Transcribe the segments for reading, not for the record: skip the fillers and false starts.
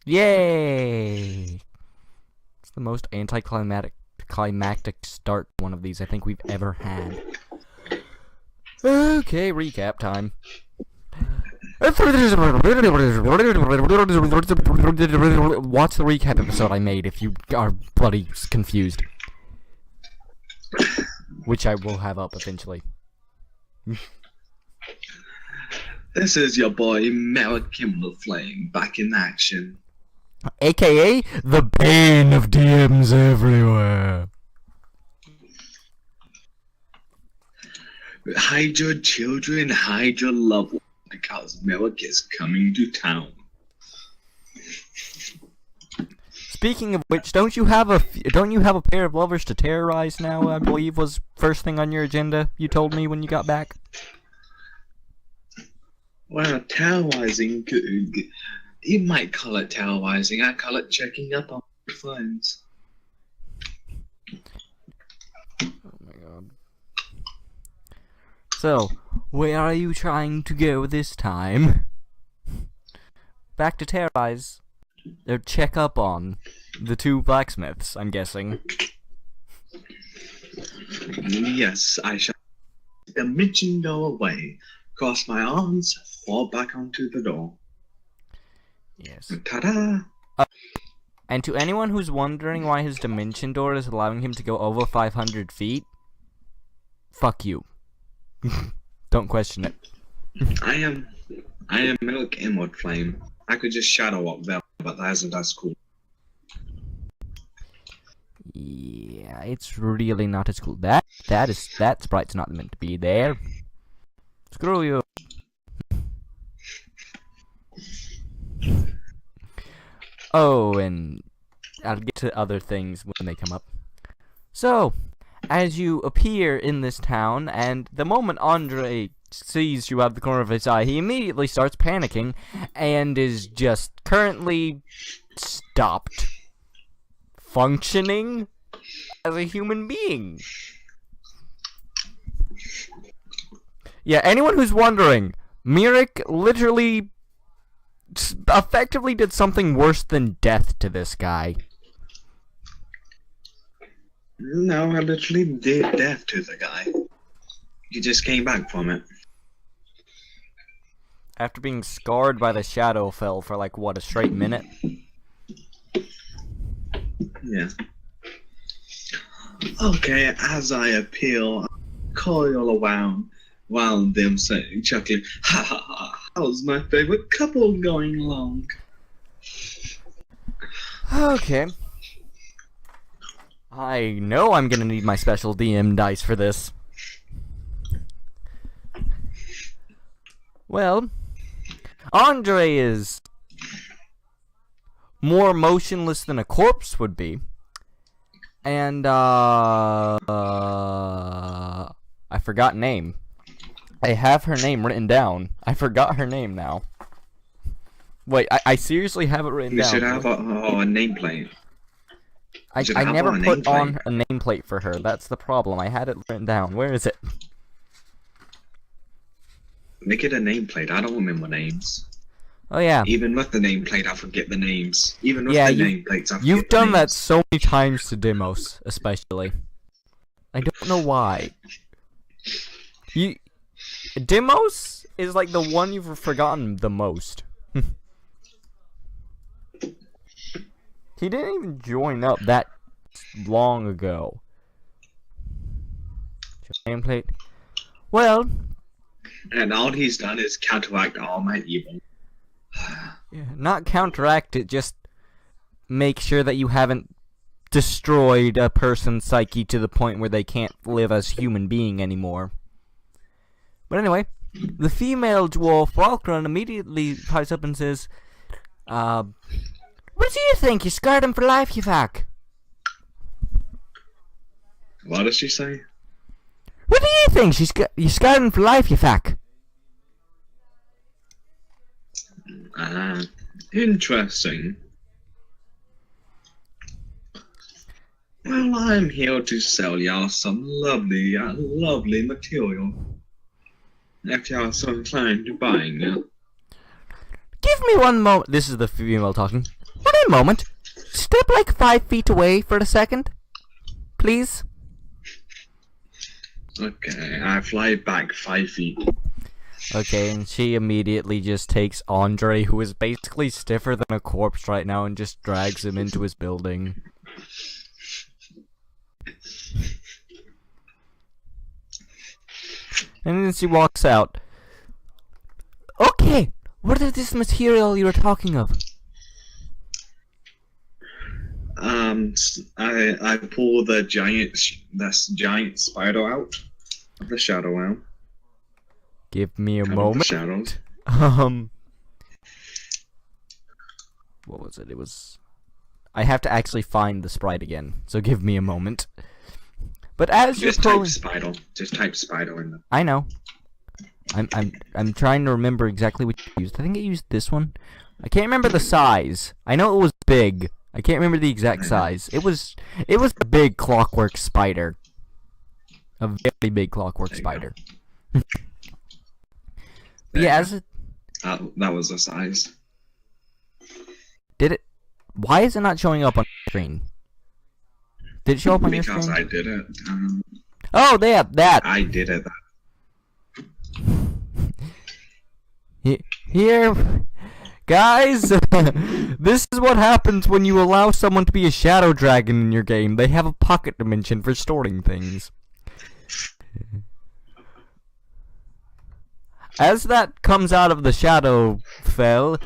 Yay! It's the most climactic start to one of these I think we've ever had. Okay, recap time. Watch the recap episode I made if you are bloody confused. Which I will have up eventually. This is your boy Mel Flame back in action. AKA the bane of DMs everywhere. Hide your children, hide your loved ones, because Melick is coming to town. Speaking of which, don't you have a pair of lovers to terrorize now? I believe was first thing on your agenda. You told me when you got back. Well, terrorizing, you might call it terrorizing. I call it checking up on friends. Oh my god. So, where are you trying to go this time? Back to terrorize. Or check up on the two blacksmiths, I'm guessing. Yes, I shall. The mention go away. Cross my arms, fall back onto the door. Yes. Ta-da! And to anyone who's wondering why his dimension door is allowing him to go over 500 feet, fuck you. Don't question it. I am Milk Inward Flame. I could just shadow walk there, but that isn't as cool. Yeah, it's really not as cool. That sprite's not meant to be there. Screw you. Oh, and I'll get to other things when they come up. So, as you appear in this town, and the moment Andre sees you out of the corner of his eye, he immediately starts panicking, and is just currently stopped functioning as a human being. Yeah, anyone who's wondering, Mirik literally effectively did something worse than death to this guy. No, I literally did death to the guy. He just came back from it. After being scarred by the Shadowfell for like, what, a straight minute? Yeah. Okay, as I appeal, coil around while them saying, chuckling, ha ha ha, how's my favorite couple going along? Okay. I know I'm gonna need my special DM dice for this. Well, Andre is more motionless than a corpse would be. And, I forgot name. I have her name written down. I forgot her name now. Wait, I seriously have it written down. You should have a nameplate. I never put on a nameplate for her. That's the problem. I had it written down. Where is it? Make it a nameplate. I don't remember names. Oh yeah. Even with the nameplate, I forget the names. Even with the nameplates, I forget You've done the that names. so many times to Demos, especially. I don't know why. Demos is like the one you've forgotten the most. He didn't even join up that long ago. Nameplate. Well. And all he's done is counteract all my evil. Yeah, not counteract it, just make sure that you haven't destroyed a person's psyche to the point where they can't live as human being anymore. But anyway, the female dwarf Walkron immediately pipes up and says, what do you think? You scarred him for life, you fuck. What does she say? What do you think? You scarred him for life, you fuck. Interesting. Well, I'm here to sell y'all some lovely material. If y'all so inclined to buying it. Give me one moment. This is the female talking. a moment. Step like 5 feet away for a second, please. Okay, I fly back 5 feet. Okay, and she immediately just takes Andre, who is basically stiffer than a corpse right now, and just drags him into his building. And then she walks out. Okay, what is this material you were talking of? I pull the giant spider out of the shadow realm. Give me a Out of the moment. shadows. What was it? It was... I have to actually find the sprite again, so give me a moment. But as you're pulling... Just type spider in the... I know. I'm trying to remember exactly what you used. I think I used this one. I can't remember the size. I know it was big. I can't remember the exact size. It was a big clockwork spider. A very big clockwork spider. Yeah, as it... that was the size. Did it... Why is it not showing up on the screen? Did it show up on your screen? Because I did it. Oh, that! I did it. Here... Guys, this is what happens when you allow someone to be a shadow dragon in your game. They have a pocket dimension for storing things. As that comes out of the shadow fell,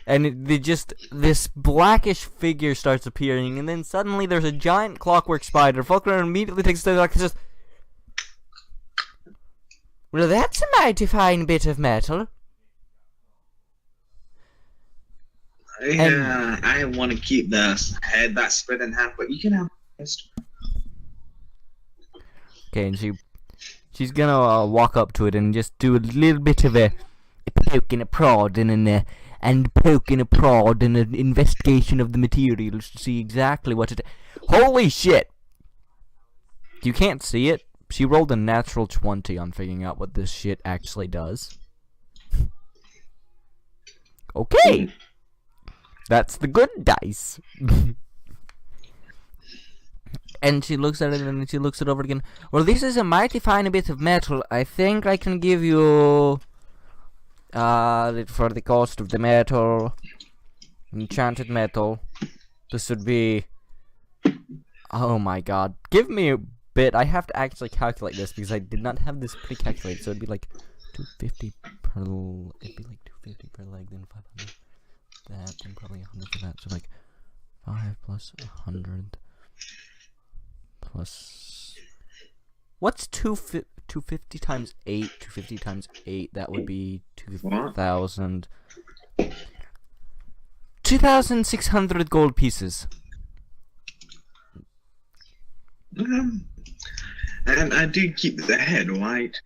and this blackish figure starts appearing, and then suddenly there's a giant clockwork spider. Falkner immediately takes the like just... Well, that's a mighty fine bit of metal. Yeah, I want to keep the head that's split in half, but you can have it. Okay, and she's gonna walk up to it and just do a little bit of a poke and a prod and an investigation of the materials to see exactly what it... Holy shit! You can't see it. She rolled a natural 20 on figuring out what this shit actually does. Okay! That's the good dice. And she looks at it and she looks it over again. Well, this is a mighty fine bit of metal. I think I can give you for the cost of the metal, enchanted metal. This would be... Oh my god. Give me a bit. I have to actually calculate this because I did not have this pre-calculated. So it'd be like 250 per... It'd be like 250 per leg, then 500. That and probably 100 for that, so like 5 plus 100 plus... What's 250 times 8? 250 times 8, that would be 2,000... 2,600 gold pieces. And I do keep the head, right?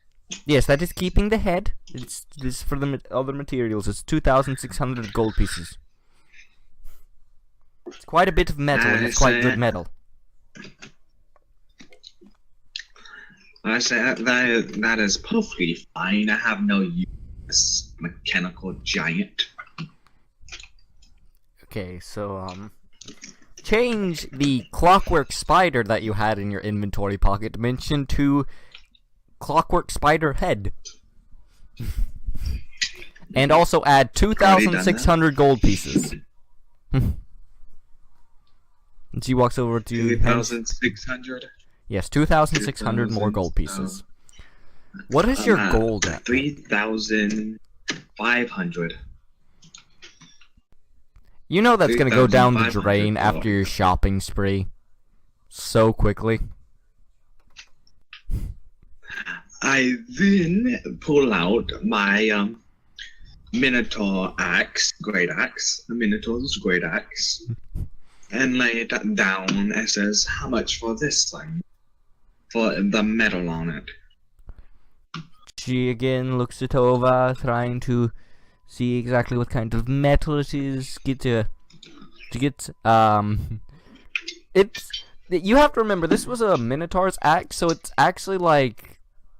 Yes, that is keeping the head. This for the other materials. It's 2,600 gold pieces. It's quite a bit of metal, and it's quite good metal. I say that is perfectly fine. I have no use mechanical giant. Okay, so change the clockwork spider that you had in your inventory pocket dimension to clockwork spider head. And also add 2,600 gold pieces. And she walks over to... 2,600? Yes, 2,600 more gold pieces. What is your gold at? 3,500. You know that's gonna go down the 3,500 drain after your shopping spree. So quickly. I then pull out my Minotaur axe, great axe, the Minotaur's great axe, and lay it down. It says, how much for this thing? For the metal on it. She again looks it over, trying to see exactly what kind of metal it is. You have to remember, this was a Minotaur's axe, so it's actually like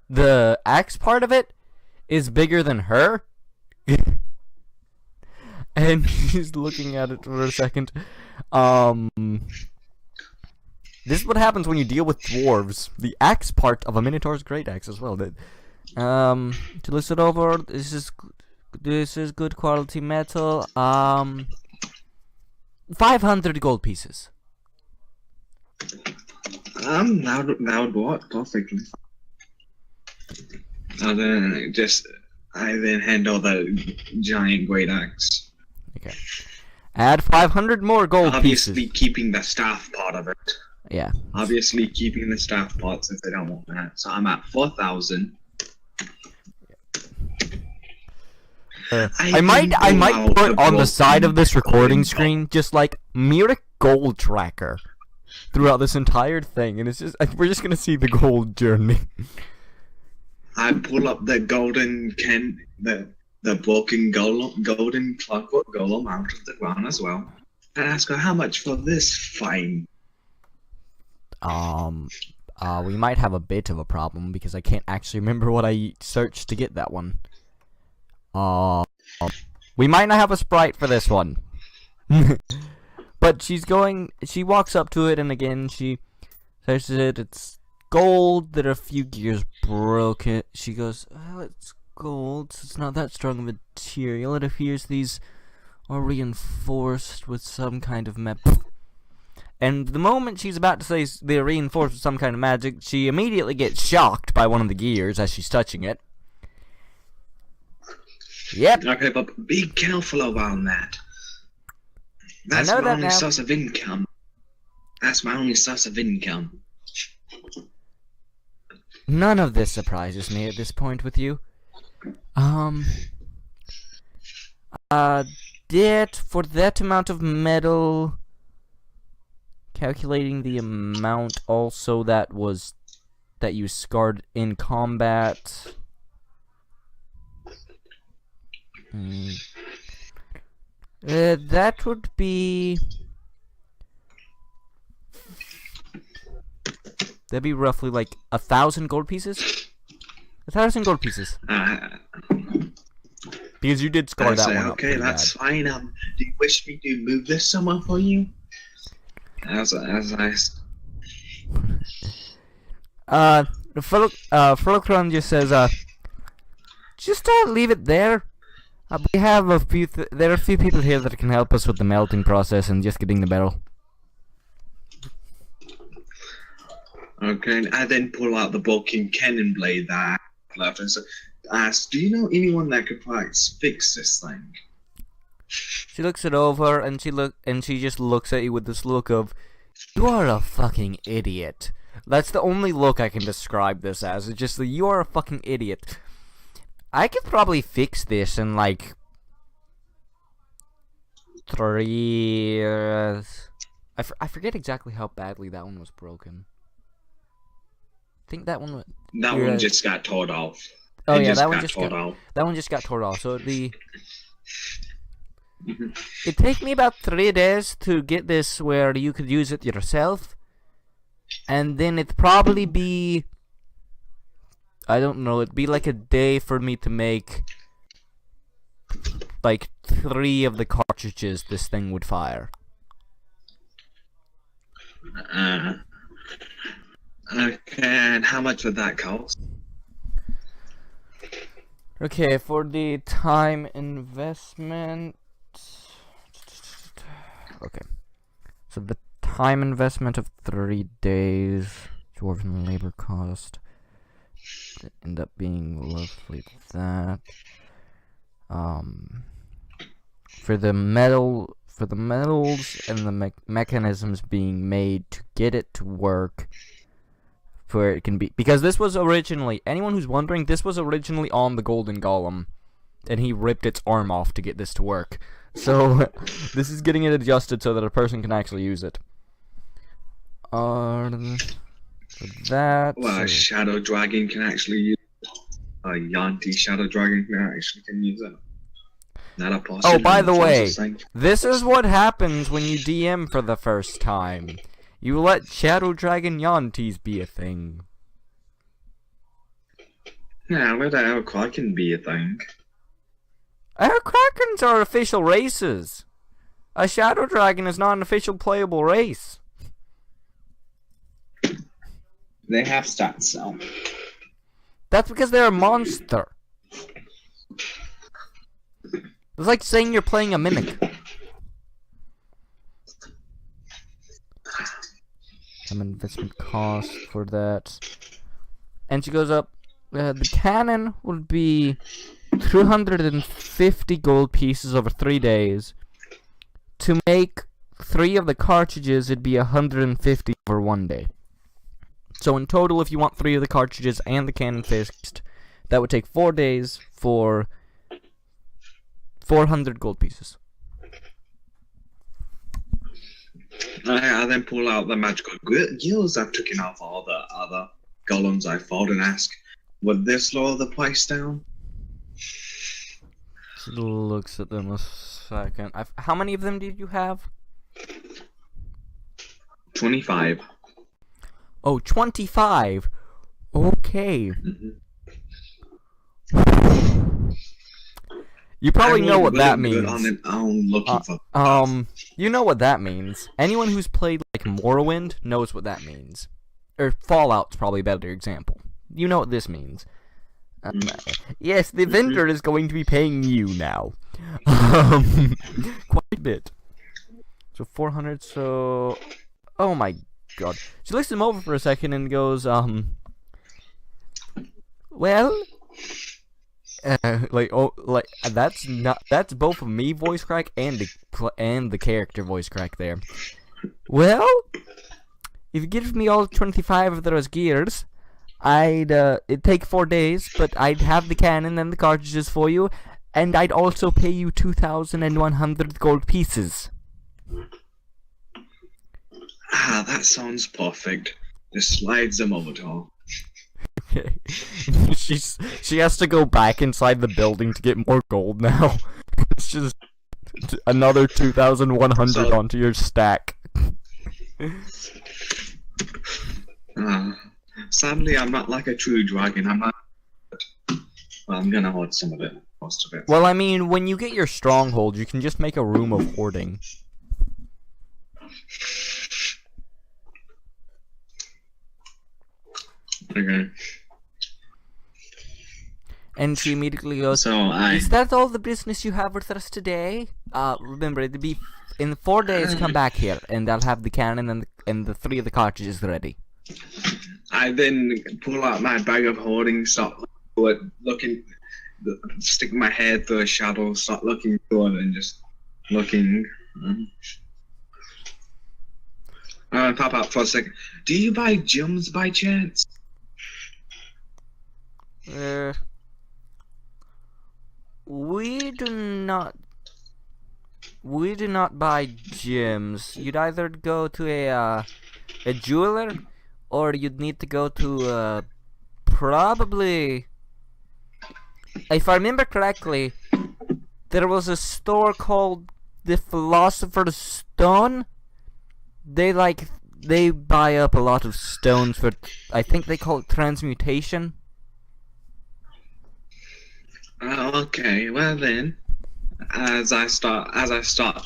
the axe part of it is bigger than her. And she's looking at it for a second. This is what happens when you deal with dwarves. The axe part of a Minotaur's great axe as well. To list it over, this is good quality metal. 500 gold pieces. Now what? Perfectly. I then handle the giant great axe. Okay. Add 500 more gold Obviously pieces. keeping the staff part of it. Yeah. Obviously keeping the staff part since they don't want that. So I'm at 4,000. I might put on the side of this recording screen just like Mira Gold Tracker throughout this entire thing, and it's just we're just gonna see the gold journey. I pull up the the broken golden clockwork golem out of the ground as well, and ask her how much for this fine. We might have a bit of a problem because I can't actually remember what I searched to get that one. We might not have a sprite for this one. But she walks up to it, and again, she says it's gold, there are a few gears broken. She goes, well, it's gold, so it's not that strong of a material. It appears these are reinforced with some kind of And the moment she's about to say they're reinforced with some kind of magic, she immediately gets shocked by one of the gears as she's touching it. Yep. Okay, but be careful around that. That's my only source of income. That's my only source of income. None of this surprises me at this point with you. For that amount of metal, calculating the amount also that you scarred in combat. That would be... That'd be roughly like 1,000 gold pieces? 1,000 gold pieces. Because you did score that one up. Okay, that's fine. Do you wish me to move this somewhere for you? Frolokron just says, just leave it there. We have there are a few people here that can help us with the melting process and just getting the metal. Okay, I then pull out the bulking cannon blade that I left and ask, do you know anyone that could perhaps fix this thing? She looks it over and she just looks at you with this look of, you are a fucking idiot. That's the only look I can describe this as. It's just that you are a fucking idiot. I could probably fix this in like 3 years. I forget exactly how badly that one was broken. I think that one. That one just got torn off. Oh yeah, that one just got torn off. So it'd be. It'd take me about 3 days to get this where you could use it yourself, and then it'd probably be. I don't know, it'd be like a day for me to make like 3 of the cartridges this thing would fire. Okay, and how much would that cost? Okay, for the time investment... Okay. So the time investment of 3 days, dwarven labor cost... end up being roughly that. For the metals and the mechanisms being made to get it to work, for it can be, because this was originally, anyone who's wondering, this was originally on the golden golem, and he ripped its arm off to get this to work. So this is getting it adjusted so that a person can actually use it. That. Well, a shadow dragon can actually use it. A Yanti shadow dragon can use it. Not a possibility. Oh, by the way, this is what happens when you DM for the first time. You let shadow dragon Yantis be a thing. Yeah, let Elk can be a thing. Krakens are official races. A shadow dragon is not an official playable race. They have stats, so. That's because they're a monster. It's like saying you're playing a mimic. Some investment cost for that. And she goes up. The cannon would be 250 gold pieces over 3 days. To make 3 of the cartridges, it'd be 150 over 1 day. So in total, if you want 3 of the cartridges and the cannon fixed, that would take 4 days for 400 gold pieces. I then pull out the magical gills I've taken off all the other golems I fought and ask, would this lower the price down? She looks at them a second. How many of them did you have? 25. Oh, 25. Okay. You probably know what that means. You know what that means. Anyone who's played like Morrowind knows what that means. Or Fallout's probably a better example. You know what this means. Yes, the vendor is going to be paying you now. Quite a bit. So 400, so... Oh my god. She looks him over for a second and goes, well... that's both of me voice crack and the character voice crack there. Well, if you give me all 25 of those gears, it'd take 4 days, but I'd have the cannon and the cartridges for you, and I'd also pay you 2,100 gold pieces. Ah, that sounds perfect. Just slides them over to her. Okay. She has to go back inside the building to get more gold now. It's just another 2,100 onto your stack. Sadly, I'm not like a true dragon. I'm not. Well, I'm gonna hoard some of it, most of it. Well, I mean, when you get your stronghold, you can just make a room of hoarding. Okay. And she immediately goes, is that all the business you have with us today? Remember, it'll be in 4 days, come back here, and I'll have the cannon and the 3 of the cartridges ready. I then pull out my bag of hoarding, start looking, stick my head through a shadow, start looking through it, and just looking. Pop out for a second. Do you buy gems by chance? We do not buy gems. You'd either go to a jeweler, or you'd need to go to probably, if I remember correctly, there was a store called the Philosopher's Stone. They buy up a lot of stones for, I think they call it transmutation. Okay, well then, as I start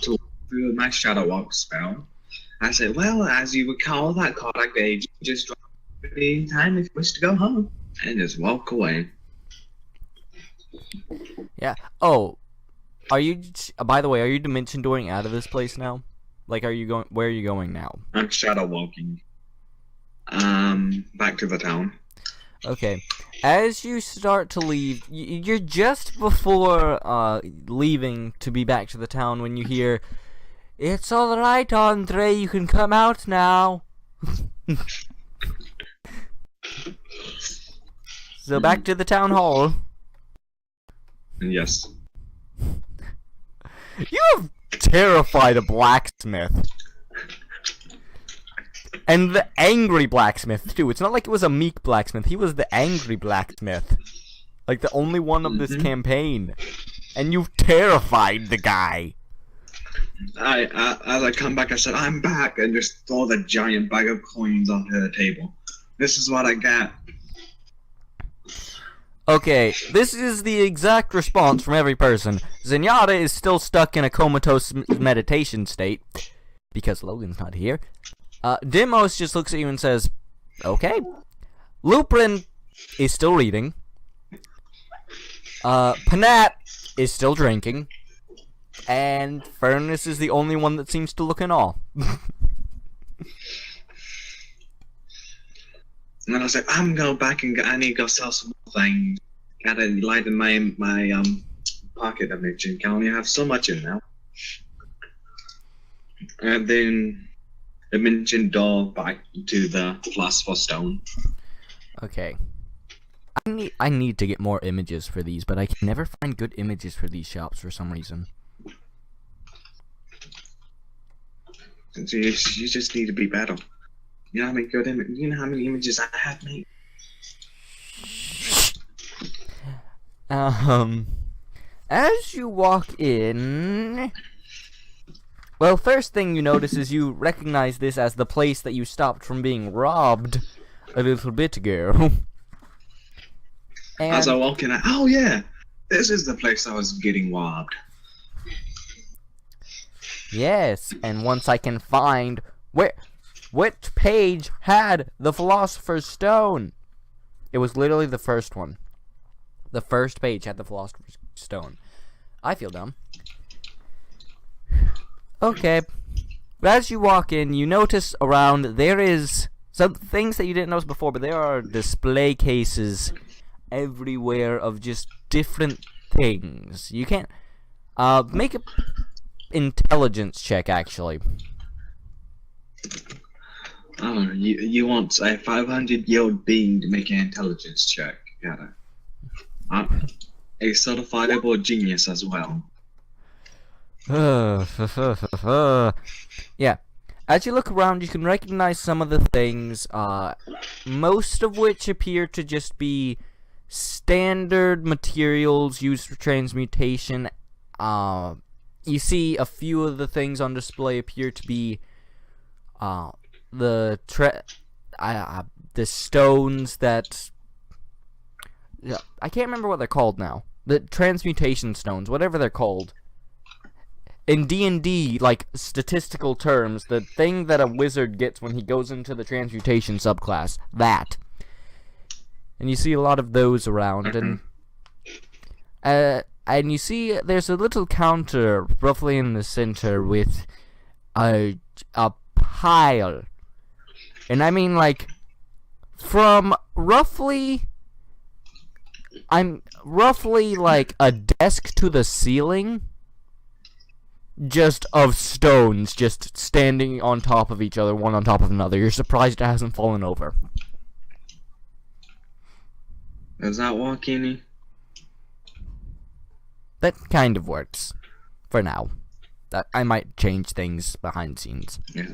to do my shadow walk spell, I say, well, as you recall that Kodak day, just drop it in time if you wish to go home, and just walk away. Yeah. Oh, are you? By the way, are you dimension dooring out of this place now? Like, are you going? Where are you going now? I'm shadow walking. Back to the town. Okay. As you start to leave, you're just before leaving to be back to the town when you hear, "It's all right, Andre. You can come out now." So back to the town hall. Yes. You have terrified a blacksmith. And the angry blacksmith, too. It's not like it was a meek blacksmith. He was the angry blacksmith. Like, the only one of this campaign. And you've terrified the guy. As I come back, I said, I'm back, and just throw the giant bag of coins onto the table. This is what I got. Okay, this is the exact response from every person. Zenyatta is still stuck in a comatose meditation state, because Logan's not here. Dimos just looks at you and says, okay. Luprin is still reading. Panat is still drinking. And Furnace is the only one that seems to look in awe. And then I was like, I'm going back and I need to go sell some more things. Gotta light in my pocket dimension. Can only have so much in now. And then dimension door back to the Philosopher's Stone. Okay. I need to get more images for these, but I can never find good images for these shops for some reason. So you just need to be better. You know how many you know how many images I have made? As you walk in... Well, first thing you notice is you recognize this as the place that you stopped from being robbed a little bit ago. And as I walk in, oh yeah, this is the place I was getting robbed. yes, and once I can find which page had the Philosopher's Stone. It was literally the first one. The first page had the Philosopher's Stone. I feel dumb. Okay. As you walk in, you notice around there is some things that you didn't notice before, but there are display cases everywhere of just different things. You can't make a intelligence check actually. Oh, you want a 500-year-old being to make an intelligence check? Got it. A certifiable genius as well. Yeah. As you look around, you can recognize some of the things, most of which appear to just be standard materials used for transmutation. You see a few of the things on display appear to be the stones that... Yeah, I can't remember what they're called now. The transmutation stones, whatever they're called. In D&D, like, statistical terms, the thing that a wizard gets when he goes into the transmutation subclass. That. And you see a lot of those around, and you see there's a little counter roughly in the center with a pile. And I mean, like, from roughly like a desk to the ceiling, just of stones just standing on top of each other, one on top of another. You're surprised it hasn't fallen over. Does that work, Kenny? That kind of works. For now. I might change things behind the scenes. Yeah.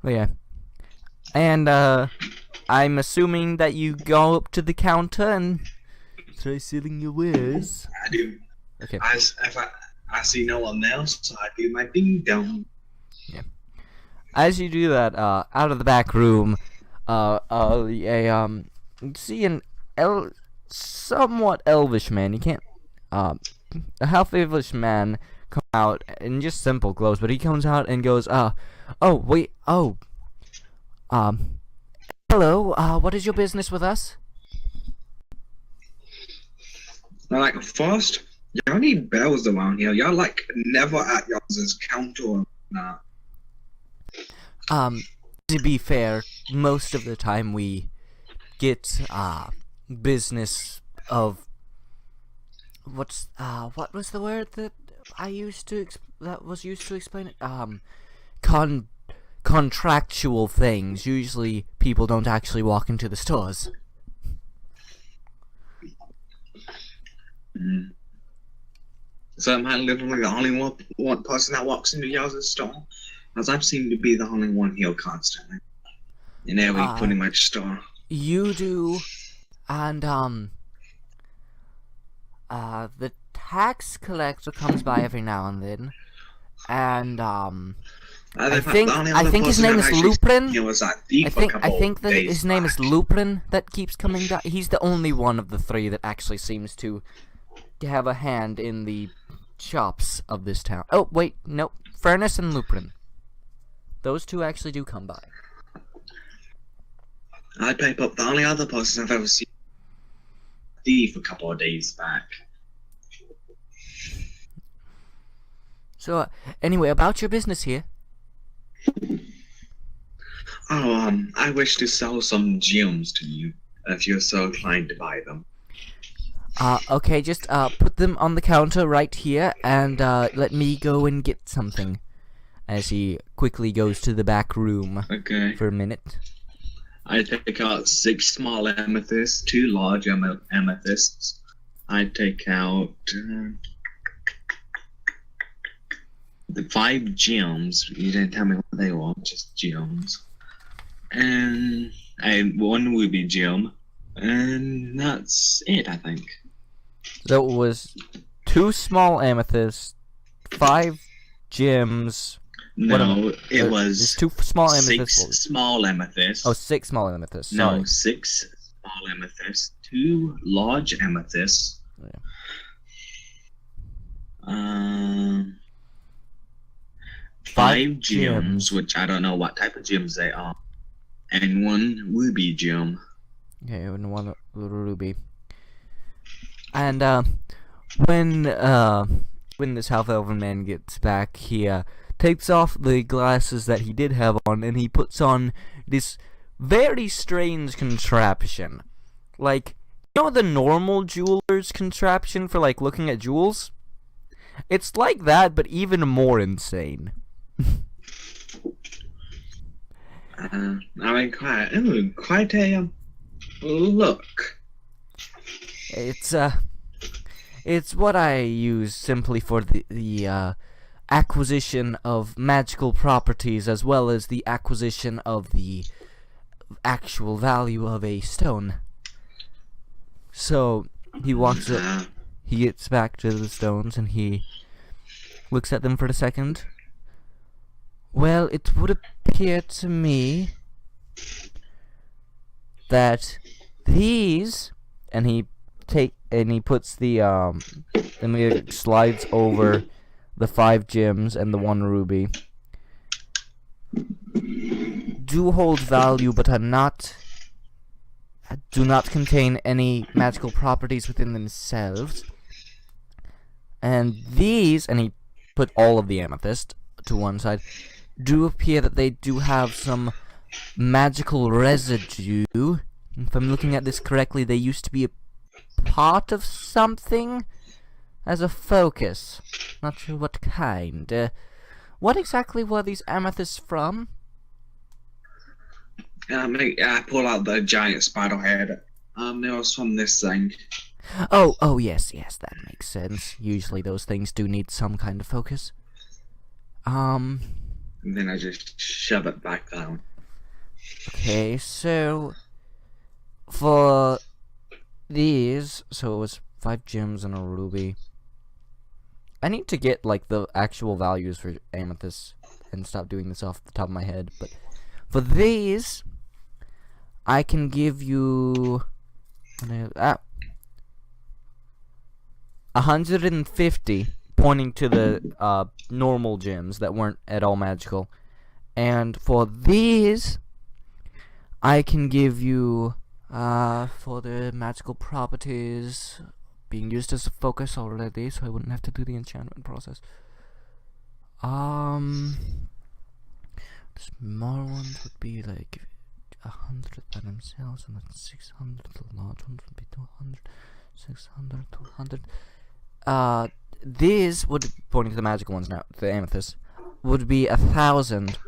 But yeah. And, I'm assuming that you go up to the counter and try selling your wares. I do. Okay. I see no one else, so I do my ding dong. Yeah. As you do that, out of the back room, you see an somewhat elvish man. You can't, a half elvish man come out in just simple clothes, but he comes out and goes, hello, what is your business with us? Now, like, first, y'all need bells around here. Y'all, like, never at y'all's counter or not. To be fair, most of the time we get, business of, what was the word that was used to explain it? Contractual things. Usually people don't actually walk into the stores. Mm. So am I literally the only one person that walks into y'all's store? As I seem to be the only one here constantly. In every pretty much store. You do, and the tax collector comes by every now and then. And I I think his name is Lupin. He was that thief I think that his name is Lupin that keeps coming down. He's the only one of the three that actually seems to have a hand in the shops of this town. Oh wait, nope. Furnace and Lupin. Those two actually do come by. I pipe up the only other person I've ever seen thief a couple of days back. So anyway, about your business here. Oh, I wish to sell some gems to you, if you're so inclined to buy them. Okay, just put them on the counter right here, and let me go and get something. As he quickly goes to the back room for a minute. I take out 6 small amethysts, 2 large amethysts. I take out the 5 gems. You didn't tell me what they were, just gems. And 1 ruby gem. And that's it, I think. So it was 2 small amethysts, 5 gems. No, it was 2 small amethysts. 6 small amethysts. Oh, 6 small amethysts. Sorry. No, 6 small amethysts, 2 large amethysts. Yeah. 5 gems, which I don't know what type of gems they are, and 1 ruby gem. Okay, and 1 little ruby. And when this half elven man gets back, he takes off the glasses that he did have on, and he puts on this very strange contraption. Like, you know the normal jeweler's contraption for, like, looking at jewels? It's like that, but even more insane. I mean, quite a look. It's what I use simply for the acquisition of magical properties, as well as the acquisition of the actual value of a stone. So he walks up, he gets back to the stones, and he looks at them for a second. Well, it would appear to me that these, and he puts the then he slides over the 5 gems and the 1 ruby, do hold value, but do not contain any magical properties within themselves. And these, and he put all of the amethyst to one side, do appear that they do have some magical residue. If I'm looking at this correctly, they used to be a part of something as a focus. Not sure what kind. What exactly were these amethysts from? I pull out the giant spider head. It was from this thing. Oh, yes, that makes sense. Usually those things do need some kind of focus. And then I just shove it back down. Okay, so for these, so it was 5 gems and a ruby. I need to get like the actual values for amethyst and stop doing this off the top of my head, but for these I can give you 150, pointing to the normal gems that weren't at all magical. And for these I can give you for the magical properties being used as a focus already, so I wouldn't have to do the enchantment process. The small ones would be like 100 by themselves, and then 600. The large ones would be 200, 600, 200. These would, pointing to the magical ones now, the amethyst, would be 1,000.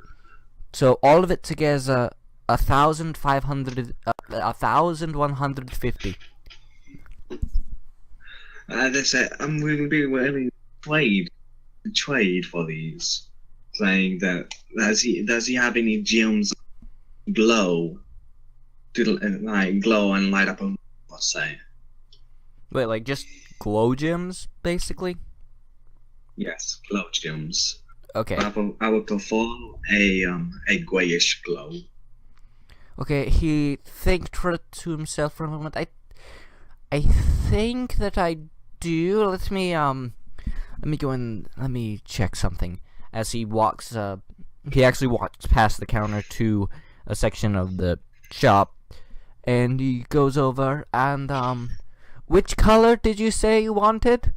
So all of it together, 1,500, 1,150. They said I'm going to be willing to trade for these, saying that does he have any gems glow to like glow and light up? Let's say. Wait, like just glow gems, basically? Yes, glow gems. Okay. I would prefer a grayish glow. Okay, he think to himself for a moment. I think that I do. Let me go and let me check something. As he walks, he actually walks past the counter to a section of the shop, and he goes over and which color did you say you wanted?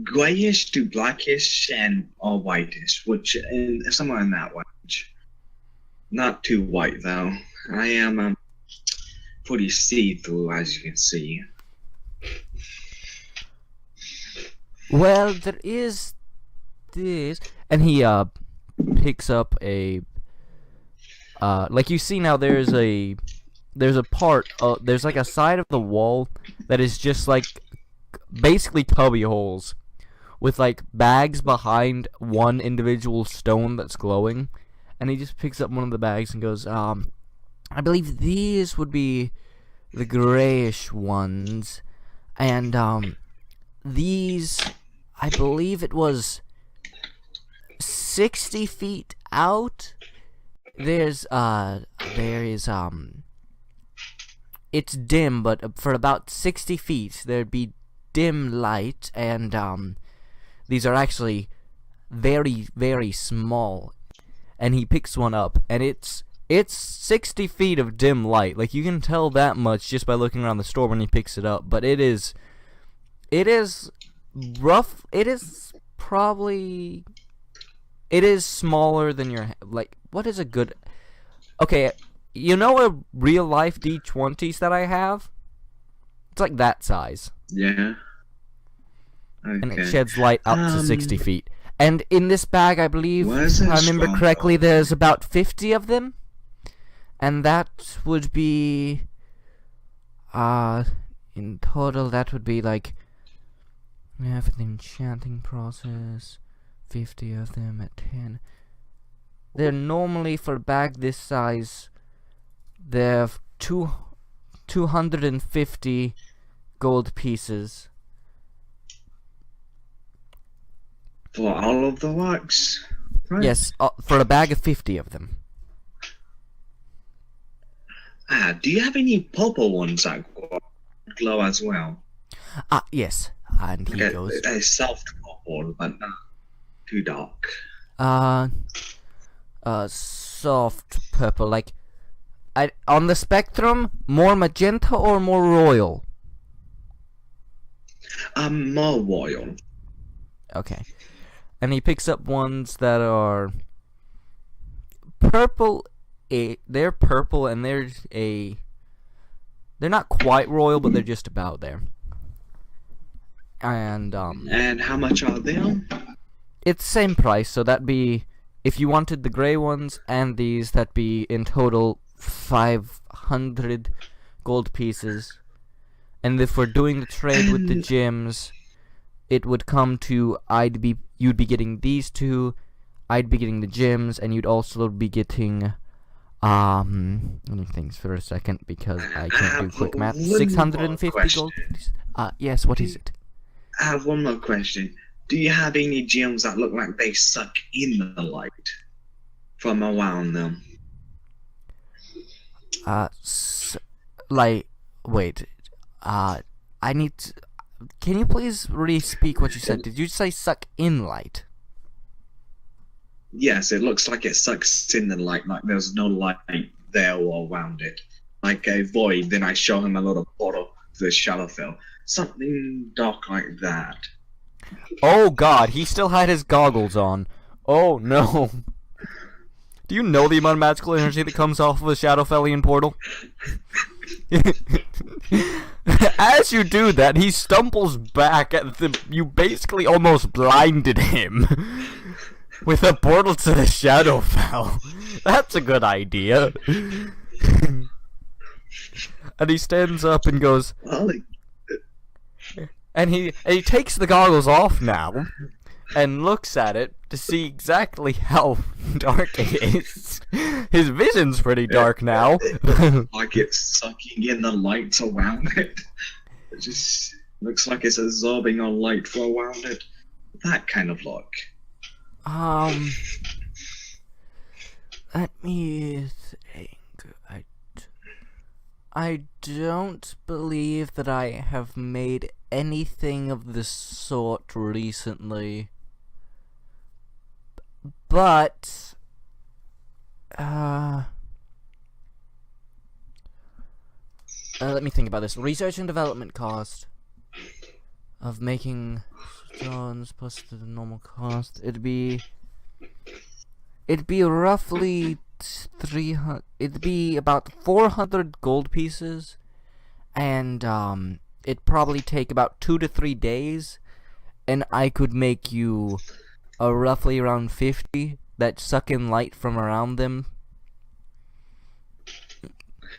Grayish to blackish or whitish, which somewhere in that range. Not too white though. I am pretty see-through, as you can see. Well, there is this, and he picks up a like you see now. There's a part. There's like a side of the wall that is just like basically cubby holes with like bags behind one individual stone that's glowing, and he just picks up one of the bags and goes, I believe these would be the grayish ones, and these, I believe it was 60 feet out. There is it's dim, but for about 60 feet there'd be dim light, and these are actually very, very small. And he picks one up, and it's 60 feet of dim light. Like, you can tell that much just by looking around the store when he picks it up. But it is rough. It is probably, it is smaller than your, like, what is a good, okay, you know a real life D20s that I have? It's like that size. Yeah. Okay. And it sheds light up to 60 feet. And in this bag, I believe, if I remember correctly, there's about 50 of them. And that would be, in total, that would be like, we have the enchanting process, 50 of them at 10. They're normally, for a bag this size, they're 250 gold pieces. For all of the rocks? Right? Yes, for a bag of 50 of them. Do you have any purple ones that glow as well? Yes. And he goes, a soft purple, but not too dark. Soft purple, like, on the spectrum, more magenta or more royal? More royal. Okay. And he picks up ones that are purple. They're purple, and they're not quite royal, but they're just about there. And how much are they? It's same price, so that'd be, if you wanted the gray ones and these, that'd be in total 500 gold pieces. And if we're doing the trade with the gems, it would come to, you'd be getting these two, I'd be getting the gems, and you'd also be getting, let me think for a second, because I can't do quick math. 650 gold pieces? Yes, what is it? I have one more question. Do you have any gems that look like they suck in the light from around them? Wait, I need to, can you please re-speak what you said? Did you say suck in light? Yes, it looks like it sucks in the light, like there's no light there or around it. Like a void, then I show him a little portal to the Shadowfell. Something dark like that. Oh god, he still had his goggles on. Oh no. Do you know the amount of magical energy that comes off of a Shadowfellian portal? As you do that, he stumbles back at you basically almost blinded him with a portal to the Shadowfell. That's a good idea. And he stands up and goes, and he takes the goggles off now and looks at it to see exactly how dark it is. His vision's pretty dark now. Like it's sucking in the lights around it. It just looks like it's absorbing on light for around it. That kind of look. Let me think. I don't believe that I have made anything of the sort recently. But, let me think about this. Research and development cost of making stones plus the normal cost. It'd be roughly 300. It'd be about 400 gold pieces, and it'd probably take about 2 to 3 days, and I could make you roughly around 50 that suck in light from around them.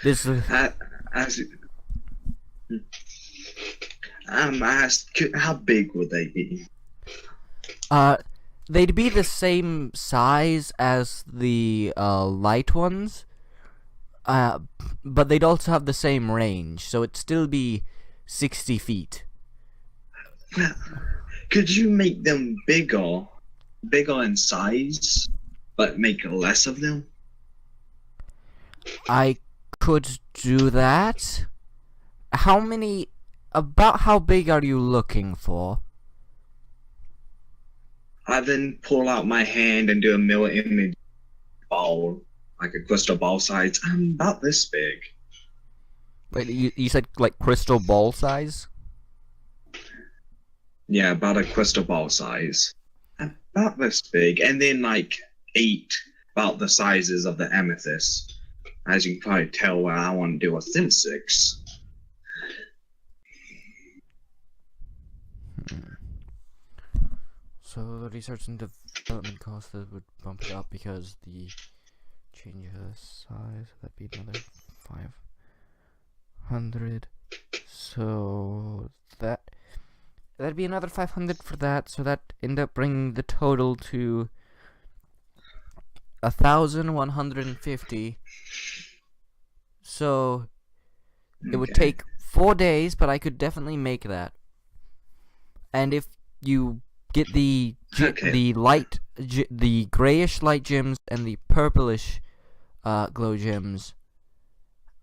This how big would they be? They'd be the same size as the light ones, but they'd also have the same range, so it'd still be 60 feet. Could you make them bigger in size, but make less of them? I could do that. About how big are you looking for? I then pull out my hand and do a mirror image ball, like a crystal ball size. I'm about this big. Wait, you said like crystal ball size? Yeah, about a crystal ball size. About this big. And then like 8 about the sizes of the amethyst. As you can probably tell where I want to do a thin 6. So the research and development cost that would bump it up because the change of size, that'd be another 500. So that'd be another 500 for that. So that end up bringing the total to 1,150. So it would take 4 days, but I could definitely make that. And if you get the grayish light gems and the purplish glow gems,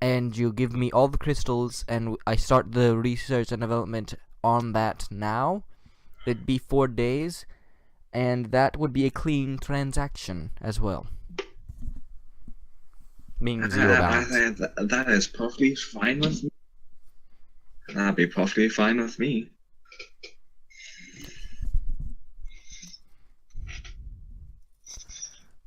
and you give me all the crystals, and I start the research and development on that now, it'd be 4 days, and that would be a clean transaction as well. Meaning 0 balance. That is perfectly fine with me. That'd be perfectly fine with me.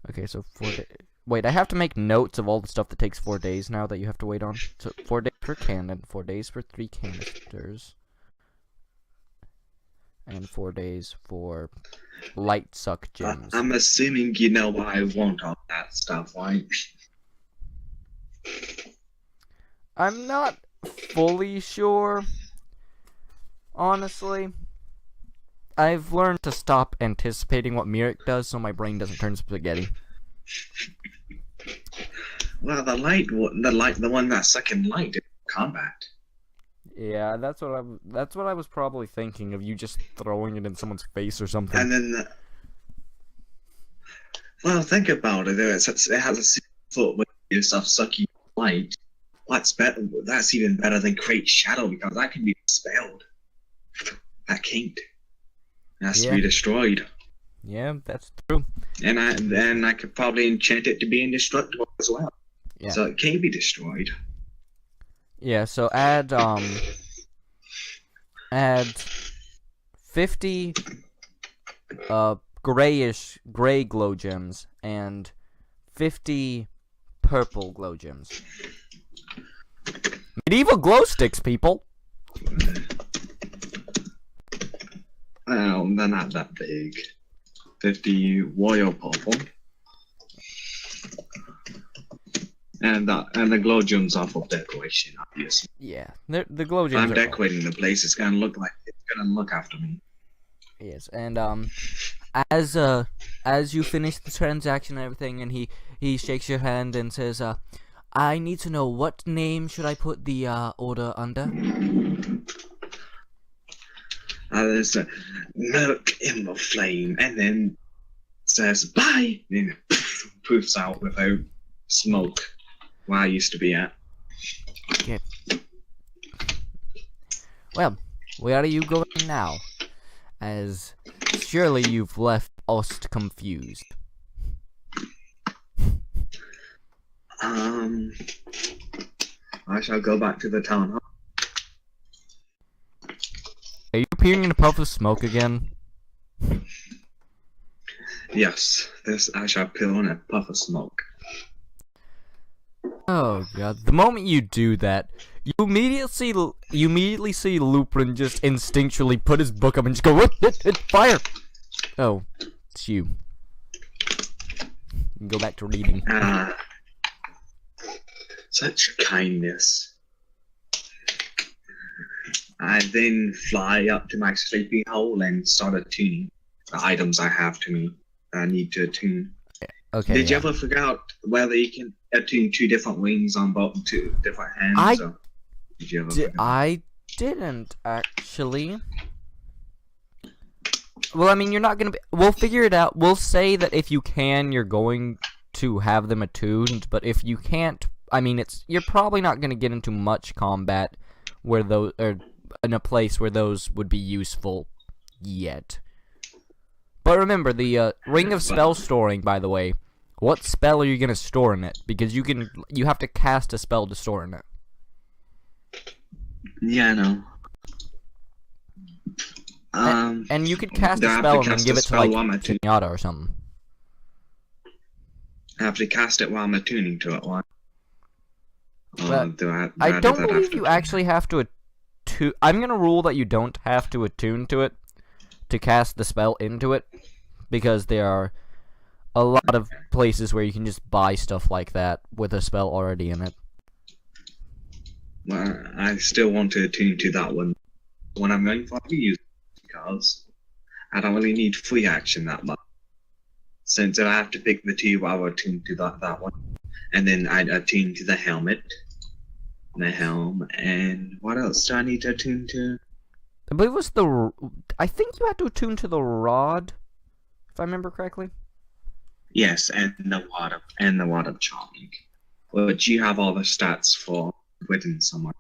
Okay, so 4 days. Wait, I have to make notes of all the stuff that takes 4 days now that you have to wait on. So 4 days per cannon, 4 days for 3 canisters, and 4 days for light suck gems. I'm assuming you know what I want all that stuff, right? I'm not fully sure, honestly. I've learned to stop anticipating what Mirik does so my brain doesn't turn spaghetti. Well, the one that's sucking light in combat. Yeah, that's what I was probably thinking of, you just throwing it in someone's face or something. And then, well, think about it. It has a foot with yourself sucking light. What's better? That's even better than create shadow, because that can be dispelled. That can't. It has to be destroyed. Yeah, that's true. And I could probably enchant it to be indestructible as well. Yeah. So it can be destroyed. Yeah, so add 50 gray glow gems and 50 purple glow gems. Medieval glow sticks, people. Well, they're not that big. 50 royal purple. And the glow gems are for decoration, obviously. Yeah, the glow gems. I'm decorating the place. It's gonna look after me. Yes, and as you finish the transaction and everything, and he shakes your hand and says, I need to know, what name should I put the order under? There's milk in the flame, and then says bye, and then poofs out without smoke where I used to be at. Okay. Well, where are you going now? As surely you've left us confused. I shall go back to the town hall. Are you appearing in a puff of smoke again? Yes, this I shall peel in a puff of smoke. Oh god! The moment you do that, you immediately see Lupin just instinctually put his book up and just go, fire! Oh, it's you. You can go back to reading. Such kindness. I then fly up to my sleeping hole and start attuning the items I have to me that I need to attune. Okay. Did you ever figure out whether you can attune 2 different wings on both 2 different hands? I didn't actually. Well, I mean, you're not gonna be. We'll figure it out. We'll say that if you can, you're going to have them attuned. But if you can't, I mean, you're probably not gonna get into much combat where those or in a place where those would be useful yet. But remember, the Ring of Spell Storing, by the way, what spell are you going to store in it? Because you have to cast a spell to store in it. Yeah, I know. And you could cast a spell and then give it to, like, Zenyatta or something. I have to cast it while I'm attuning to it, what? I don't believe you actually have to attune. I'm going to rule that you don't have to attune to it to cast the spell into it, because there are a lot of places where you can just buy stuff like that with a spell already in it. Well, I still want to attune to that one when I'm going for use, because I don't really need free action that much. Since I have to pick the 2, I will attune to that one, and then I'd attune to the helmet, the helm, and what else do I need to attune to? I believe it was I think you had to attune to the rod, if I remember correctly. Yes, and the wad of charming, which you have all the stats for written somewhere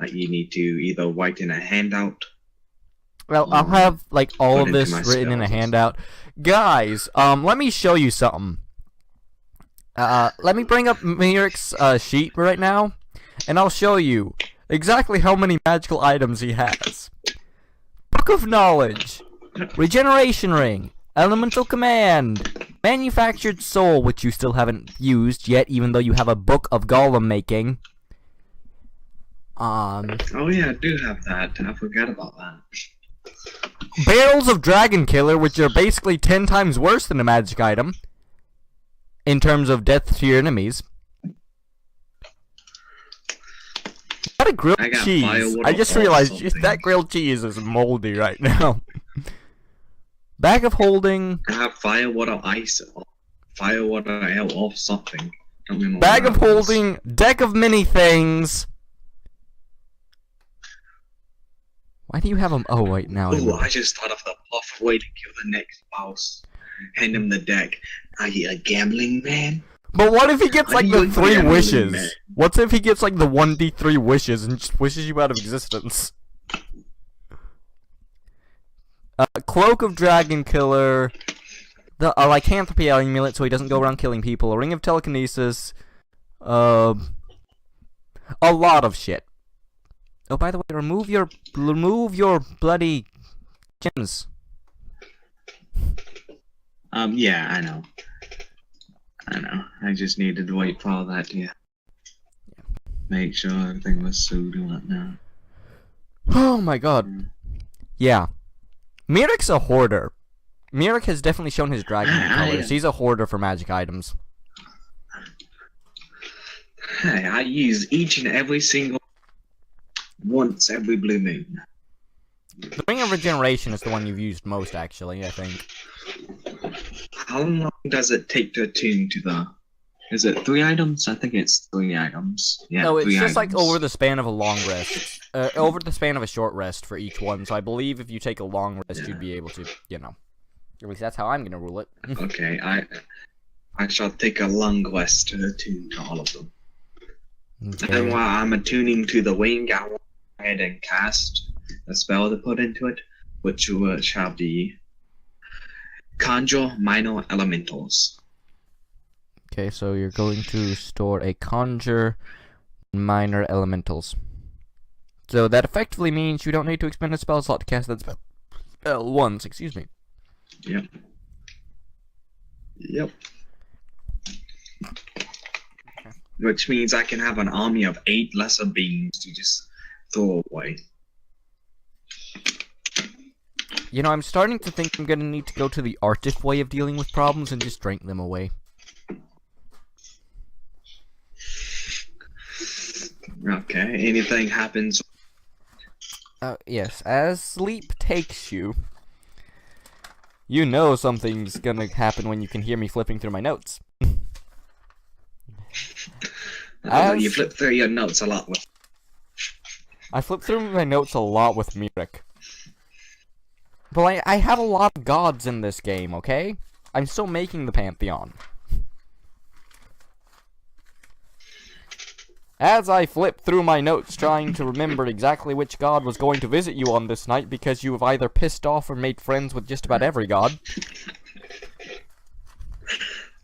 that you need to either write in a handout. Well, I'll have like all of this written in a handout, guys. Let me show you something. Let me bring up Miric's sheet right now, and I'll show you exactly how many magical items he has. Book of Knowledge, Regeneration Ring, Elemental Command, Manufactured Soul, which you still haven't used yet, even though you have a Book of Golem Making. Oh yeah, I do have that. I forgot about that. Barrels of Dragon Killer, which are basically 10 times worse than a magic item in terms of death to your enemies. Got a grilled cheese. I just realized that grilled cheese is moldy right now. Bag of Holding. I have firewater ice. Firewater ale or something. Bag of Holding. Deck of Many Things. Why do you have them? Oh, wait, now. Oh, I just thought of the perfect way to kill the next boss. Hand him the deck. Are you a gambling man? But what if he gets like the 3 wishes? Man? What if he gets like the 1d3 wishes and just wishes you out of existence? Cloak of Dragon Killer, the Lycanthropy Amulet so he doesn't go around killing people, a Ring of Telekinesis, a lot of shit. Oh, by the way, remove your bloody gems. Yeah, I know. I just needed to wait for all that to make sure everything was suited and whatnot. Oh my god. Yeah. Miric's a hoarder. Miric has definitely shown his dragon colors. He's a hoarder for magic items. Hey, I use each and every single once every blue moon. The Ring of Regeneration is the one you've used most, actually, I think. How long does it take to attune to the... Is it 3 items? I think it's 3 items. Yeah, no, it's just items. like over the span of a long rest. Over the span of a short rest for each one. So I believe if you take a long rest, you'd be able to, you know. At least that's how I'm gonna rule it. Okay, I shall take a long rest to attune to all of them. Okay. And while I'm attuning to the wing, I will go ahead and cast a spell to put into it, which shall be Conjure Minor Elementals. Okay, so you're going to store a conjure minor elementals. So that effectively means you don't need to expend a spell slot to cast that spell once, excuse me. Yep. Yep. Which means I can have an army of 8 lesser beings to just throw away. You know, I'm starting to think I'm gonna need to go to the artist way of dealing with problems and just drink them away. Okay, anything happens. Yes, as sleep takes you, you know something's gonna happen when you can hear me flipping through my notes. You flip through your notes a lot with. I flip through my notes a lot with Mirik. But I have a lot of gods in this game, okay? I'm still making the Pantheon. As I flip through my notes trying to remember exactly which god was going to visit you on this night because you have either pissed off or made friends with just about every god.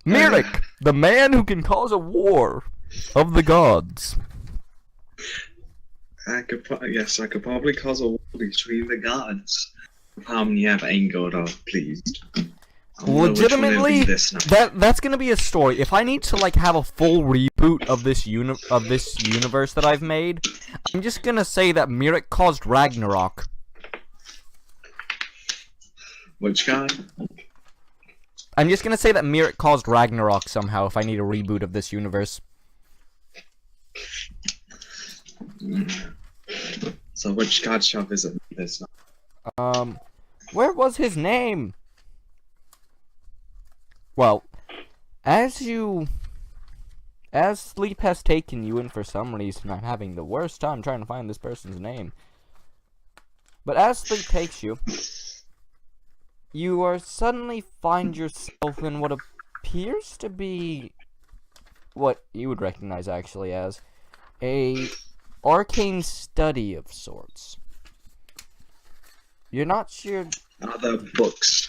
Mirik, the man who can cause a war of the gods. I could probably cause a war between the gods. How many have angered or pleased? Legitimately, that's gonna be a story. If I need to like have a full reboot of this universe that I've made, I'm just gonna say that Mirik caused Ragnarok. Which god? I'm just gonna say that Mirik caused Ragnarok somehow if I need a reboot of this universe. So which god shall visit this night? Where was his name? Well, as sleep has taken you, and for some reason I'm having the worst time trying to find this person's name. But as sleep takes you, you are suddenly find yourself in what appears to be what you would recognize actually as a arcane study of sorts. You're not sure. Other books.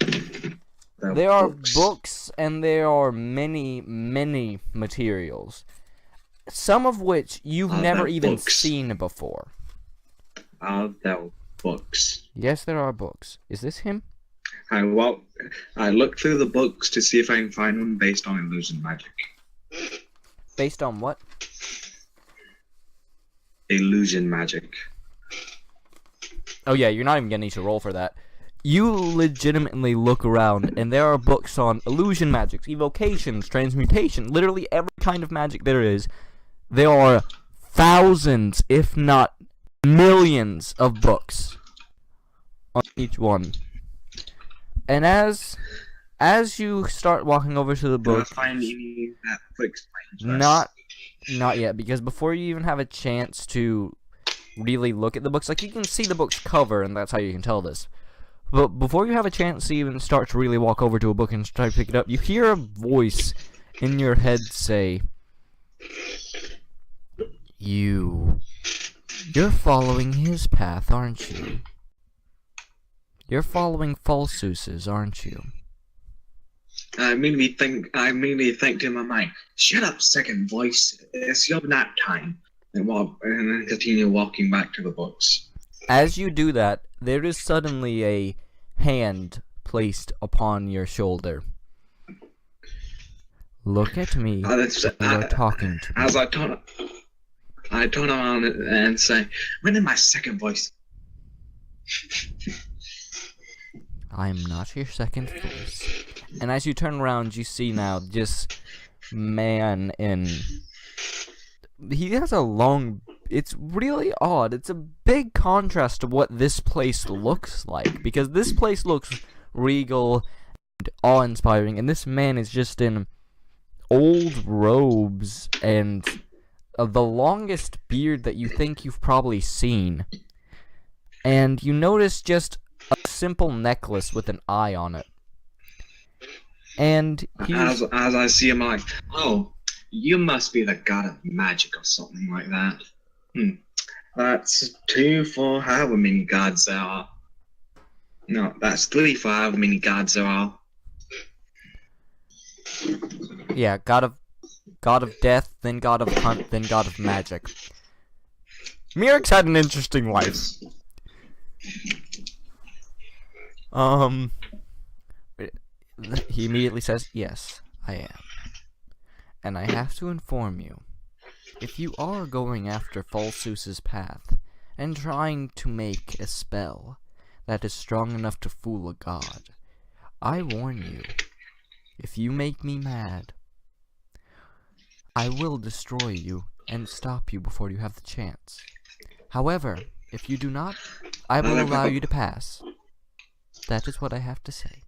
There are books, and there are many, many materials. Some of which you've never even seen before. Are there books? Yes, there are books. Is this him? I look through the books to see if I can find one based on illusion magic. Based on what? Illusion magic. Oh yeah, you're not even gonna need to roll for that. You legitimately look around, and there are books on illusion magics, evocations, transmutation, literally every kind of magic there is. There are thousands, if not millions, of books on each one. And as you start walking over to the book, Can I find any Netflix? Not yet, because before you even have a chance to really look at the books, like you can see the book's cover, and that's how you can tell this. But before you have a chance to even start to really walk over to a book and try to pick it up, you hear a voice in your head say, You're following his path, aren't you? You're following Falsus's, aren't you? I immediately think to my mind, shut up, second voice. It's your nap time. And then continue walking back to the books. As you do that, there is suddenly a hand placed upon your shoulder. Look at me. You're talking to me. As I turn around and say, when did my second voice? I'm not your second voice. And as you turn around, you see now this man in... He has a long... It's really odd. It's a big contrast to what this place looks like. Because this place looks regal and awe-inspiring. And this man is just in old robes and the longest beard that you think you've probably seen. And you notice just a simple necklace with an eye on it. And he's... As I see him, I'm like, oh, you must be the god of magic or something like that. That's 2 for however many gods there are. No, that's 3 for however many gods there are. Yeah, god of death, then god of hunt, then god of magic. Mirix had an interesting life. He immediately says, yes, I am. And I have to inform you, if you are going after Falsus's path, and trying to make a spell that is strong enough to fool a god, I warn you, if you make me mad, I will destroy you and stop you before you have the chance. However, if you do not, I will allow you to pass. That is what I have to say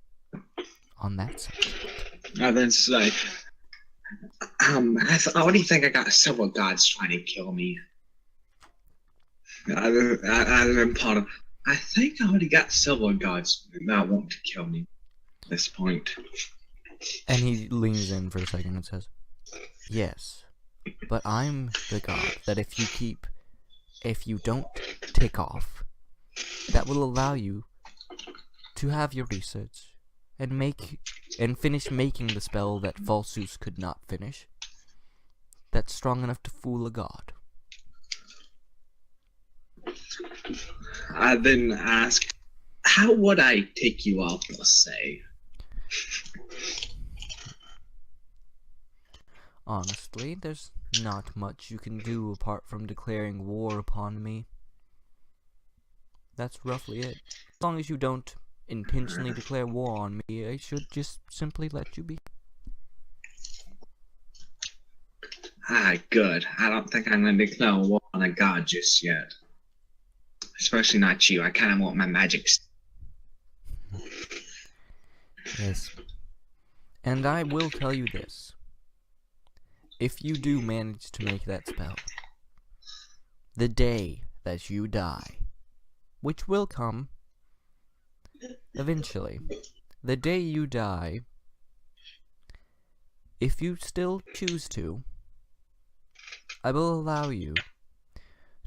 on that subject. I then say, I already think I got several gods trying to kill me. I think I already got several gods that want to kill me at this point. And he leans in for a second and says, yes, but I'm the god that if you don't take off, that will allow you to have your research and finish making the spell that Falsus could not finish. That's strong enough to fool a god. I then ask, how would I take you off, let's say? Honestly, there's not much you can do apart from declaring war upon me. That's roughly it. As long as you don't intentionally declare war on me, I should just simply let you be. Good. I don't think I'm going to declare war on a god just yet. Especially not you. I kind of want my magic. Yes. And I will tell you this. If you do manage to make that spell, the day that you die, which will come eventually, the day you die, if you still choose to, I will allow you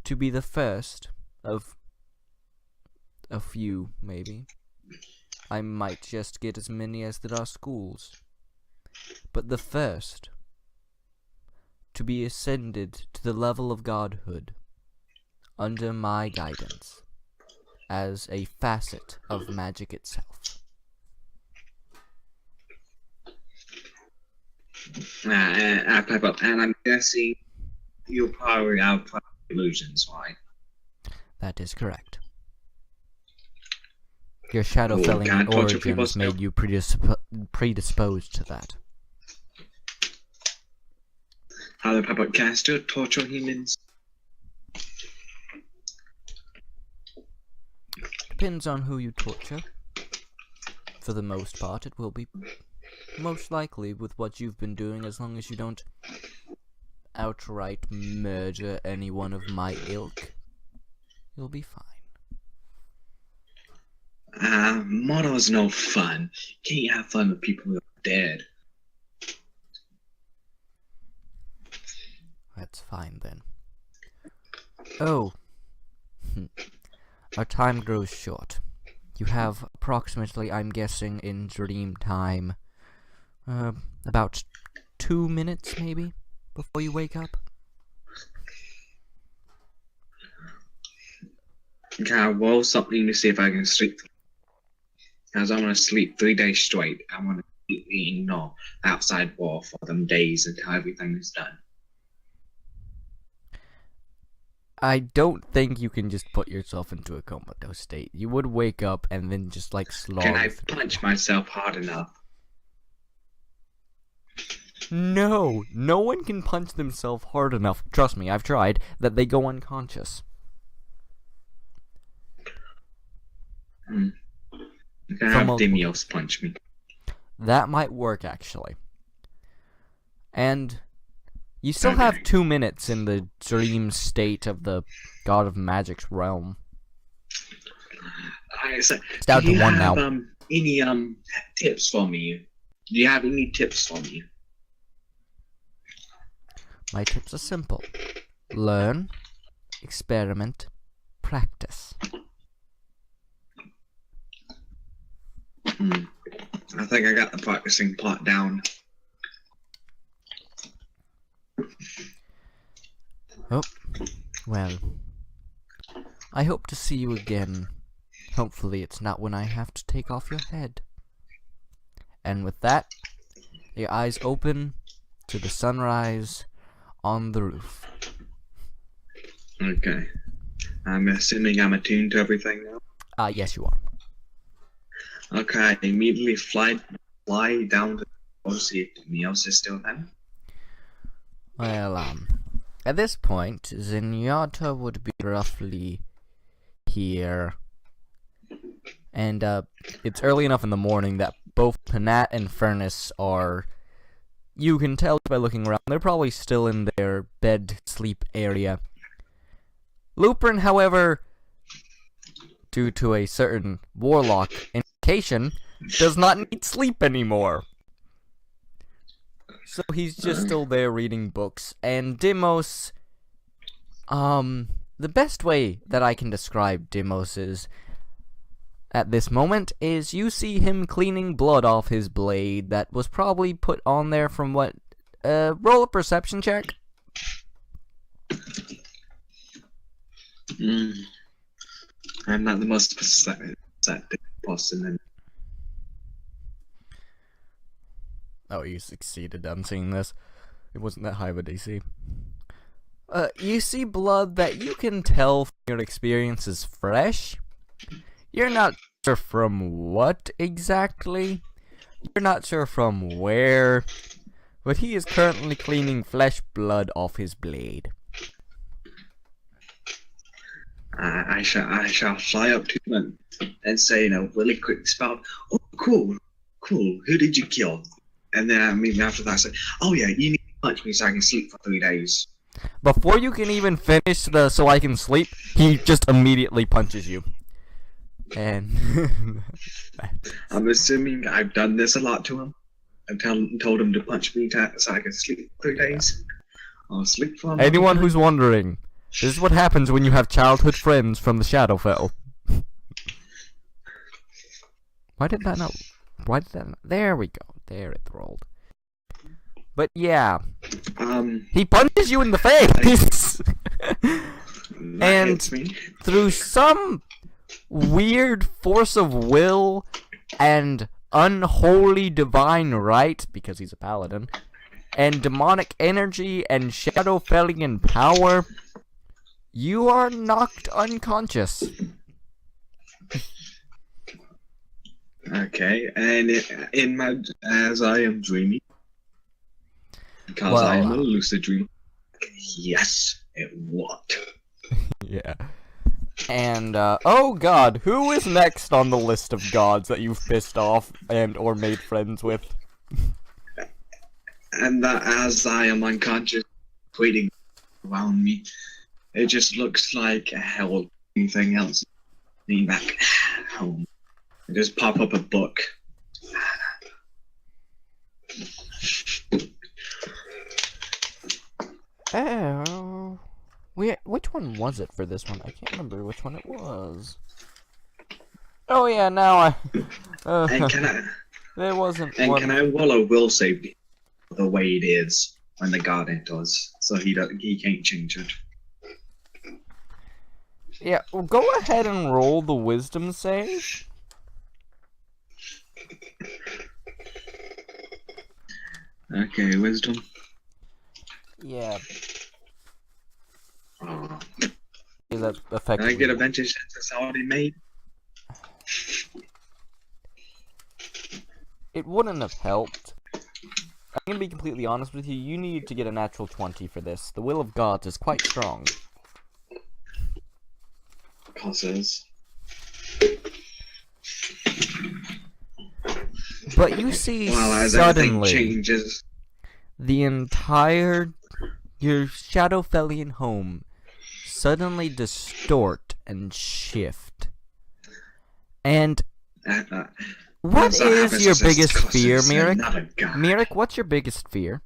to be the first of a few, maybe. I might just get as many as there are schools. But the first to be ascended to the level of godhood under my guidance as a facet of magic itself. And I'm guessing you'll probably have illusions, right? That is correct. Your shadow felling origins made you predisposed to that. How the puppet caster torture humans? Depends on who you torture. For the most part, it will be most likely with what you've been doing, as long as you don't outright murder anyone of my ilk. You'll be fine. Murder's no fun. Can't have fun with people who are dead. That's fine then. Oh. Our time grows short. You have approximately, I'm guessing, in dream time, about 2 minutes, maybe, before you wake up? Okay, I'll roll something to see if I can sleep. Because I want to sleep 3 days straight. I want to keep eating no outside wall for them days until everything is done. I don't think you can just put yourself into a comatose state. You would wake up and then just like slog. Can I punch myself hard enough? No, no one can punch themselves hard enough. Trust me, I've tried. That they go unconscious. Can I have Demios punch me? That might work actually. And you still have 2 minutes in the dream state of the God of Magic's realm. So, it's down to 1 now. Any tips for me Do you have any tips for me? My tips are simple. Learn, experiment, practice. I think I got the practicing part down. Oh, well. I hope to see you again. Hopefully it's not when I have to take off your head. And with that, your eyes open to the sunrise on the roof. Okay. I'm assuming I'm attuned to everything now. Yes you are. Okay, I immediately fly down to the door, see if Neos is still there. Well, at this point, Zenyatta would be roughly here. And, it's early enough in the morning that both Panat and Furnace are... You can tell by looking around, they're probably still in their bed sleep area. Lupin, however, due to a certain warlock indication, does not need sleep anymore. So he's just still there reading books. And Deimos, the best way that I can describe Deimos is, at this moment, is you see him cleaning blood off his blade that was probably put on there from what? Roll a perception check. I'm not the most perceptive person. Oh, you succeeded on seeing this. It wasn't that high of a DC. You see blood that you can tell from your experience is fresh. You're not sure from what exactly. You're not sure from where. But he is currently cleaning flesh blood off his blade. I shall fly up to him and say in a really quick spout, "Oh, cool. Who did you kill?" And then immediately after that, I say, "Oh yeah, you need to punch me so I can sleep for 3 days." Before you can even finish the "so I can sleep," he just immediately punches you. And I'm assuming I've done this a lot to him. I've told him to punch me so I can sleep 3 days. I'll sleep for anyone who's wondering, this is what happens when you have childhood friends from the Shadowfell. Why did that not? There we go. There it rolled. But yeah, he punches you in the face, and through some weird force of will and unholy divine right, because he's a paladin, and demonic energy and Shadowfellian power, you are knocked unconscious. Okay, and as I am dreaming, because I am a lucid dreamer, yes, it worked. Yeah. And, oh god, who is next on the list of gods that you've pissed off and or made friends with? And that as I am unconscious, waiting around me, it just looks like hell. Anything else? Being back home. I just pop up a book. Oh. Which one was it for this one? I can't remember which one it was. Oh yeah, now I... and can I... There wasn't and one... can I roll a will save the way it is when the god enters, so he can't change it? Yeah, well, go ahead and roll the wisdom save. Okay, wisdom. Yeah. Oh. Is that Can effectively... I get advantage since it's already made? It wouldn't have helped. I'm gonna be completely honest with you, you need to get a natural 20 for this. The will of gods is quite strong. Causes. But you see As suddenly changes. the entire your Shadowfellian home suddenly distort and shift. And What is your biggest fear, Mirik? Another guy. Mirik, what's your biggest fear?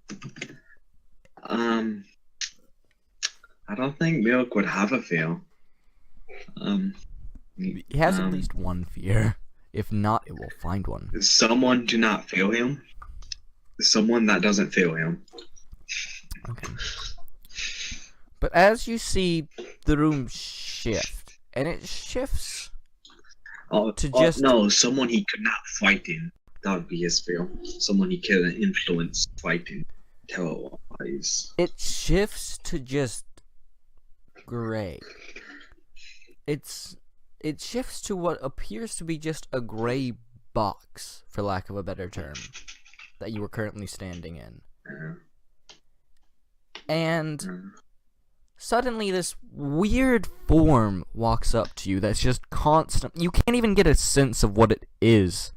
I don't think Milk would have a fear. He has at least one fear. If not, it will find one. Someone do not feel him. Someone that doesn't feel him. Okay. But as you see the room shift, and it shifts no, someone he could not fight in. That would be his fear. Someone he couldn't influence fighting. Terrorize. It shifts to just gray. It shifts to what appears to be just a gray box, for lack of a better term, that you are currently standing in. And suddenly this weird form walks up to you that's just constant. You can't even get a sense of what it is,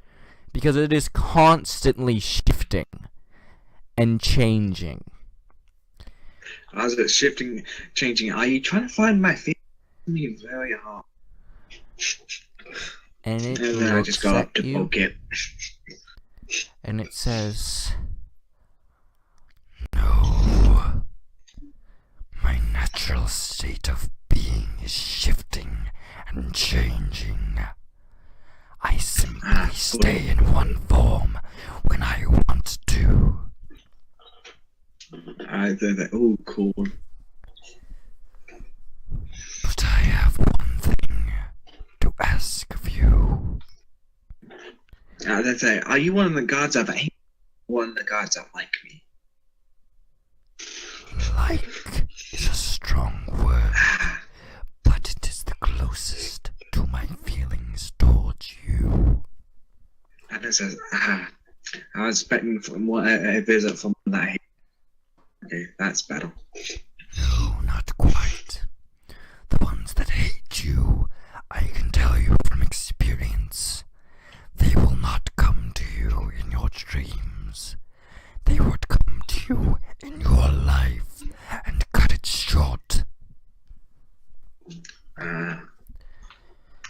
because it is constantly shifting and changing. As it's shifting, changing, are you trying to find my feet? Me very hard. And then I just go up to poke it. And it says, "No, my natural state of being is shifting and changing. I simply stay in one form when I want to." Oh, cool. But I have one thing to ask of you. They say, are you one of the gods that hate? One of the gods that like me? Like is a strong word, but it is the closest to my feelings towards you. And it says, I was expecting a visit from one that I hate. Okay, that's better. No, not quite. The ones that hate you, I can tell you from experience, they will not come to you in your dreams. They would come to you in your life and cut it short.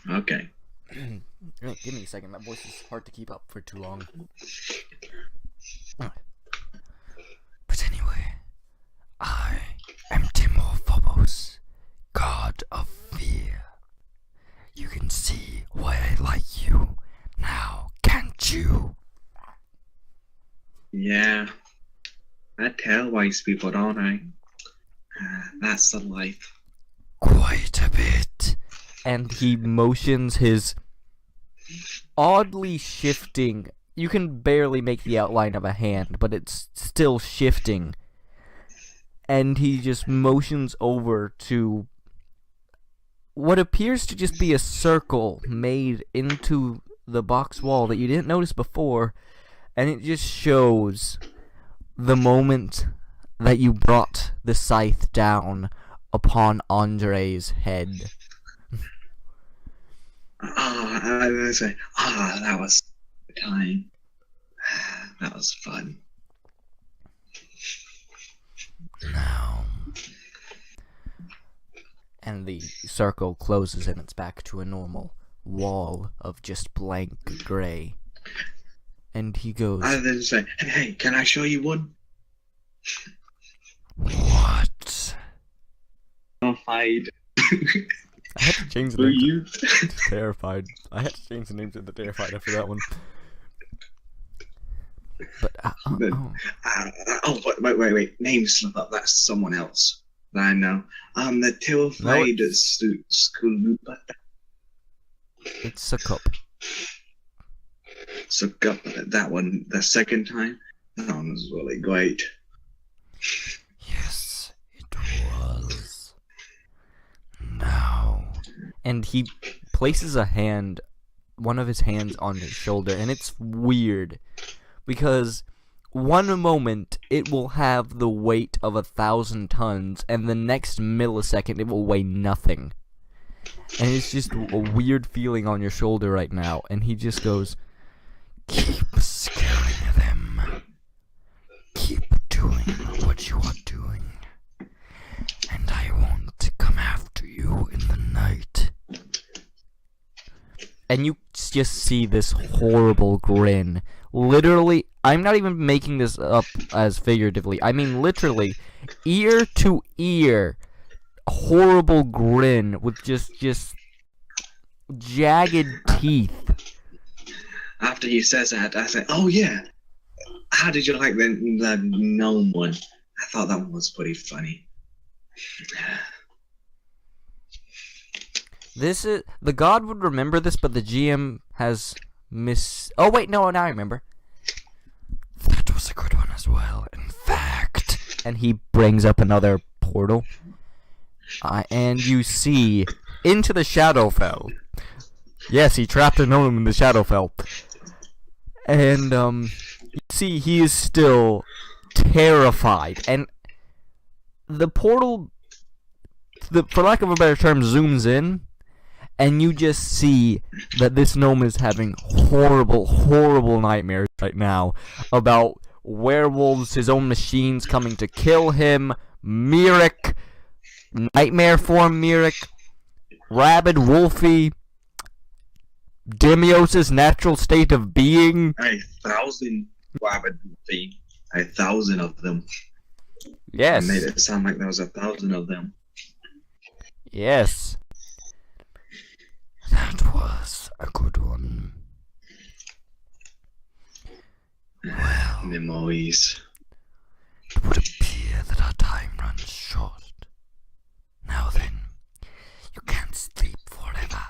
Okay. Give me a second, that voice is hard to keep up for too long. But anyway, I am Timorphobos, god of fear. You can see why I like you now, can't you? Yeah. I tell wise people, don't I? That's the life. Quite a bit. And he motions his oddly shifting. You can barely make the outline of a hand, but it's still shifting. And he just motions over to what appears to just be a circle made into the box wall that you didn't notice before, and it just shows the moment that you brought the scythe down upon Andre's head. I was say, that was the time. That was fun. Now. And the circle closes and it's back to a normal wall of just blank gray. And he goes, I then say, hey, can I show you one? What? Terrified. I had to change the name to Terrified. I had to change the name to the Terrified after that one. But, wait. Name slip up. That's someone else that I know. The Terrified school. It's a cup. So that one, the second time, that one was really great. Yes, it was. Now. And he places one of his hands on his shoulder, and it's weird. Because one moment it will have the weight of 1,000 tons, and the next millisecond it will weigh nothing. And it's just a weird feeling on your shoulder right now, and he just goes, keep scaring them. Keep doing what you are doing. And I won't come after you in the night. and you just see this horrible grin. Literally, I'm not even making this up as figuratively. I mean literally, ear to ear, horrible grin with just jagged teeth. After he says that, I say, "Oh yeah, how did you like the gnome one? I thought that one was pretty funny." This is the god would remember this, but the GM has Oh wait, no, now I remember. That was a good one as well. In fact, and he brings up another portal, and you see into the Shadowfell. Yes, he trapped a gnome in the Shadowfell, and you see he is still terrified, and the portal, for lack of a better term, zooms in. And you just see that this gnome is having horrible, horrible nightmares right now about werewolves, his own machines coming to kill him, Mirik, nightmare form Mirik, rabid Wolfie, Demios' natural state of being. 1,000 rabid Wolfie. 1,000 of them. Yes. I made it sound like there was 1,000 of them. Yes. That was a good one. Well, memories. It would appear that our time runs short. Now then, you can't sleep forever.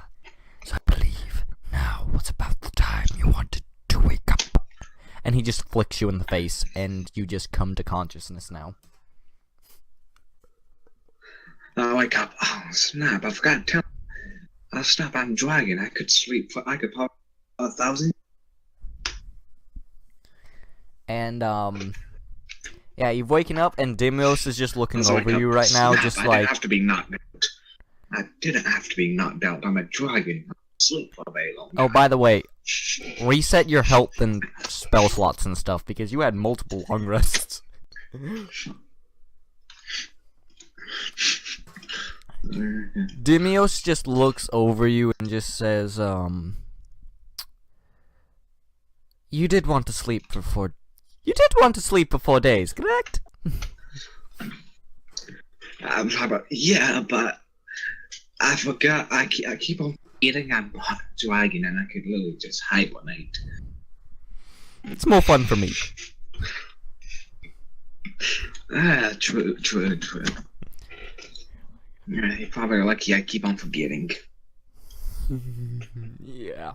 So I believe now was about the time you wanted to wake up. And he just flicks you in the face, and you just come to consciousness now. I wake up. Oh snap! I forgot to tell. Oh snap! I'm dragging. I could sleep for. I could pop 1,000. And yeah, you've waken up, and Demios is just looking over you right now, just I like. didn't have to be knocked out. I didn't have to be knocked out. I'm a dragon. I sleep for a very long time. Oh, by the way, reset your health and spell slots and stuff, because you had multiple long rests. Demios just looks over you and just says, you did want to sleep for 4 days, correct? Yeah, but I forgot. I keep on forgetting I'm not a dragon, and I could literally just hibernate. It's more fun for me. True. Yeah, you're probably lucky I keep on forgetting. Yeah.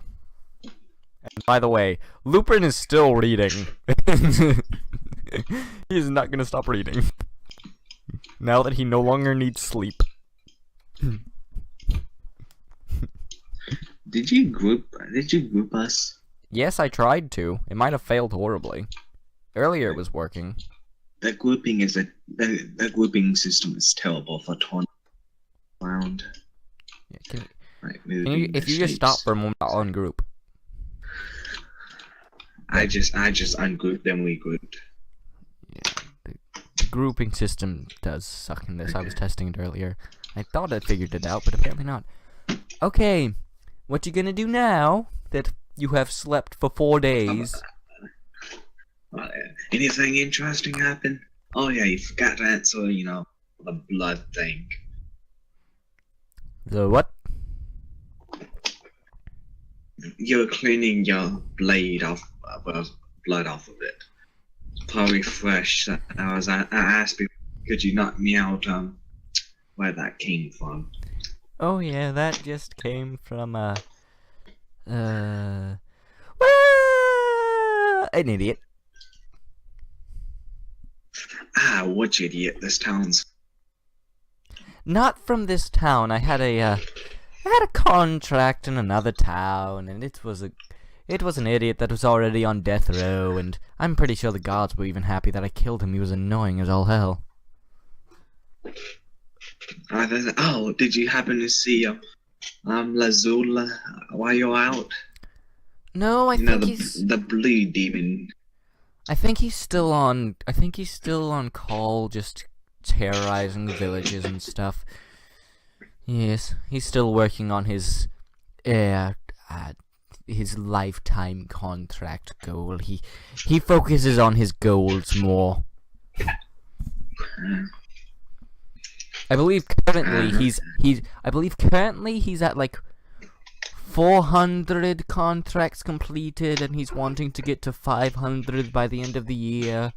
And by the way, Lupin is still reading. He's not gonna stop reading. Now that he no longer needs sleep. Did you group us? Yes, I tried to. It might have failed horribly. Earlier it was working. The grouping system is terrible for turning around. Yeah, if you shapes. just stop for a moment, I'll ungroup. I just ungrouped, then regrouped. Yeah, the grouping system does suck in this. I was testing it earlier. I thought I figured it out, but apparently not. Okay, what you gonna do now that you have slept for 4 days? Anything interesting happen? Oh yeah, you forgot to answer, the blood thing. The what? You're cleaning your blade off, blood off of it. Probably fresh. I asked people, could you knock me out, where that came from? Oh yeah, that just came from, an idiot. Which idiot? This town's... Not from this town. I had a contract in another town, and it was an idiot that was already on death row, and I'm pretty sure the gods were even happy that I killed him. He was annoying as all hell. Did you happen to see Lazula while you're out? No, I think he's the blue demon. I think he's still on call, just terrorizing the villages and stuff. Yes, he's still working on his his lifetime contract goal. He focuses on his goals more. I believe currently he's at like 400 contracts completed, and he's wanting to get to 500 by the end of the year,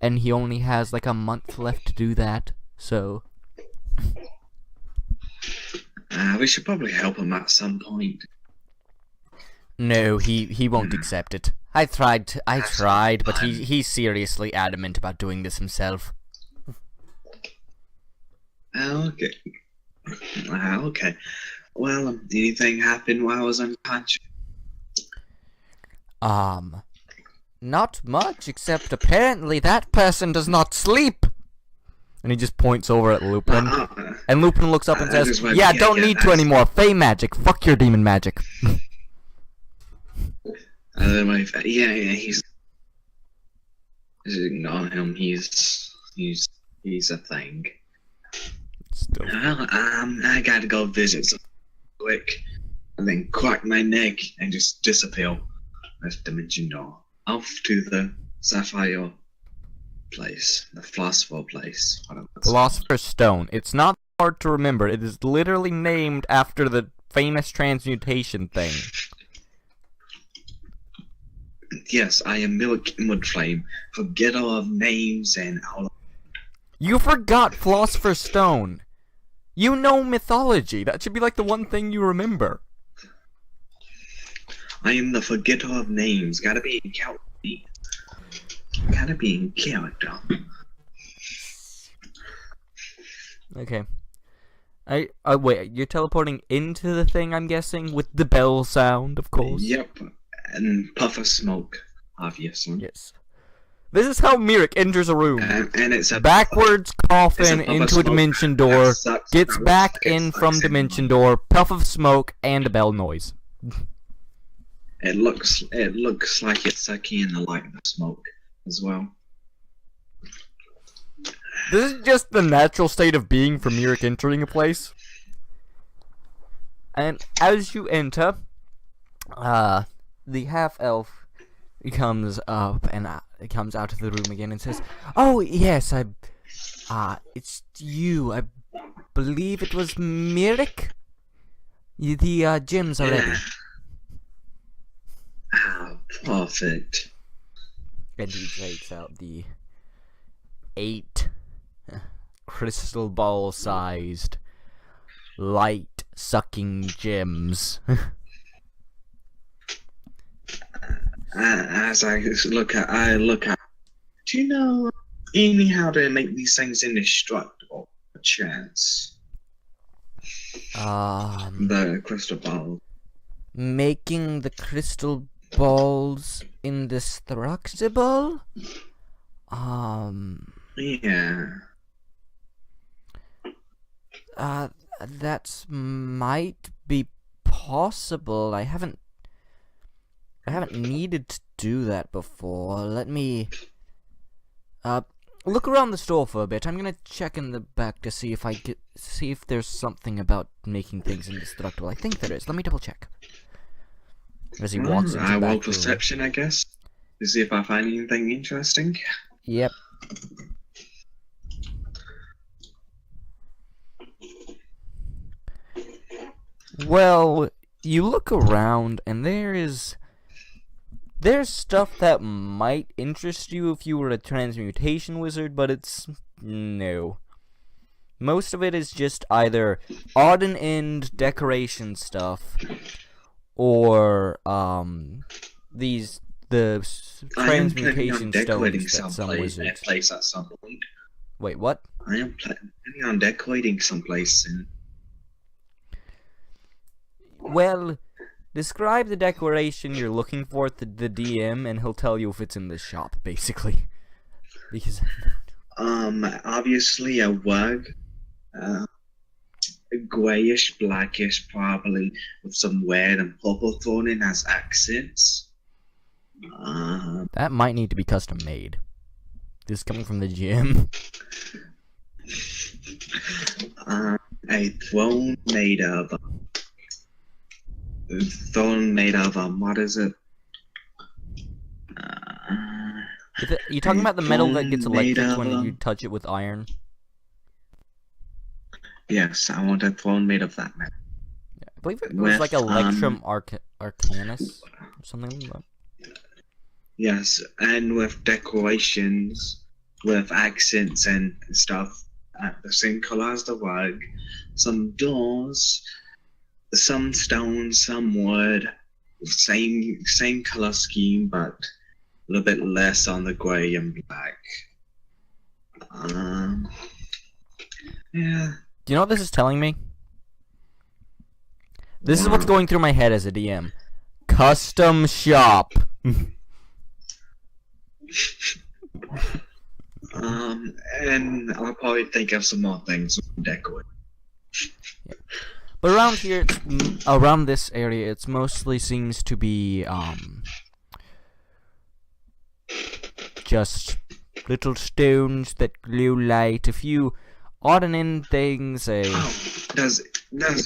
and he only has like a month left to do that. So we should probably help him at some point. no, he won't accept it. I tried, but he's seriously adamant about doing this himself. Okay. Okay. Well, did anything happen while I was unconscious? Not much, except apparently that person does not sleep. And he just points over at Lupin. And Lupin looks up and says, yeah, don't need to anymore. Fey magic. Fuck your demon magic. He's ignore him. He's a thing. Still. Well, I gotta go visit some quick, and then crack my neck and just disappear. That's dimension door. Off to the Sapphire place, the Philosopher place. Philosopher's Stone. It's not hard to remember. It is literally named after the famous transmutation thing. Yes, I am Milk Mudflame, forgetter of names and all. You forgot Philosopher's Stone. You know mythology. That should be like the one thing you remember. I am the forgetter of names. Gotta be in character. Gotta be in character. Okay. Wait, you're teleporting into the thing, I'm guessing, with the bell sound, of course. Yep, and puff of smoke, obviously. Yes. This is how Mirik enters a room. And it's a backwards coffin into a dimension door, gets back in from dimension door, puff of smoke, and a bell noise. It looks like it's sucking in the light of the smoke as well. This is just the natural state of being for Mirik entering a place. And as you enter, the half-elf comes up and comes out of the room again and says, "Oh yes, it's you. I believe it was Mirik. The gems are ready." Perfect. And he takes out the 8 crystal ball-sized light-sucking gems. As I look at. Do you know any how to make these things indestructible? A chance. The crystal ball. Making the crystal balls indestructible? Yeah. That might be possible. I haven't needed to do that before. Let me look around the store for a bit. I'm gonna check in the back to see if there's something about making things indestructible. I think there is. Let me double check. As he walks into the back room. Perception, I guess, to see if I find anything interesting. Yep. Well, you look around, and there's stuff that might interest you if you were a transmutation wizard, but it's no. Most of it is just either odd and end decoration stuff, or the transmutation stones that some wizards. Place at some point. Wait, what? I am planning on decorating someplace soon. Well, describe the decoration you're looking for to the DM, and he'll tell you if it's in the shop, basically. Because obviously a rug, grayish, blackish, probably with some red and purple thrown in as accents. That might need to be custom made. This is coming from the gym. A throne made of stone made of what is it? You talking about the metal that gets Stone made electric of, when you touch it with iron? Yes, I want a throne made of that metal. I believe it was like With, Electrum Arcanus or something like that. Yes, and with decorations, with accents and stuff at the same color as the rug. Some doors, some stone, some wood, same color scheme, but a little bit less on the gray and black. Yeah. Do you know what this is telling me? This is what's going through my head as a DM. Custom shop. And I'll probably think of some more things to decorate. Yeah. But around here, around this area, it mostly seems to be just little stones that glow light. A few odd and end things. Does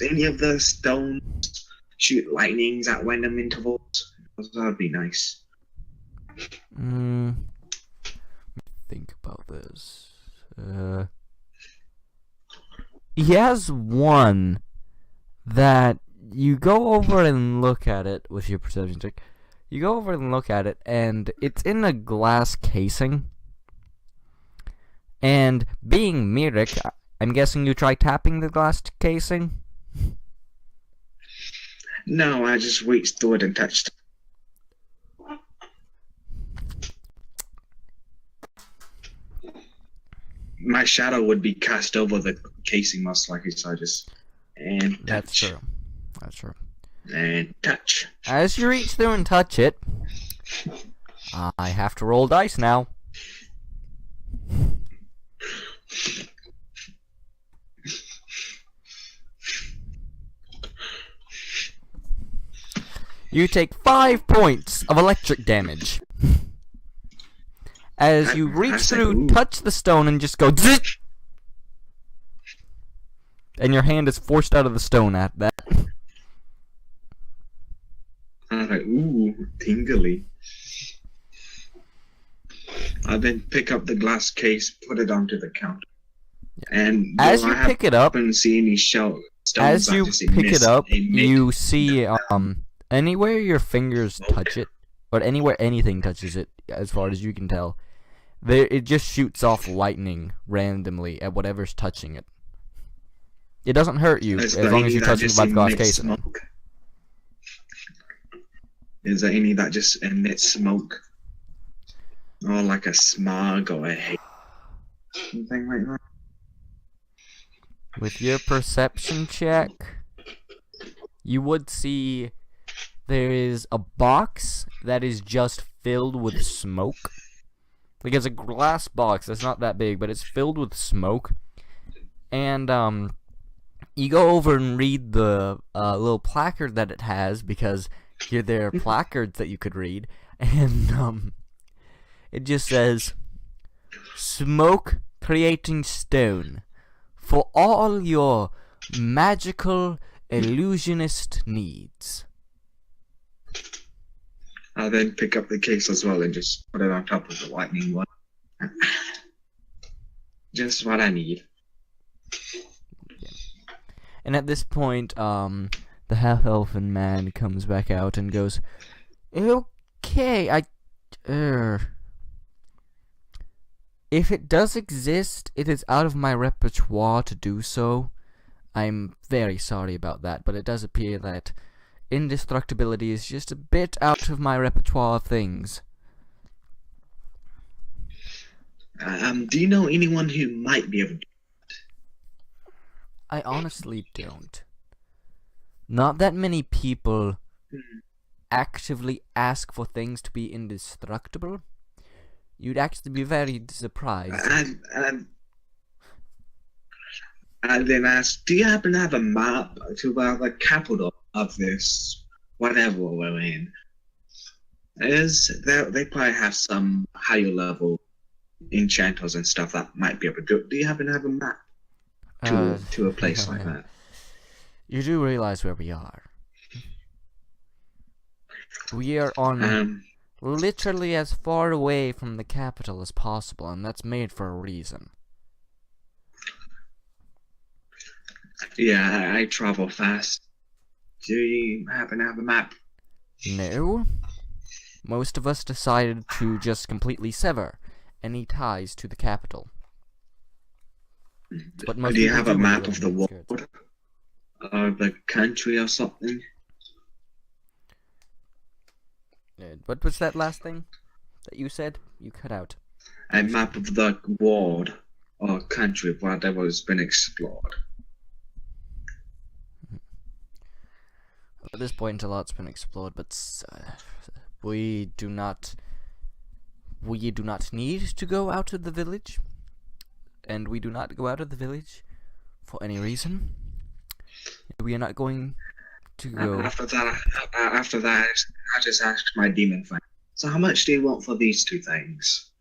any of the stones shoot lightnings at random intervals? That would be nice. Think about this. He has one that you go over and look at it with your perception check. You go over and look at it, and it's in a glass casing. And being Mirik, I'm guessing you try tapping the glass casing? No, I just reached through it and touched. My shadow would be cast over the casing most likely, so I just and touch. That's true. That's true. And touch. As you reach through and touch it, I have to roll dice now. You take 5 points of electric damage. As you reach through, touch the stone, and just go zzz, and your hand is forced out of the stone at that. I was like, ooh, tingly. I then pick up the glass case, put it onto the counter. Yeah. And as you pick it up, and see any stones, as you pick it up, you see anywhere your fingers touch it, or anywhere anything touches it, as far as you can tell, it just shoots off lightning randomly at whatever's touching it. It doesn't hurt you as long as you're touching it by the glass case. Is there any that just emits smoke? Or like a smog or a haze? Something like that? With your perception check, you would see there is a box that is just filled with smoke. Like, it's a glass box that's not that big, but it's filled with smoke. And you go over and read the little placard that it has, because here there are placards that you could read, and it just says, "Smoke creating stone for all your magical illusionist needs." I'll then pick up the case as well and just put it on top of the lightning one. Just what I need. Yeah. And at this point, the half-elfin man comes back out and goes, "Okay, if it does exist, it is out of my repertoire to do so. I'm very sorry about that, but it does appear that indestructibility is just a bit out of my repertoire of things." Do you know anyone who might be able to? I honestly don't. Not that many people actively ask for things to be indestructible. You'd actually be very surprised. And then ask, do you happen to have a map to the capital of this, whatever we're in? They probably have some higher level enchanters and stuff that might be able to do it. Do you happen to have a map to a place like that? You do realize where we are. We are on Um, literally as far away from the capital as possible, and that's made for a reason. yeah, I travel fast. Do you happen to have a map? No. Most of us decided to just completely sever any ties to the capital. But most Do you people have a when map they're of the scared. world? Or the country or something? What was that last thing that you said? You cut out. A map of the world or country, whatever has been explored. At this point, a lot's been explored, but we do not need to go out of the village, and we do not go out of the village for any reason. We are not going to go. After that, I just asked my demon friend. So, how much do you want for these two things?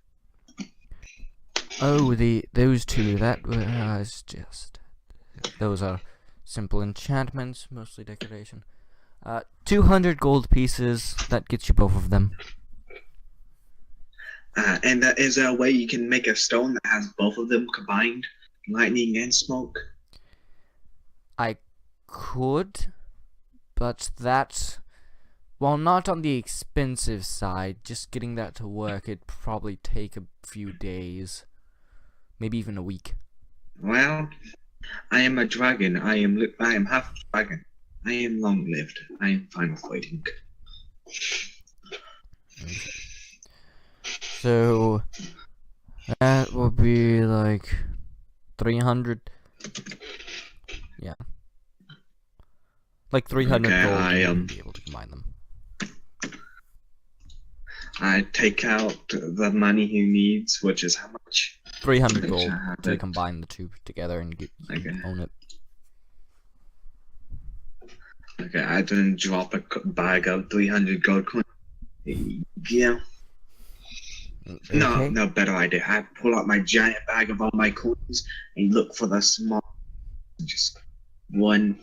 Oh, those two. That was just. Those are simple enchantments, mostly decoration. 200 gold pieces. That gets you both of them. And is there a way you can make a stone that has both of them combined, lightning and smoke? I could, but that, while not on the expensive side, just getting that to work, it'd probably take a few days, maybe even a week. Well, I am a dragon. I am half dragon. I am long-lived. I am fine with waiting. So that would be like 300. Yeah, like 300 Okay, gold. I Be able to combine them. I take out the money he needs, which is how much? 300 Make gold sure I have to it. combine the two together and Okay. own it. Okay, I then drop a bag of 300 gold coins. Yeah. Okay. No, better idea. I pull out my giant bag of all my coins and look for the small. Just 1,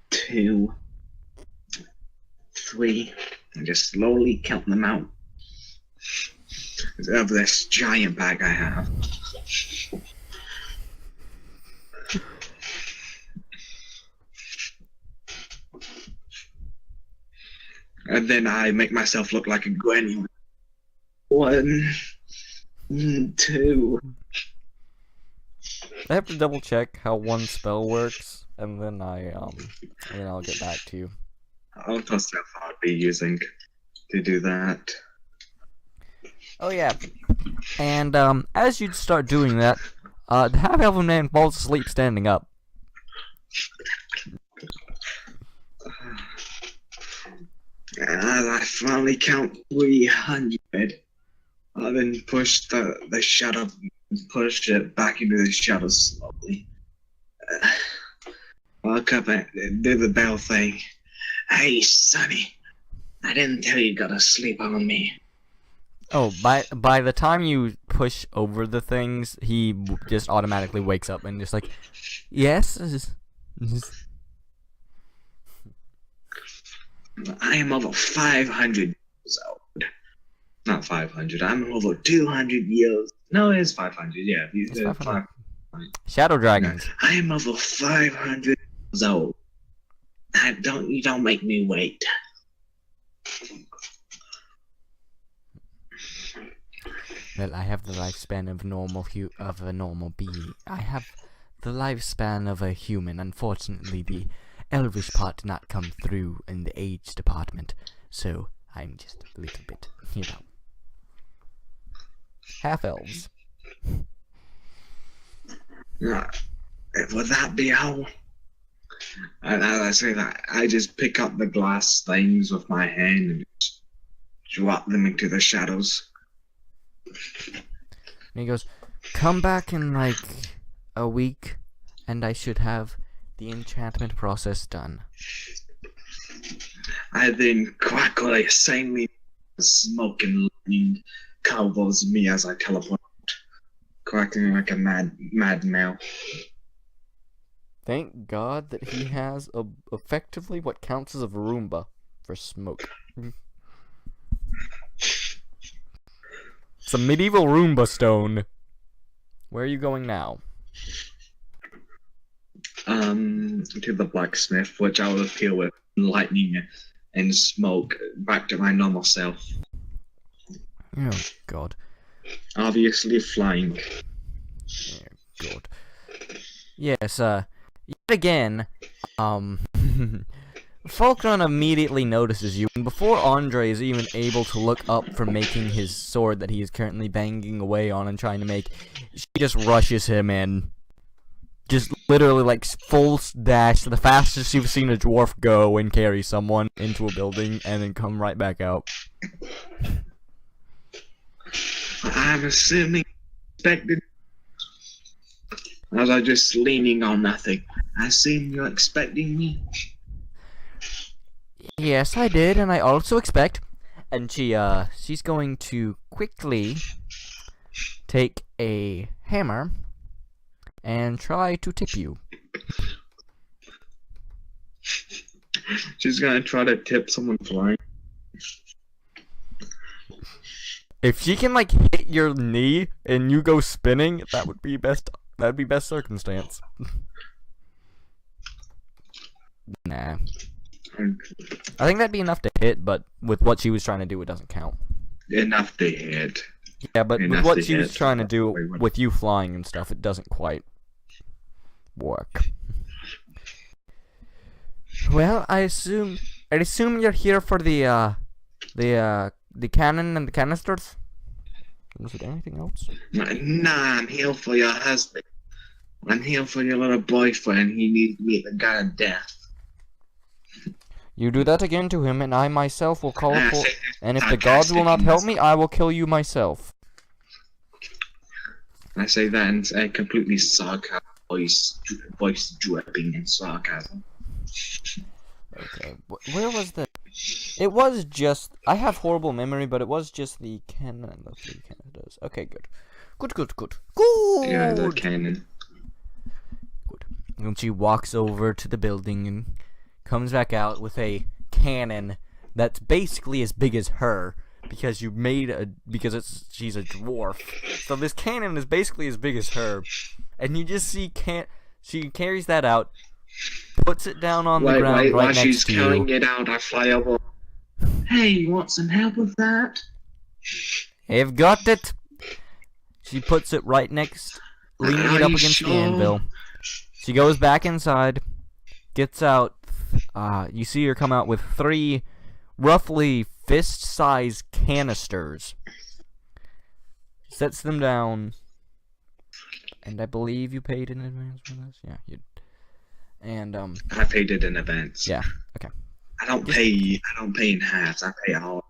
2, 3, and just slowly count them out of this giant bag I have. And then I make myself look like a granny. 1, 2. I have to double check how one spell works, and then I'll get back to you. I'll toss stuff I'd be using to do that. Oh yeah, and as you start doing that, the half-elven man falls asleep standing up. As I finally count 300, I then push the shadow, push it back into the shadow slowly. Walk up and do the bell thing. Hey, Sonny, I didn't tell you gotta sleep on me. Oh, by the time you push over the things, he just automatically wakes up and just like, yes. I am over 500 years old. Not 500. I'm over 200 years. No, it's 500. Yeah, It's 500. Shadow dragons. I am over 500 years old. You don't make me wait. Well, I have the lifespan of a normal being. I have the lifespan of a human. Unfortunately, the elvish part did not come through in the age department, so I'm just a little bit, half elves. Would that be all? And as I say that, I just pick up the glass things with my hand and just drop them into the shadows. And he goes, come back in like a week, and I should have the enchantment process done. I then quickly, sanely, smoke and lightning covers me as I teleport, quacking like a mad male. Thank God that he has effectively what counts as a Roomba for smoke. It's a medieval Roomba stone. Where are you going now? To the blacksmith, which I will appeal with lightning and smoke back to my normal self. Oh, God. Obviously flying. Oh, God. Yes, yet again, Falcon immediately notices you, and before Andre is even able to look up from making his sword that he is currently banging away on and trying to make, she just rushes him in. Just literally, like, full dash, the fastest you've seen a dwarf go and carry someone into a building and then come right back out. I'm assuming expected. As I just leaning on nothing. I assume you're expecting me. Yes, I did, and I also expect. And she's going to quickly take a hammer and try to tip you. She's gonna try to tip someone flying. If she can, like, hit your knee and you go spinning, that would be best. That'd be best circumstance. Nah. I think that'd be enough to hit, but with what she was trying to do, it doesn't count. Enough to hit. Yeah, but Enough with what to she was hit. trying to do with you flying and stuff, it doesn't quite work. Well, I assume you're here for the cannon and the canisters. Was it anything else? Nah, I'm here for your husband. I'm here for your little boyfriend. He needs to meet the god of death. You do that again to him, and I myself will call for. And if the sarcastic gods will not help in me, I will kill you myself. I say that in a completely sarcastic voice dripping in sarcasm. Okay, where was the? It was just. I have horrible memory, but it was just the cannon and the three canisters. Okay, good. Good. Yeah, the cannon. Good. And she walks over to the building and comes back out with a cannon that's basically as big as her because she's a dwarf. So this cannon is basically as big as her, and you just see she carries that out, puts it down on the ground right next to you. While she's carrying it out, I fly over. Hey, you want some help with that? I've got it. She puts it right next, leaning it up against the anvil. She goes back inside, gets out. You see her come out with 3 roughly fist-sized canisters. Sets them down. And I believe you paid in advance for this? Yeah, you. And, I paid it in advance. Yeah, okay. I don't pay in halves. I pay all.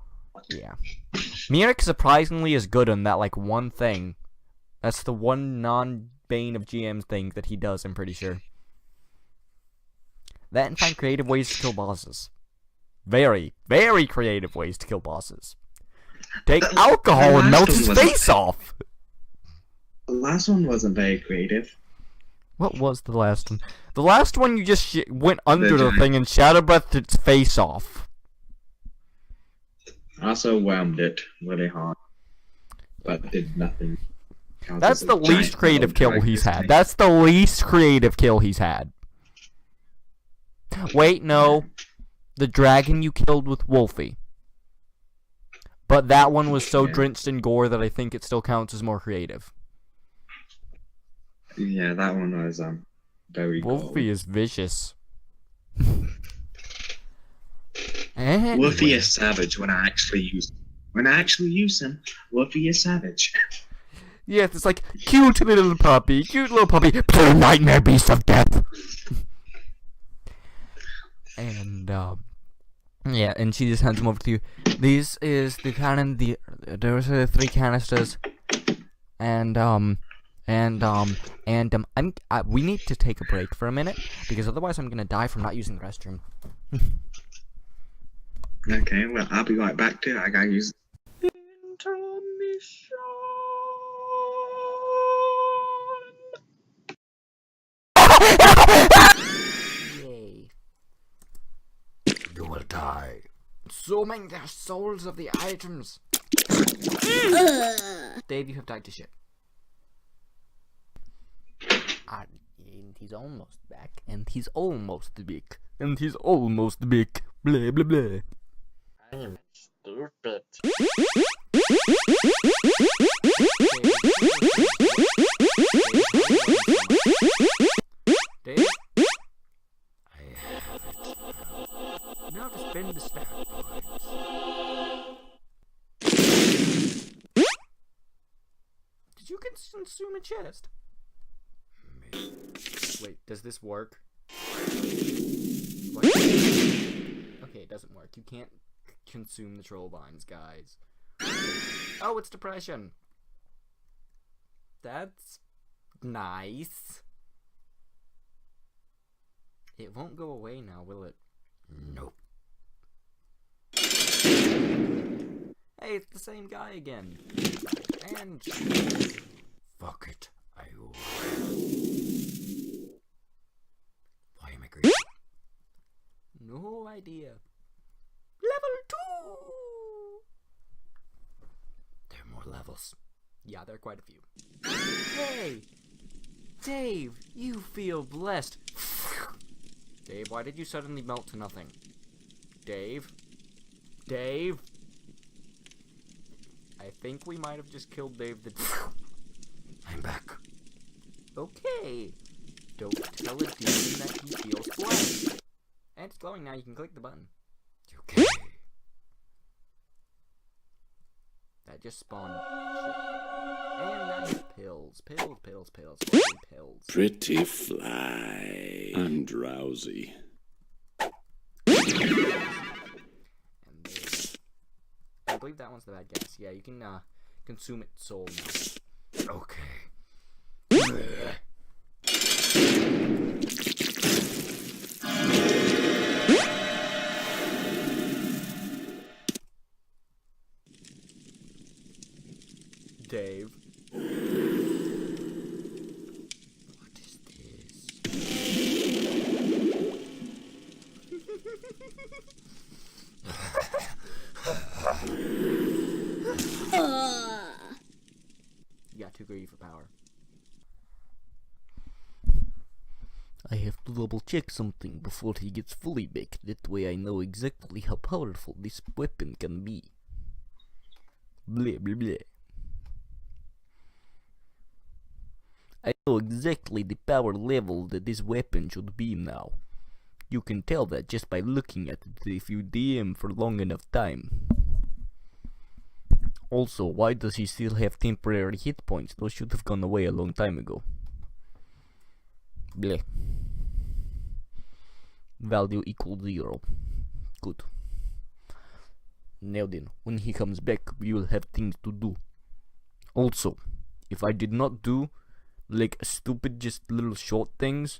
Yeah. Mirik surprisingly is good on that, like, one thing. That's the one non-Bane of GM's thing that he does, I'm pretty sure. That and find creative ways to kill bosses. Very, very creative ways to kill bosses. Take alcohol and melt his face off! The last one wasn't very creative. What was the last one? The last one you just went under the thing and shadow breathed its face off. I also whammed it really hard. But did nothing. That's the least creative kill he's had. That's the least creative kill he's had. Wait, no. The dragon you killed with Wolfie. But that one was so drenched in gore that I think it still counts as more creative. Yeah, that one was very Wolfie is vicious. Wolfie is savage when I actually use him. Wolfie is savage. Yes, it's like, cute little puppy, play nightmare beast of death. And, yeah, and she just hands them over to you. This is the cannon, there's 3 canisters, we need to take a break for a minute, because otherwise I'm gonna die from not using the restroom. Okay, well, I'll be right back too. I gotta use intermission. Yay. You will die. So consuming the souls of the items. Dave, you have died to shit. And he's almost back. And he's almost big. And he's almost big. Blah, blah, blah. I am stupid. Dave? I have it. Now to spend the stat points. Did you consume a chest? Wait, does this work? What? Okay, it doesn't work. You can't consume the troll vines, guys. Oh, it's depression. That's nice. It won't go away now, will it? Nope. Hey, it's the same guy again. And fuck it. I will. Why am I green? No idea. Level 2! There are more levels. Yeah, there are quite a few. Hey! Dave, you feel blessed. Dave, why did you suddenly melt to nothing? Dave? Dave? I think we might have just killed Dave the... I'm back. Okay. Don't tell a demon that he feels blessed. And it's glowing now, you can click the button. Okay. That just spawned shit. And that's pills. Pills. Pills. Pretty fly. I'm drowsy. And I believe that one's the bad gas. Yeah, you can consume its soul now. Okay. Dave. What is this? You got too greedy for power. I have to double check something before he gets fully baked. That way I know exactly how powerful this weapon can be. Blah blah blah. I know exactly the power level that this weapon should be now. You can tell that just by looking at it if you DM for long enough time. Also, why does he still have temporary hit points? Those should have gone away a long time ago. Bleh. Value equals 0. Good. Now then, when he comes back, we will have things to do. Also, if I did not do like stupid just little short things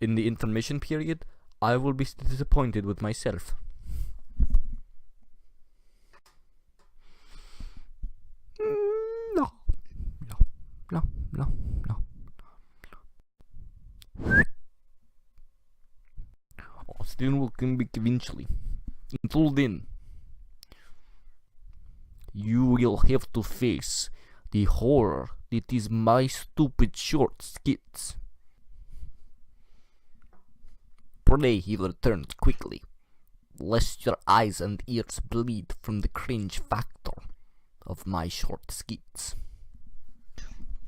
in the intermission period, I will be disappointed with myself. No. Austin will come back eventually. Until then, you will have to face the horror that is my stupid short skits. Pray he returns quickly, lest your eyes and ears bleed from the cringe factor of my short skits.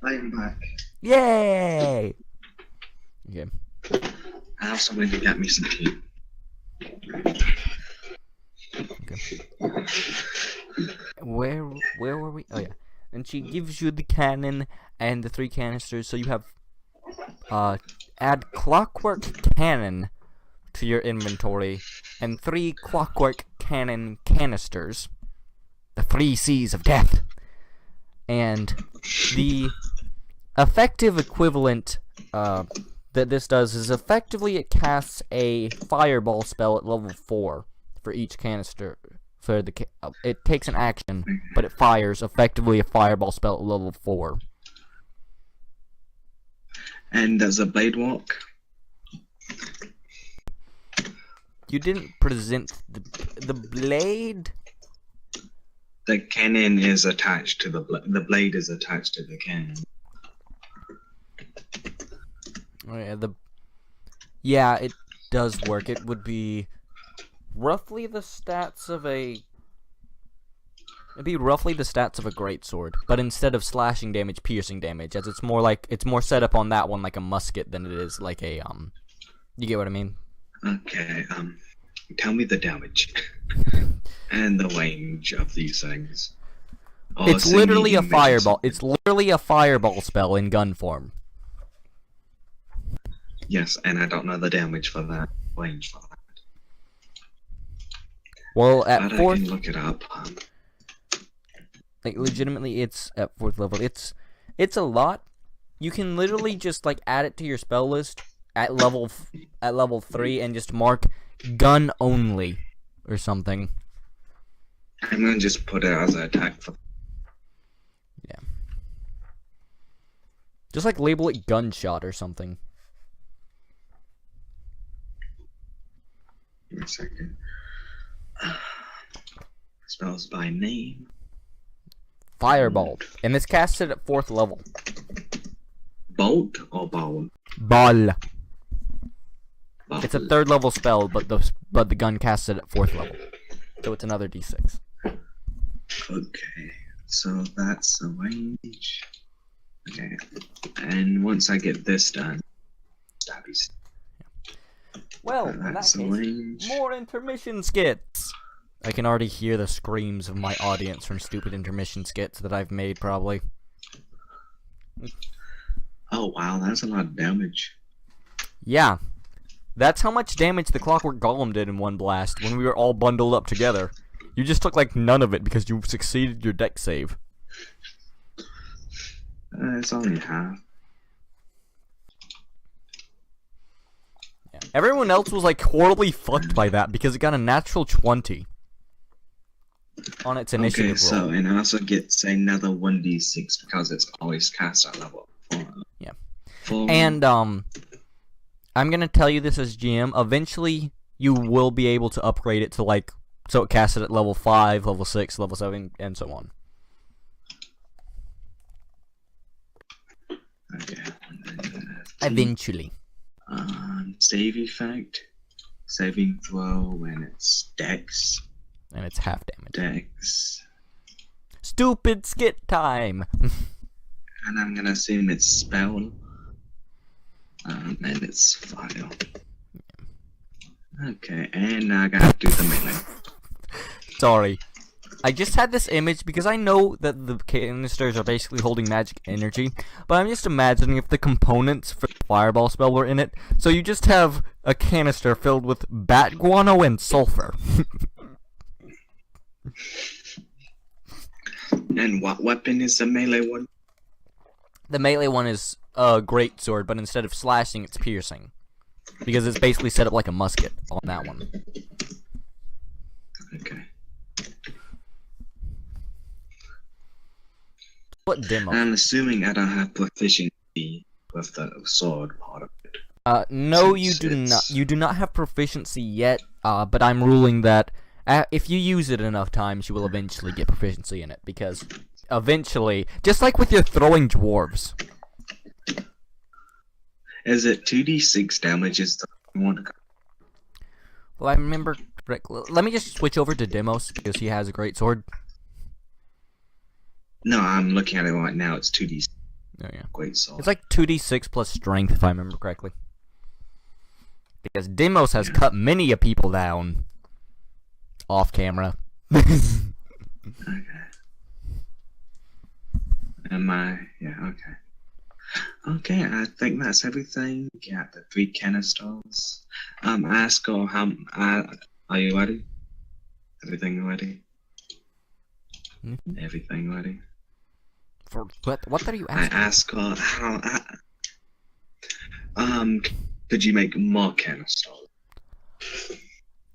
I'm back. Yay! Okay. I have someone to get me some tea. Okay. Where were we? Oh yeah. And she gives you the cannon and the 3 canisters, so you have add clockwork cannon to your inventory and 3 clockwork cannon canisters. The 3 C's of death. And the effective equivalent that this does is effectively it casts a fireball spell at level 4 for each canister. For the it takes an action, but it fires effectively a fireball spell at level 4. And does a blade walk? You didn't present the blade. The cannon is attached to the blade is attached to the cannon. Oh yeah, it does work. It would be roughly the stats of a. It'd be roughly the stats of a greatsword, but instead of slashing damage, piercing damage, as it's more set up on that one like a musket than it is like a You get what I mean? Okay. Tell me the damage and the range of these things. It's literally a fireball. It's literally a fireball spell in gun form. Yes, and I don't know the damage for that, range for that. Well, at but fourth, I can look it up. like legitimately, it's at 4th level. It's a lot. You can literally just like add it to your spell list at level 3 and just mark gun only or something. I'm gonna just put it as an attack for. Yeah. Just like label it gunshot or something. Give me a second. Spells by name. Fireball. And it's casted at 4th level. Bolt or ball? Ball. Ball. It's a 3rd level spell, but the gun casted at 4th level. So it's another d6. Okay, so that's the range. Okay, and once I get this done, stabbies. Well, in that That's the case, range. more intermission skits. I can already hear the screams of my audience from stupid intermission skits that I've made, probably. Oh wow, that's a lot of damage. Yeah. That's how much damage the Clockwork Golem did in one blast when we were all bundled up together. You just took like none of it because you succeeded your deck save. It's only half. Yeah. Everyone else was like horribly fucked by that because it got a natural 20 on its initiative Okay, so roll. and it also gets another 1d6 because it's always cast at level 4. Yeah. 4. And I'm gonna tell you this as GM. Eventually, you will be able to upgrade it to like so it casts it at level 5, level 6, level 7, and so on. Okay. Eventually. Save effect, saving throw when it's Dex. And it's half damage. Dex. Stupid skit time! And I'm gonna assume it's spell. And it's file. Okay, and now I gotta do the melee. Sorry. I just had this image because I know that the canisters are basically holding magic energy, but I'm just imagining if the components for the fireball spell were in it. So you just have a canister filled with bat guano and sulfur. And what weapon is the melee one? The melee one is a greatsword, but instead of slashing, it's piercing. Because it's basically set up like a musket on that one. Okay. What demo? I'm assuming I don't have proficiency with the sword part of it. No, you Since do not. it's- You do not have proficiency yet. But I'm ruling that if you use it enough times, you will eventually get proficiency in it. Because eventually, just like with your throwing dwarves. Is it 2d6 damage is the one? Well, I remember correctly. Let me just switch over to Demos because he has a great sword. No, I'm looking at it right now. It's 2d6. Oh yeah. Great sword. It's like 2d6 plus strength, if I remember correctly. Because Demos has cut many a people down. Off camera. Okay. Am I? Yeah, okay. Okay, I think that's everything. Got the 3 canisters. Ask or are you ready? Everything ready? Everything ready? For what are you I asking? ask her could you make more canisters?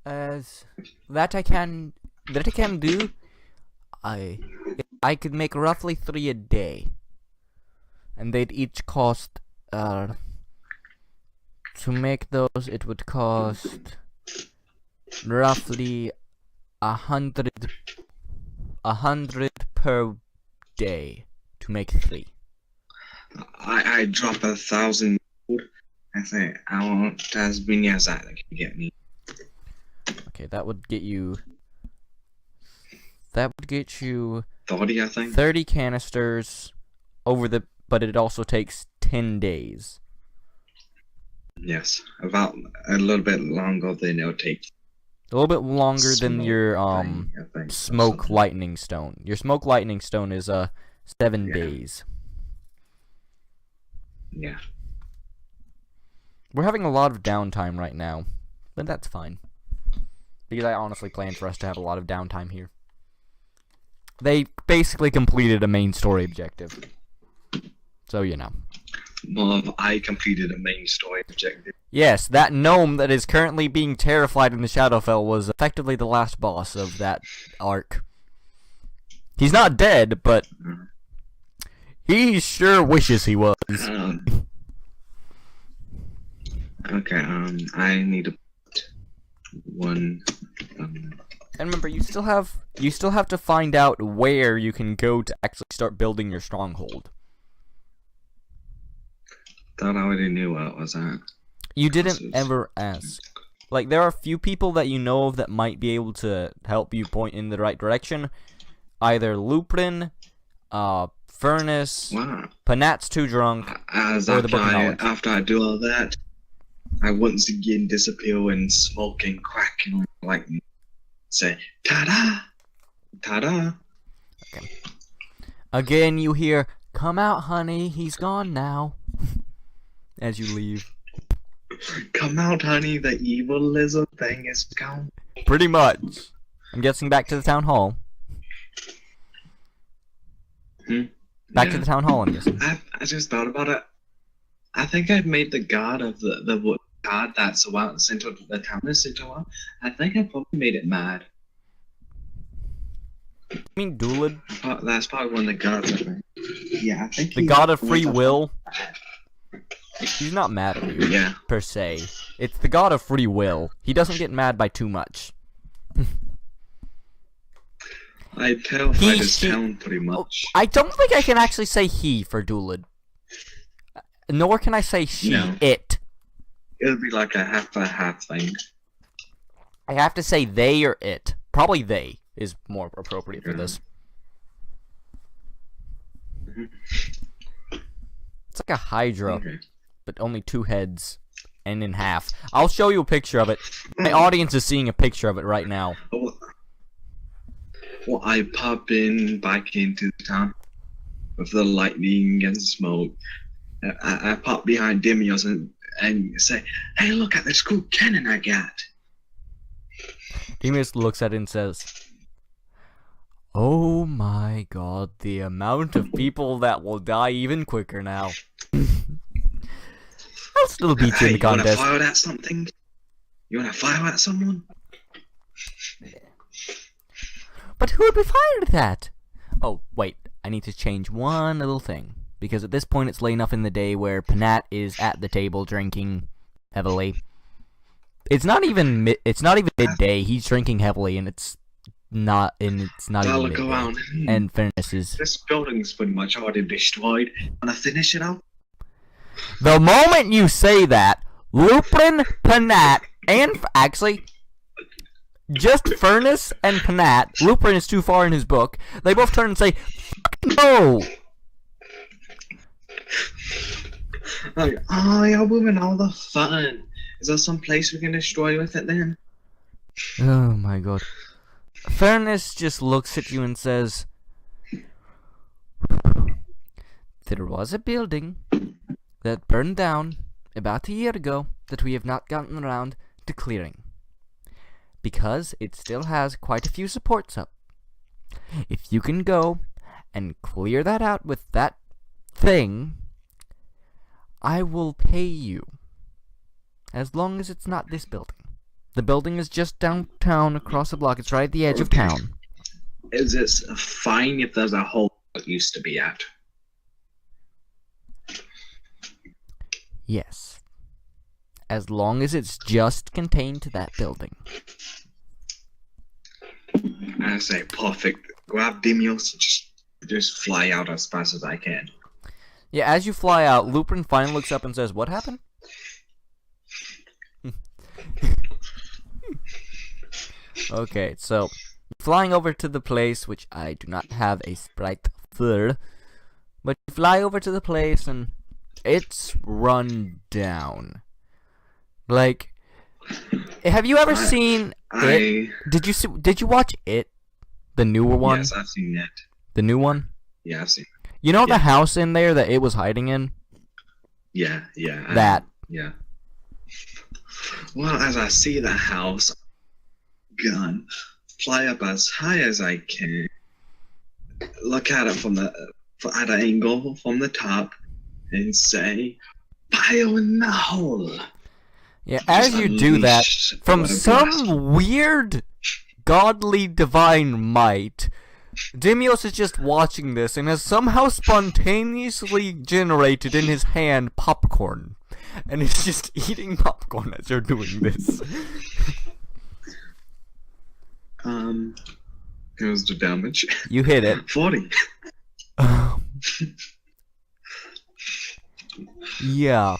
As that I can do. I could make roughly 3 a day, and they'd each cost to make those it would cost roughly 100 per day to make 3. I drop 1,000 gold. I say I want as many as that can get me. Okay, that would get you 30, I think. 30 canisters but it also takes 10 days. Yes, about a little bit longer than it'll take. A little bit longer than Smoke your thing, I think, or smoke something. lightning stone. Your smoke lightning stone is 7 Yeah. days. Yeah. We're having a lot of downtime right now, but that's fine. Because I honestly planned for us to have a lot of downtime here. They basically completed a main story objective. So, you know. More of I completed a main story objective. Yes, that gnome that is currently being terrified in the Shadowfell was effectively the last boss of that arc. He's not dead, but he sure wishes he was. Okay, I need to put one. And remember, you still have to find out where you can go to actually start building your stronghold. Thought I already knew what it was at. You didn't ever ask. Like, there are a few people that you know of that might be able to help you point in the right direction. Either Luprin, Furnace, Wow. Panat's too drunk, As or the Book of Knowledge. after I do all that, I once again disappear in smoke and crack and lightning. Say, ta-da! Ta-da! Again, you hear, "Come out, honey, he's gone now," as you leave. Come out, honey, the evil lizard thing is gone. Pretty much. I'm guessing back to the town hall. Back to the town hall, I'm guessing. I just thought about it. I think I've made the god of the god that's around center of the town is center. I think I probably made it mad. You mean Dulid? That's probably one of the gods, I think. Yeah, I think The he- god of free will? He's not mad at you, Yeah. per se. It's the god of free will. He doesn't get mad by too much. I terrified his town pretty much. I don't think I can actually say he for Dulid. Nor can I say she, No. it. It'll be like a half thing. I have to say they or it. Probably they is more appropriate for this. It's like a Hydra, Okay. but only 2 heads and in half. I'll show you a picture of it. My audience is seeing a picture of it right now. Well, I pop back into the town with the lightning and smoke. I pop behind Demios and say, "Hey, look at this cool cannon I got." Demus looks at it and says, "Oh my god, the amount of people that will die even quicker now." I'll still beat you in the You wanna contest. fire at something? You wanna fire at someone? But who would be fired at that? Oh, wait, I need to change one little thing. Because at this point it's late enough in the day where Panat is at the table drinking heavily. It's not even midday, he's drinking heavily and it's not even I'll look midday. around. And Fairness is... This building's pretty much already destroyed. Wanna finish it out? The moment you say that, Lupin, Panat, and actually, just Furnace and Panat, Lupin is too far in his book, they both turn and say, "No!" Like, oh, you're ruining all the fun. Is there some place we can destroy with it then? Oh my god. Furnace just looks at you and says, "There was a building that burned down about a year ago that we have not gotten around to clearing. Because it still has quite a few supports up. If you can go and clear that out with that thing, I will pay you. As long as it's not this building. The building is just downtown across the block. It's right at the edge of town." Is it fine if there's a hole that used to be at? Yes. As long as it's just contained to that building. I say, perfect. Grab Demios, just fly out as fast as I can. Yeah, as you fly out, Lupin finally looks up and says, "What happened?" Okay, so flying over to the place, which I do not have a sprite for, but you fly over to the place and it's run down. Like, have you ever seen it? Did you watch it? The newer one? Yes, I've seen it. The new one? Yeah, I've seen it. You know Yeah. the house in there that it was hiding in? Yeah. That. Yeah. Well, as I see the house, gun, fly up as high as I can, look at it at an angle from the top, and say, "Fire in the hole." Yeah, as you do that, from some weird, godly, divine might, Demios is just watching this and has somehow spontaneously generated in his hand popcorn. And is just eating popcorn as you're doing this. Here's the damage. You hit it. 40. Yeah.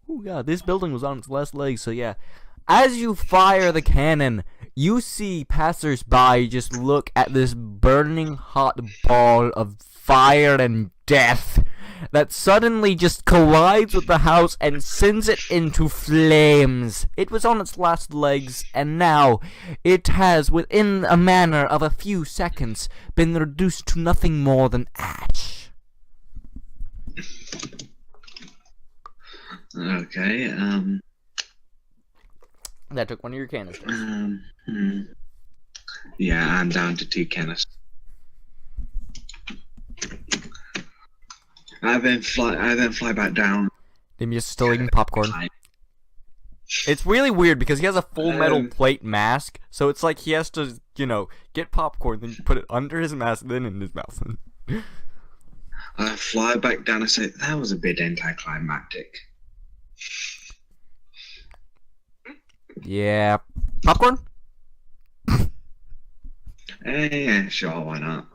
Oh god, this building was on its last legs, so yeah. As you fire the cannon, you see passers-by just look at this burning hot ball of fire and death that suddenly just collides with the house and sends it into flames. It was on its last legs, and now it has, within a matter of a few seconds, been reduced to nothing more than ash. Okay, That took one of your canisters. Yeah, I'm down to 2 canisters. I then fly back down. Demios still eating popcorn. It's really weird because he has a full metal plate mask, so it's like he has to, get popcorn, then put it under his mask, then in his mouth. I fly back down and say, that was a bit anticlimactic. Yeah. Popcorn? Yeah, sure, why not?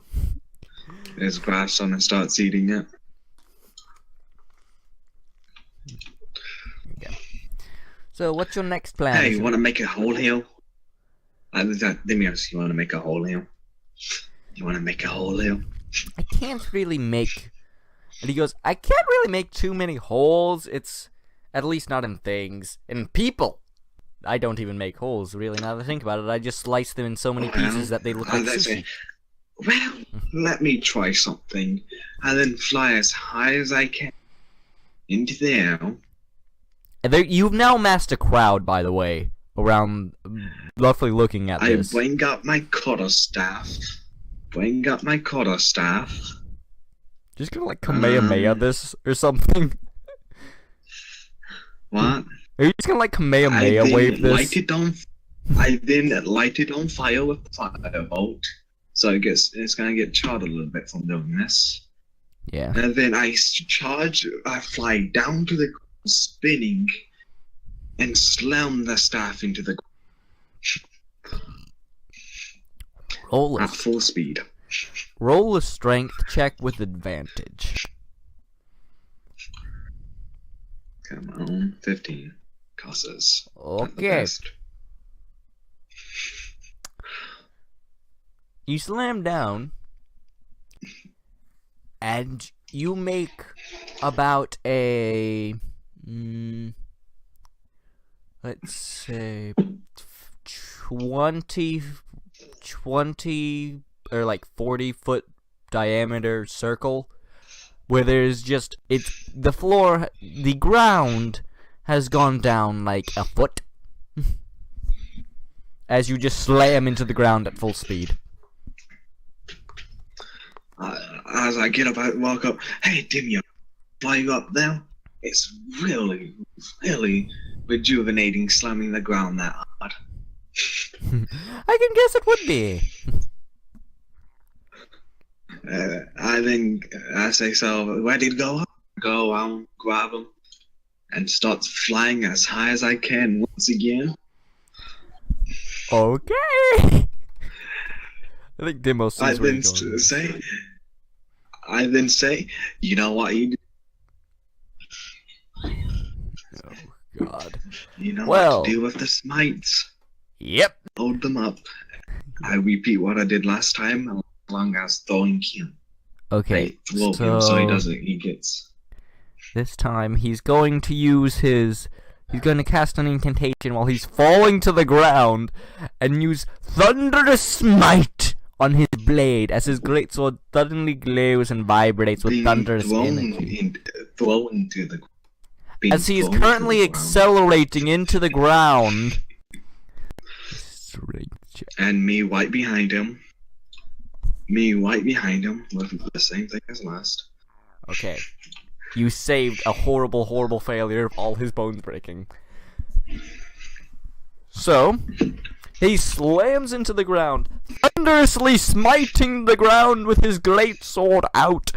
There's grass on and starts eating it. Okay. So, what's your next plan? Hey, you want to make a hole here? Demios, you want to make a hole here? You want to make a hole here? I can't really make... And he goes, I can't really make too many holes. It's... At least not in things. In people! I don't even make holes, really, now that I think about it. I just slice them in so many pieces that they look like sushi. Well, let me try something. I then fly as high as I can into the air. You've now massed a crowd, by the way, around, roughly looking at this. I bring up my quarterstaff. Just gonna, like, Kamehameha this, or something? What? Are you just gonna, like, Kamehameha wave this? I then light it on fire with the firebolt. So it's gonna get charred a little bit from doing this. Yeah. And then I fly down to the ground, spinning, and slam the staff into the ground. At full speed. Roll a strength check with advantage. Come on, 15. Causes. Okay. You slam down, and you make about a, let's say, 20 or like 40-foot diameter circle, where there's just, the ground has gone down like a foot, as you just slam into the ground at full speed. As I get up, I walk up. Hey, Dimio, why you up there? It's really, really rejuvenating slamming the ground that hard. I can guess it would be. I say, so ready to go? Go around, grab him, and start flying as high as I can once again. Okay. I think Demo sees I where then you're going. say, you know what you do? Oh God. You know Well. what to do with the smites. Yep. Hold them up. I repeat what I did last time, as long as throwing him. Okay. I throw him so he gets. This time he's going to use his. He's going to cast an incantation while he's falling to the ground, and use Thunderous Smite on his blade as his greatsword suddenly glows and vibrates with thunderous energy. Thrown to the As he is currently accelerating into the ground. And me right behind him. With the same thing as last. Okay. You saved a horrible, horrible failure of all his bones breaking. So, he slams into the ground, thunderously smiting the ground with his great sword out.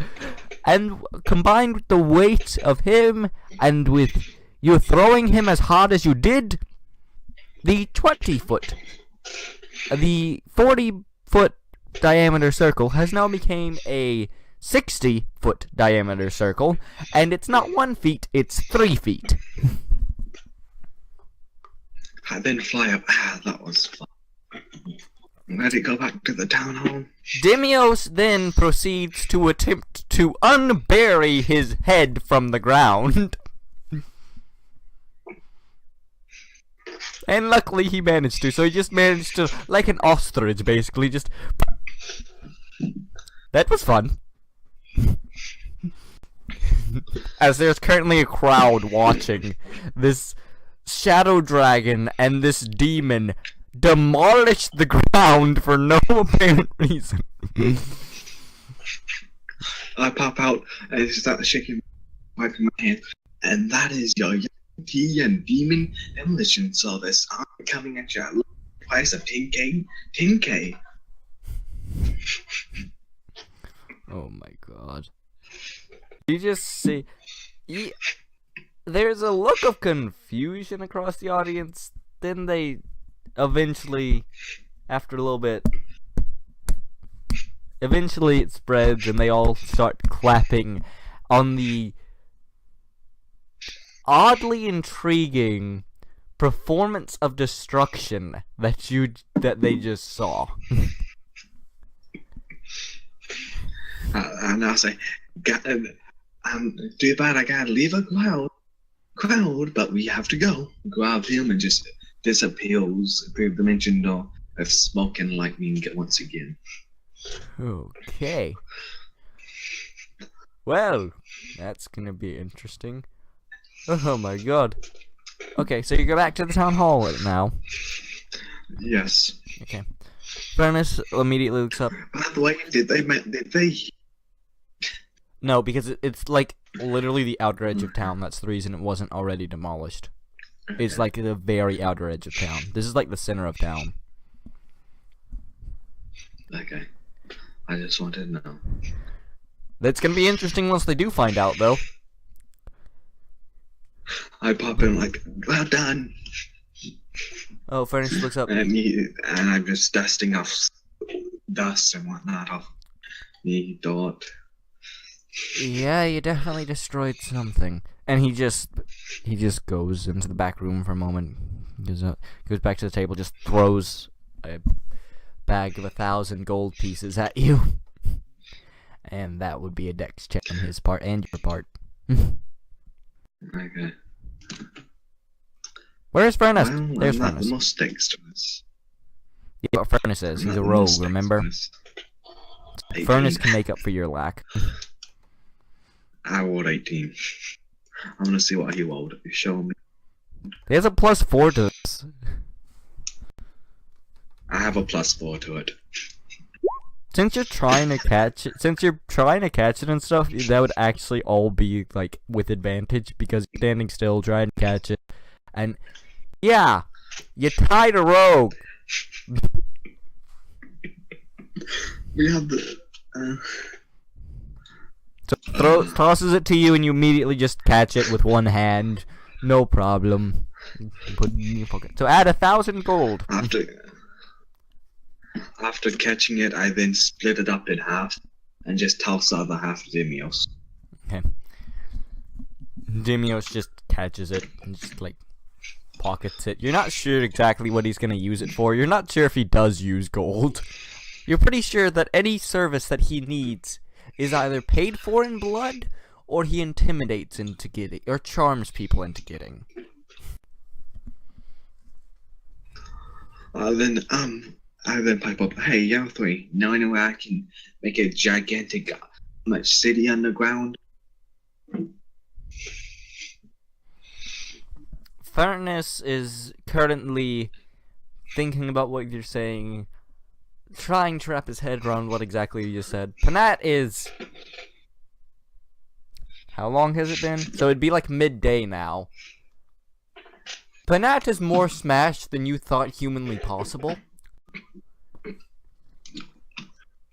And combined with the weight of him, and with you throwing him as hard as you did, the 20-foot, the 40-foot diameter circle has now become a 60-foot diameter circle, and it's not 1 feet, it's 3 feet. I then fly up. That was fun. Let it go back to the town hall. Demios then proceeds to attempt to unbury his head from the ground. And luckily he managed to, so he just managed to, like an ostrich basically, just... That was fun. As there's currently a crowd watching this shadow dragon and this demon demolish the ground for no apparent reason. I pop out and start shaking, wiping my hand, and that is your T and Demon Demolition Service. I'm coming at you at a price of 10K. 10K. Oh my God. You just see... There's a look of confusion across the audience. Then they eventually, after a little bit, eventually it spreads and they all start clapping on the oddly intriguing performance of destruction that they just saw. And I'll say, too bad I gotta leave a crowd, but we have to go. Grab him and just disappears through the dimension door of smoke and lightning once again. Okay. Well, that's gonna be interesting. Oh my God. Okay, so you go back to the town hall now. Yes. Okay. Furnace immediately looks up. By the way, did they? No, because it's like literally the outer edge of town. That's the reason it wasn't already demolished. It's like the very outer edge of town. This is like the center of town. Okay. I just wanted to know. That's gonna be interesting once they do find out, though. I pop in like, well done. Oh, Furnace looks up. And I'm just dusting off dust and whatnot off the dot. Yeah, you definitely destroyed something. And he just goes into the back room for a moment. Goes back to the table, just throws a bag of 1,000 gold pieces at you. And that would be a dex check on his part and your part. Okay. Where is Furnace? Well, There's I'm not Furnace. the most dexterous. Yeah, what Furnace is. I'm He's not a the rogue, most remember? dexterous. 18. Furnace can make up for your lack. I rolled 18. I'm gonna see what he rolled. Show me. He has a +4 to this. I have a +4 to it. Since you're trying to catch it, and stuff, that would actually all be like with advantage because you're standing still trying to catch it, and yeah, you tied a rogue. We have the. So tosses it to you, and you immediately just catch it with one hand, no problem. Put it in your pocket. So add 1,000 gold. After catching it, I then split it up in half and just toss the other half to Demios. Okay. Demios just catches it and just like pockets it. You're not sure exactly what he's gonna use it for. You're not sure if he does use gold. You're pretty sure that any service that he needs is either paid for in blood or he intimidates into getting, or charms people into getting. I then pipe up, hey, y'all three, know any way I can make a gigantic much city underground? Fairness is currently thinking about what you're saying, trying to wrap his head around what exactly you just said. Panat is... How long has it been? So it'd be like midday now. Panat is more smashed than you thought humanly possible.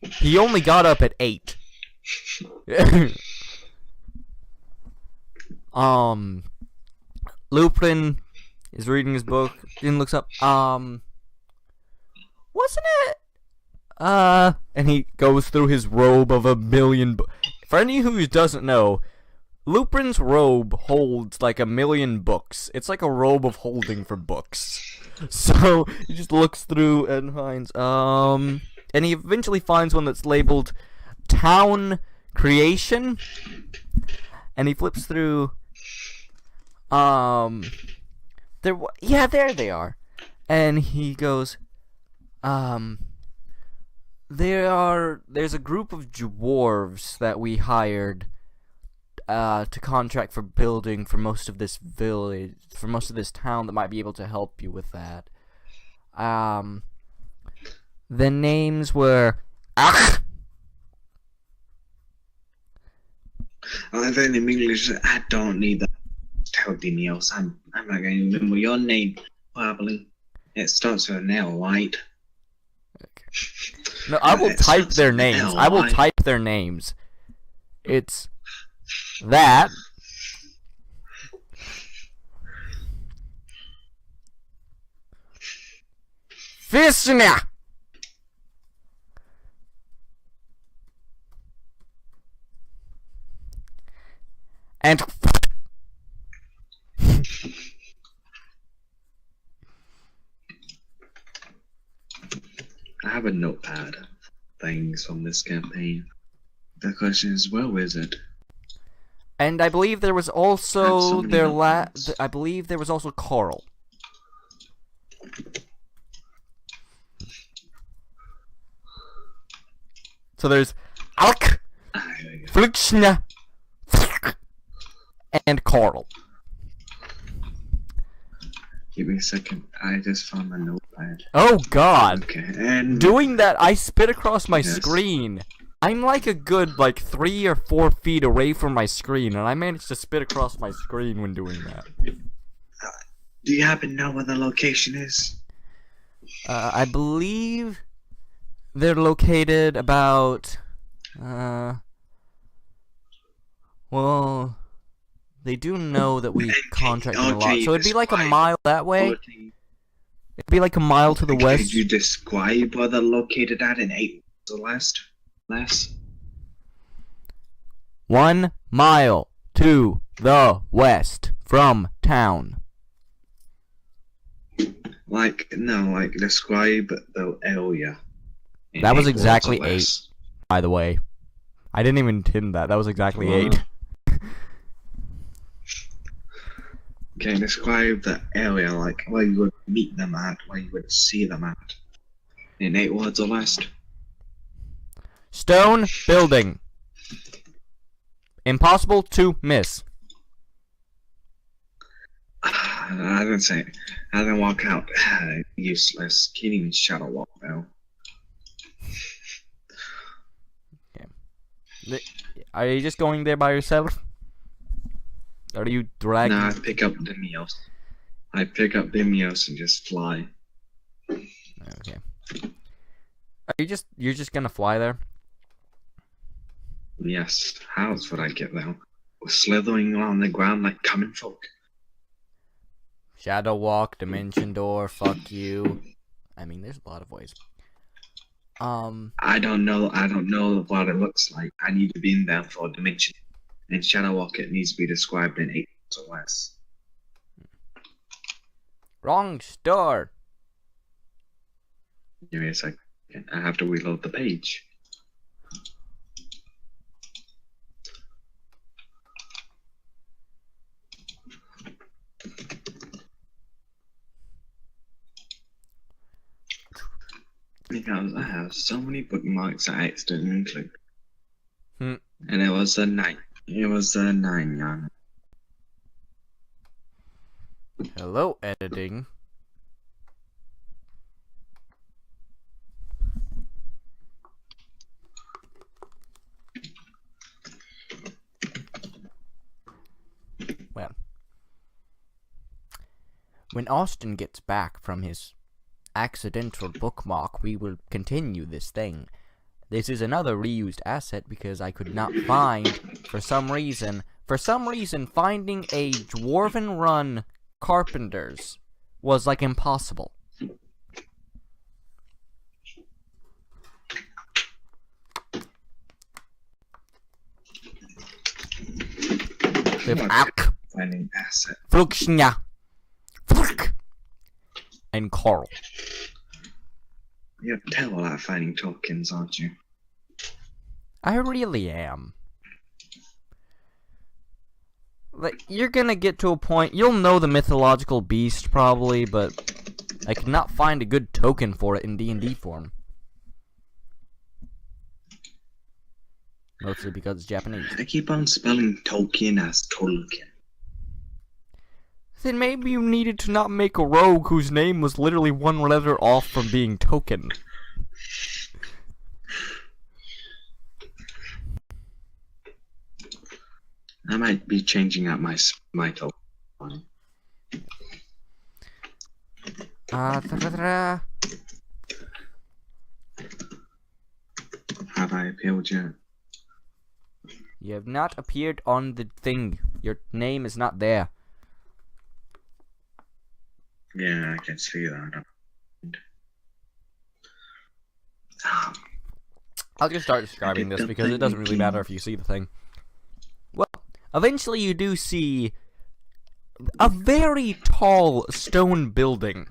He only got up at 8. Lupin is reading his book and looks up, wasn't it? And he goes through his robe of a million For any who doesn't know, Lupin's robe holds like 1,000,000 books. It's like a robe of holding for books. So he just looks through and finds and he eventually finds one that's labeled Town Creation. And he flips through there they are. And he goes there's a group of dwarves that we hired to contract for building for most of this village, for most of this town, that might be able to help you with that. The names were Then in English, I don't need that. Tell Demios, I'm not going to remember your name, probably. It starts with an L, right? Okay. No, I will type their names. I will type their names. It's that. Fisna. And I have a notepad of things from this campaign. The question is, where is it? And I believe there was also so many notepads. I believe there was also Carl. So there's Alk, There we go. Fluxna, and Carl. Give me a second. I just found my notepad. Oh God! Okay, and Doing that, I spit across my Yes. screen. I'm like a good 3 or 4 feet away from my screen, and I managed to spit across my screen when doing that. do you happen to know where the location is? I believe they're located about, well, they do know that we contracted a lot, Okay, so it'd be like a describe- mile that way. It'd be like a mile to the west. Could you describe where they're located at in 8 or less? 1 mile to the west from town. Describe the area. in That was 8 words exactly or less. By the way, I didn't even intend that. That was exactly Wow. 8. Okay, describe the area, like where you would meet them at, where you would see them at. In 8 words or less. Stone building. Impossible to miss. I didn't say it. I didn't walk out. Useless. Can't even shadow walk now. Are you just going there by yourself? Or are you dragging? Nah, I pick up Demios. I pick up Demios and just fly. Okay. You're just gonna fly there? Yes, how else would I get there? We're slithering along the ground like common folk. Shadow walk, dimension door, fuck you. I mean, there's a lot of ways. I don't know what it looks like. I need to be in there for dimension. And Shadow Walker needs to be described in 8 or less. Wrong store. Give me a second. I have to reload the page. Because I have so many bookmarks I accidentally clicked. And it was a 9. It was a 9 on it. Hello, editing. Well, when Austin gets back from his accidental bookmark, we will continue this thing. This is another reused asset because I could not find, for some reason, finding a Dwarven Run Carpenters was like impossible. Finding asset. Fluxnya. Fluk. And Carl. You're terrible at finding tokens, aren't you? I really am. Like, you're gonna get to a point, you'll know the mythological beast probably, but I cannot find a good token for it in D&D form. Mostly because it's Japanese. I keep on spelling Tolkien as Tolkien. Then maybe you needed to not make a rogue whose name was literally one letter off from being token. I might be changing out my token. Have I appealed yet? You have not appeared on the thing. Your name is not there. Yeah, I can see that. I'll just start describing this because it doesn't really matter if you see the thing. Well, eventually you do see a very tall stone building.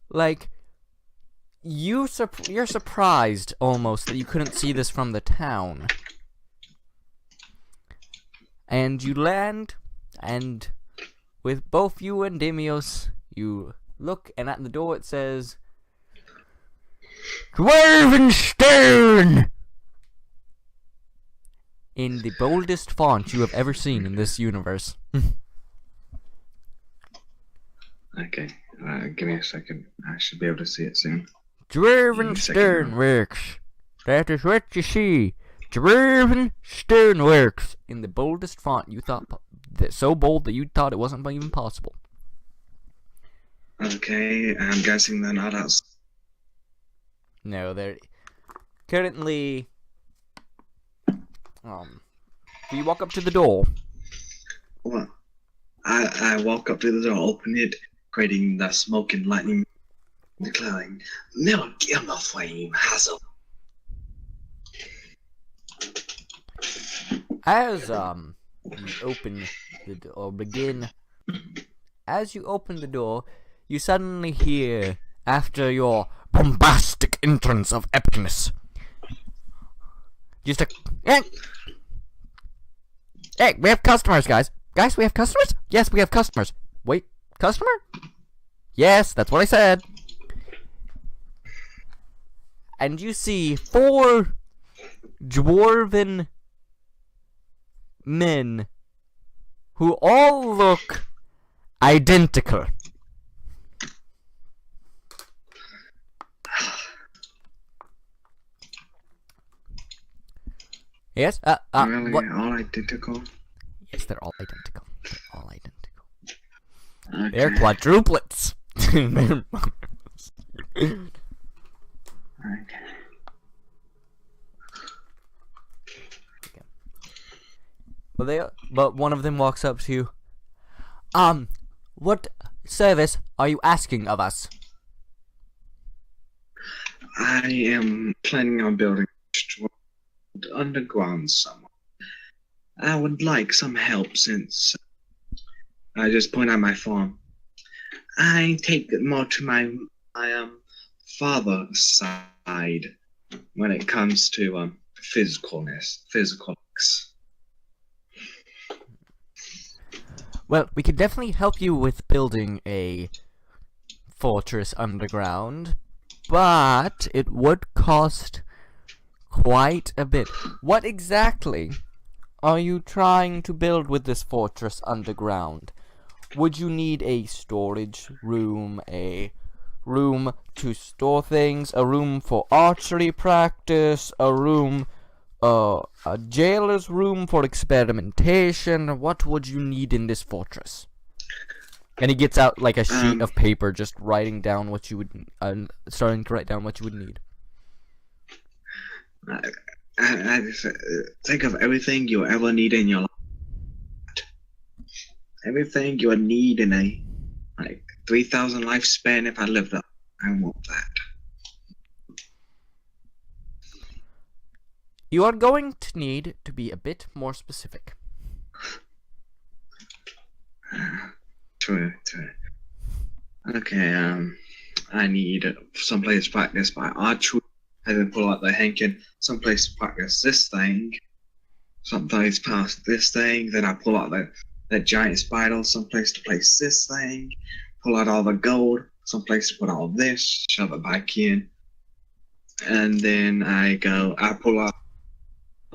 Like, you're surprised almost that you couldn't see this from the town. And you land, and with both you and Demios, you look, and at the door it says, Dwarven Stone! In the boldest font you have ever seen in this universe. Okay, give me a second. I should be able to see it soon. Dwarven Stoneworks. That is what you see. Dwarven Stoneworks. In the boldest font you thought, so bold that you thought it wasn't even possible. Okay, I'm guessing they're not outside. No, they're currently. Do you walk up to the door? Well, I walk up to the door, open it, creating the smoke and lightning, declaring, "Never give the flame hassle." As you open the door, or begin, as you open the door, you suddenly hear, after your bombastic entrance of epicness, just a hey, we have customers, guys. Guys, we have customers? Yes, we have customers. Wait, customer? Yes, that's what I said. And you see 4 dwarven men who all look identical. Yes? Really? What? All identical? Yes, they're all identical. They're all identical. Okay. They're quadruplets. Okay. But one of them walks up to you. What service are you asking of us? I am planning on building underground somewhere. I would like some help since I just point out my farm. I take it more to my father's side when it comes to physicalness. Well, we could definitely help you with building a fortress underground, but it would cost quite a bit. What exactly are you trying to build with this fortress underground? Would you need a storage room, a room to store things, a room for archery practice, a room, a jailer's room for experimentation? What would you need in this fortress? And he gets out like a sheet of paper, just writing down what you would, starting to write down what you would need. I just think of everything you ever need in your life. Everything you would need in a 3,000 lifespan if I lived up. I want that. You are going to need to be a bit more specific. True. Okay, I need someplace to practice my archery. I then pull out the Henkin, someplace to practice this thing. Someplace past this thing. Then I pull out the giant spider, someplace to place this thing. Pull out all the gold, someplace to put all this, shove it back in. And then I pull out,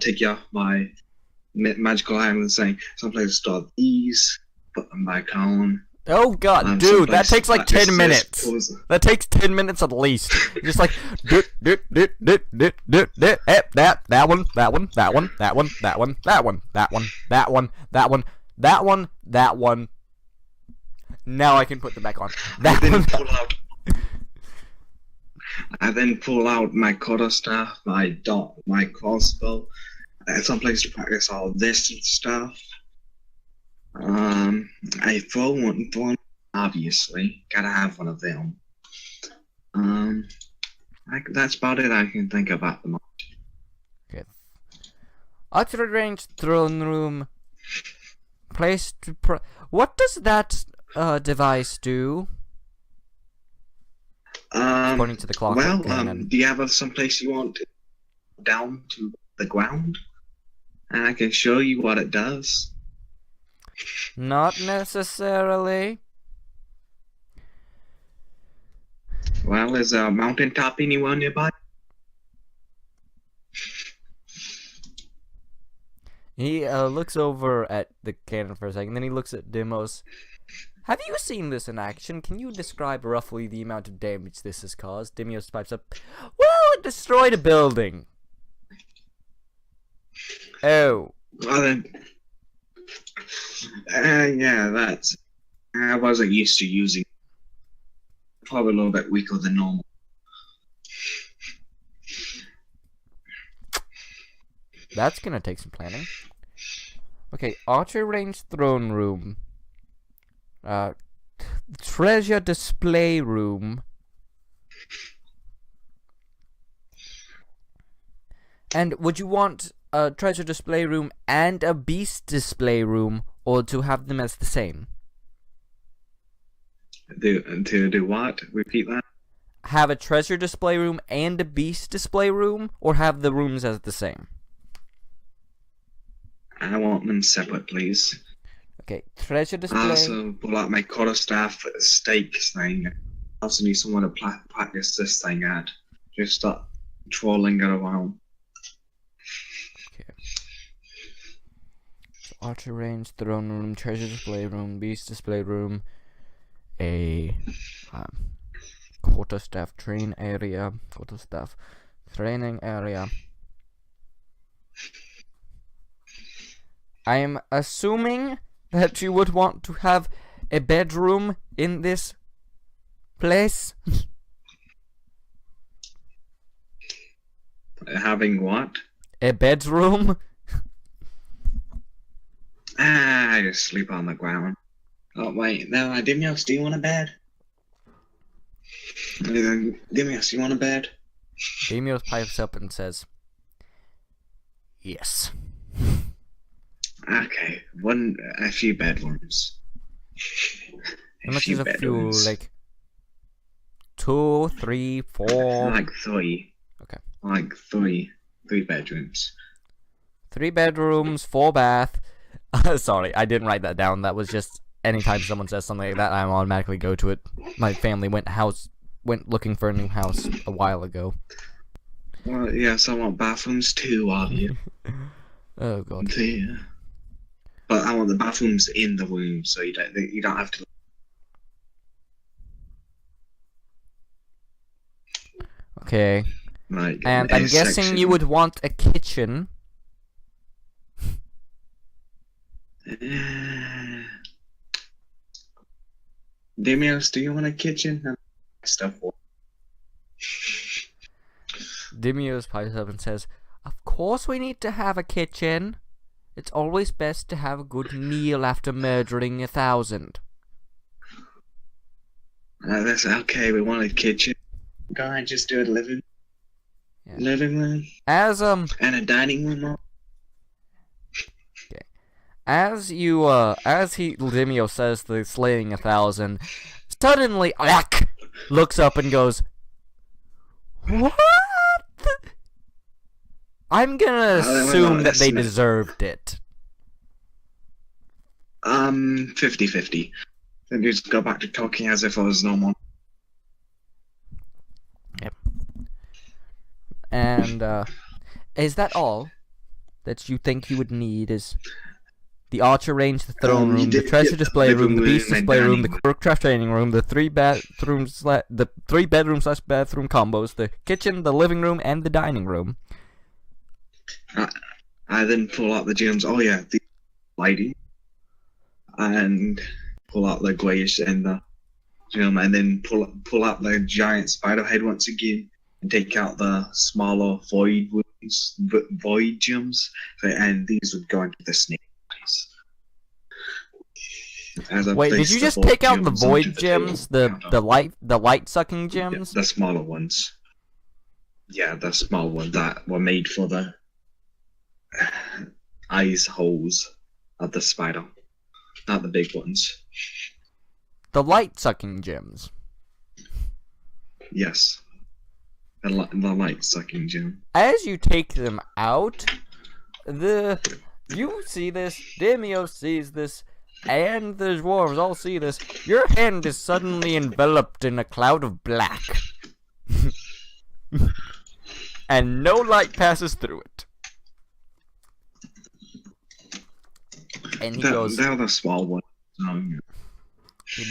take off my magical items saying, someplace to store these, put them back on. Oh god, dude, that takes like 10 minutes. That takes 10 minutes at least. Just like that one. Now I can put them back on. I then pull out my quarterstaff, my crossbow, someplace to practice all this stuff. I throw one, obviously. Gotta have one of them. That's about it I can think about the moment. Okay. Archery range, throne room, place to what does that device do? According to the clock. Well, do you have some place you want down to the ground? And I can show you what it does. Not necessarily. Well, is a mountaintop anywhere nearby? He looks over at the cannon for a second, then he looks at Demos. Have you seen this in action? Can you describe roughly the amount of damage this has caused? Demios pipes up. Well, it destroyed a building. Oh. Well then, yeah, I wasn't used to using. Probably a little bit weaker than normal. That's gonna take some planning. Okay, archery range, throne room. Treasure display room. And would you want a treasure display room and a beast display room, or to have them as the same? To do what? Repeat that? Have a treasure display room and a beast display room, or have the rooms as the same? I want them separate, please. Okay, treasure display. I also pull out my quarterstaff stakes thing. I also need someone to practice this thing at. Just start trolling it around. Okay. So archer range, throne room, treasure display room, beast display room, a quarterstaff training area. I am assuming that you would want to have a bedroom in this place. Having what? A bedroom? I just sleep on the ground. Oh wait, no, Dimios, do you want a bed? Dimios, you want a bed? Demios pipes up and says, "Yes." Okay, a few bedrooms. How much is a few? Like 2, 3, 4. Like 3. Okay. Like 3 bedrooms. 3 bedrooms, 4 bath. Sorry, I didn't write that down. That was just anytime someone says something like that, I automatically go to it. My family went looking for a new house a while ago. Well, yes, I want bathrooms too, obviously. Oh god. Yeah. But I want the bathrooms in the room, so you don't have to. Okay. Like, And I'm guessing you would want a kitchen. Demios, do you want a kitchen? Stuff. Demios pipes up and says, "Of course we need to have a kitchen. It's always best to have a good meal after murdering 1,000. That's okay. We want a kitchen. Go ahead, just do a living room. As and a dining room. Okay. As Demio says the slaying 1,000, suddenly Alak looks up and goes, "What?" I'm gonna assume that they deserved it. 50-50. Then you just go back to talking as if I was normal. Yep. And, is that all that you think you would need? Is the archer range, the throne room, the treasure display room, the beast display room, the Crookcraft training room, the 3 bedroom slash bathroom combos, the kitchen, the living room, and the dining room? I then pull out the gems. Oh yeah, the lighting, and pull out the grayish and the gem, and then pull out the giant spider head once again, and take out the smaller void gems, and these would go into the snake eyes. Wait, did you just take out the void gems, the light sucking gems? Yeah, the smaller ones. Yeah, the small ones that were made for the eyes holes of the spider, not the big ones. The light sucking gems. Yes, the light sucking gem. As you take them out, you see this, Demio sees this, and the dwarves all see this. Your hand is suddenly enveloped in a cloud of black. And no light passes through it. And he goes, "They're the small ones."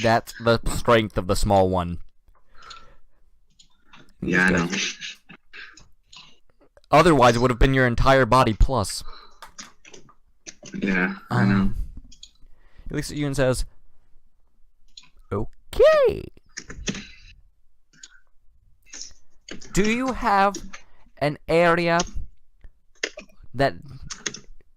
That's the strength of the small one. Yeah, I know. Otherwise, it would have been your entire body plus. Yeah, I know. He looks at you and says, "Okay. Do you have an area that,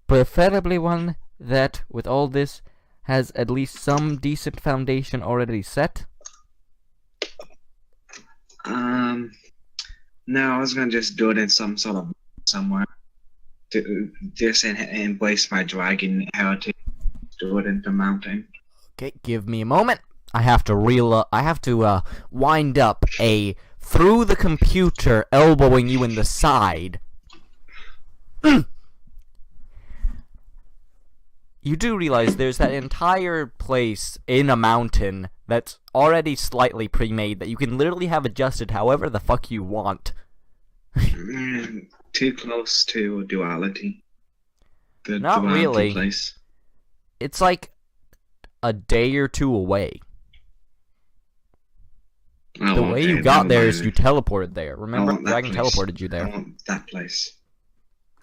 preferably one that, with all this, has at least some decent foundation already set?" No, I was gonna just do it in some sort of somewhere. Just embrace my dragon heritage. Do it in the mountain. Okay, give me a moment. I have to wind up a through the computer, elbowing you in the side. You do realize there's that entire place in a mountain that's already slightly pre-made that you can literally have adjusted however the fuck you want. Too close to duality. The Not duality really. Place. It's like a day or two away. Oh, The way you got there is you teleported there. Remember, Dragon teleported you there. I want that place.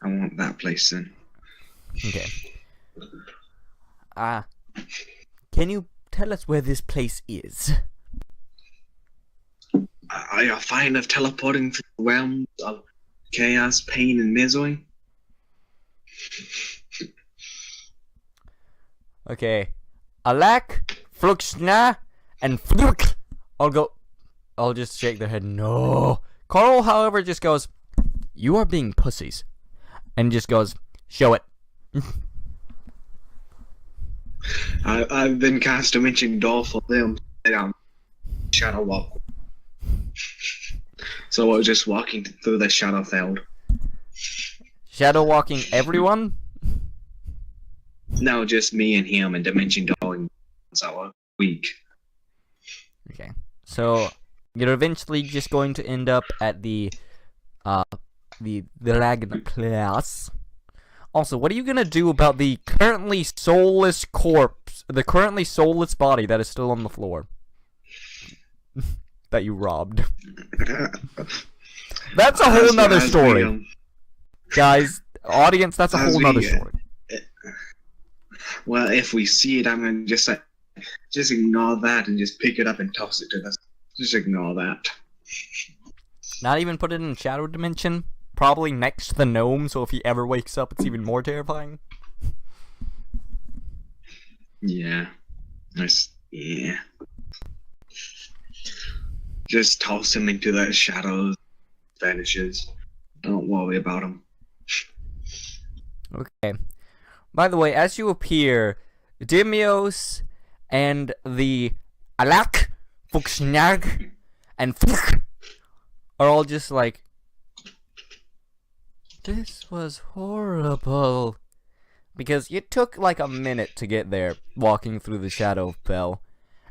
I want that place then. Okay. Can you tell us where this place is? Are you fine of teleporting through realms of chaos, pain, and misery? Okay. Alak, Fluxna, and Fluk. I'll just shake their head. No. Carl, however, just goes, "You are being pussies," and just goes, "Show it." I've been cast dimension door for them. Shadow walk. So we're just walking through the shadow field. Shadow walking everyone? No, just me and him and dimension door. So week. Okay. So you're eventually just going to end up at the Dragon class. Also, what are you gonna do about the currently soulless corpse, the currently soulless body that is still on the floor? That you robbed. That's a whole nother story. Guys, audience, that's a whole nother story. Well, if we see it, I'm gonna just ignore that and just pick it up and toss it to us. Just ignore that. Not even put it in shadow dimension? Probably next to the gnome, so if he ever wakes up, it's even more terrifying. Yeah. Yeah. Just toss him into the shadows, vanishes. Don't worry about him. Okay. By the way, as you appear, Dimios and the Alak, Fuxnag, and Fuk are all just like, this was horrible. Because it took like a minute to get there, walking through the shadow fell.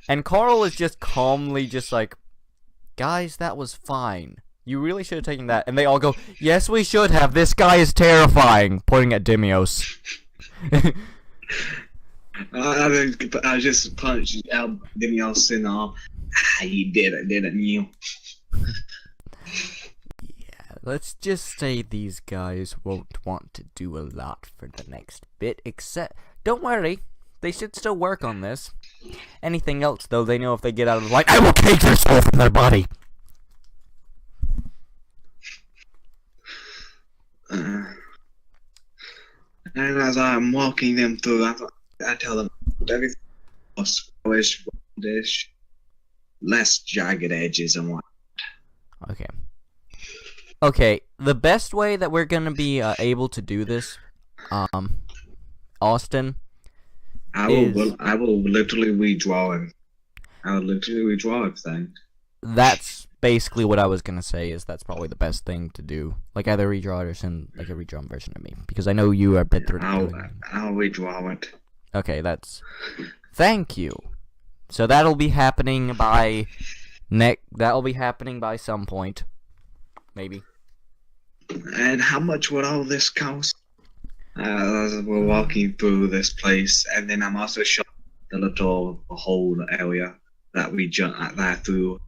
And Carl is just calmly just like, guys, that was fine. You really should have taken that. And they all go, yes, we should have. This guy is terrifying. Pointing at Dimios. I just punched Dimios in the arm. He did it, didn't you? Yeah, let's just say these guys won't want to do a lot for the next bit, except, don't worry, they should still work on this. Anything else, though, they know if they get out of the light, I will take their soul from their body. And as I'm walking them through, I tell them everything more squarish, roundish, less jagged edges and what. Okay. Okay, the best way that we're gonna be able to do this, Austin, I will literally redraw him. I will literally redraw everything. That's basically what I was gonna say. Is that's probably the best thing to do. Like either redraw it or send like a redrawn version of me, because I know you are better. I'll redraw it. Okay, that's. Thank you. So that'll be happening by That'll be happening by some point, maybe. And how much would all this cost? We're walking through this place, and then I'm also showing the little hole area that we jumped that through.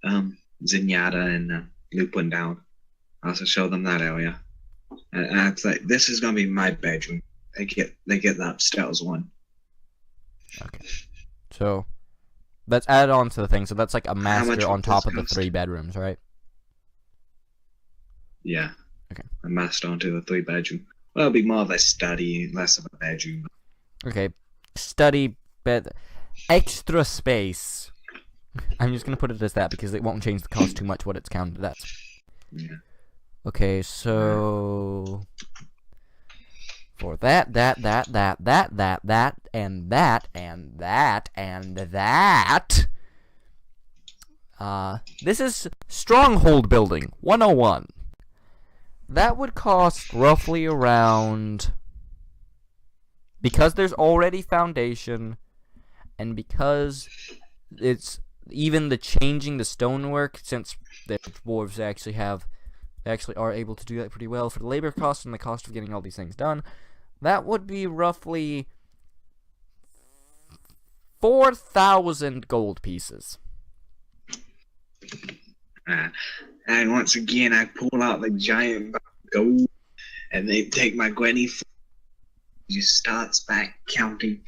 Zenyatta and Lupin down. I also show them that area, and it's like this is gonna be my bedroom. They get the upstairs one. Okay, so that's added on to the thing. So that's like a much master on would top this of the cost? 3 bedrooms, right? Yeah. Okay. A master onto the 3 bedroom. Well, it'll be more of a study, less of a bedroom. Okay, study bed, extra space. I'm just gonna put it as that because it won't change the cost too much what it's counted as. Yeah. Okay, so for that, and that. This is Stronghold Building 101. That would cost roughly around, because there's already foundation, and because it's even the changing the stonework, since the dwarves actually are able to do that pretty well for the labor cost and the cost of getting all these things done, that would be roughly 4,000 gold pieces. And once again, I pull out the giant gold, and they take my Gwenny. Just starts back counting.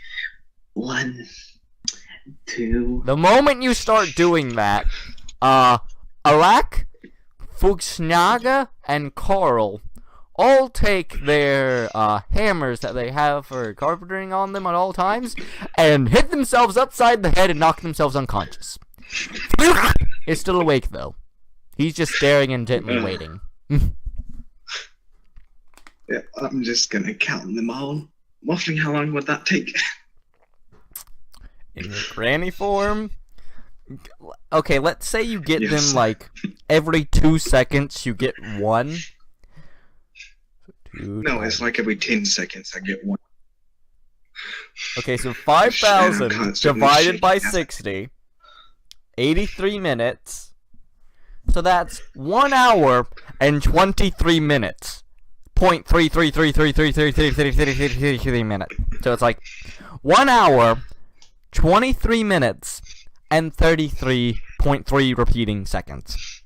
1, 2. The moment you start doing that, Alak, Fuxnaga, and Carl all take their hammers that they have for carpentering on them at all times and hit themselves upside the head and knock themselves unconscious. Is still awake though. He's just staring intently, waiting. Yeah, I'm just gonna count them all. Roughly how long would that take? In your granny form? Okay, let's say you get Yes. them, like, every 2 seconds you get one. No, it's like every 10 seconds I get one. Okay, so 5,000 constantly divided by shaking. 60, 83 minutes. So that's 1 hour and 23 minutes. 0.3333333333 minutes. So it's like 1 hour, 23 minutes, and 33.3 repeating seconds.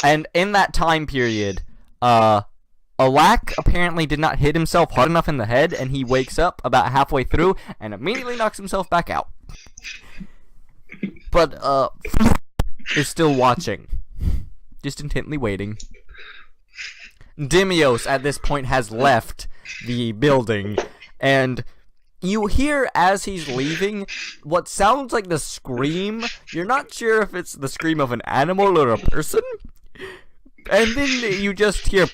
And in that time period, Alak apparently did not hit himself hard enough in the head, and he wakes up about halfway through and immediately knocks himself back out. But, is still watching. Just intently waiting. Dimios, at this point, has left the building, and you hear as he's leaving what sounds like the scream. You're not sure if it's the scream of an animal or a person. And then you just hear...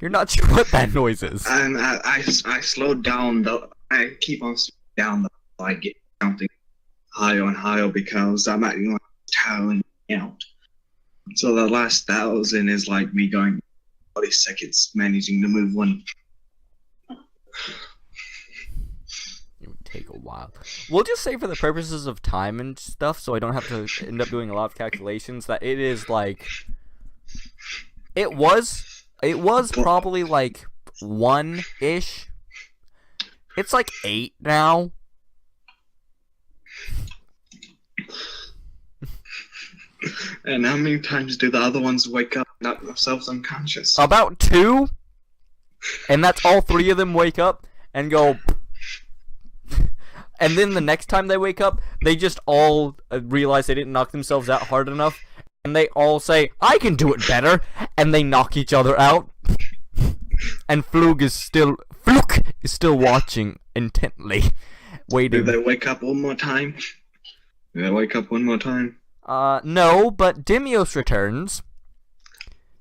You're not sure what that noise is. And I slowed down, though. I keep on slowing down, though. I get counting higher and higher because I'm actually like tiring out. So the last 1,000 is like me going 40 seconds managing to move one. It would take a while. We'll just say for the purposes of time and stuff, so I don't have to end up doing a lot of calculations, that it is like... It was probably like 1-ish. It's like 8 now. And how many times do the other ones wake up and knock themselves unconscious? About 2. And that's all 3 of them wake up and go... And then the next time they wake up, they just all realize they didn't knock themselves out hard enough. And they all say, I can do it better. And they knock each other out. And Fluke is still watching intently. Waiting. Do they wake up one more time? No, but Dimios returns.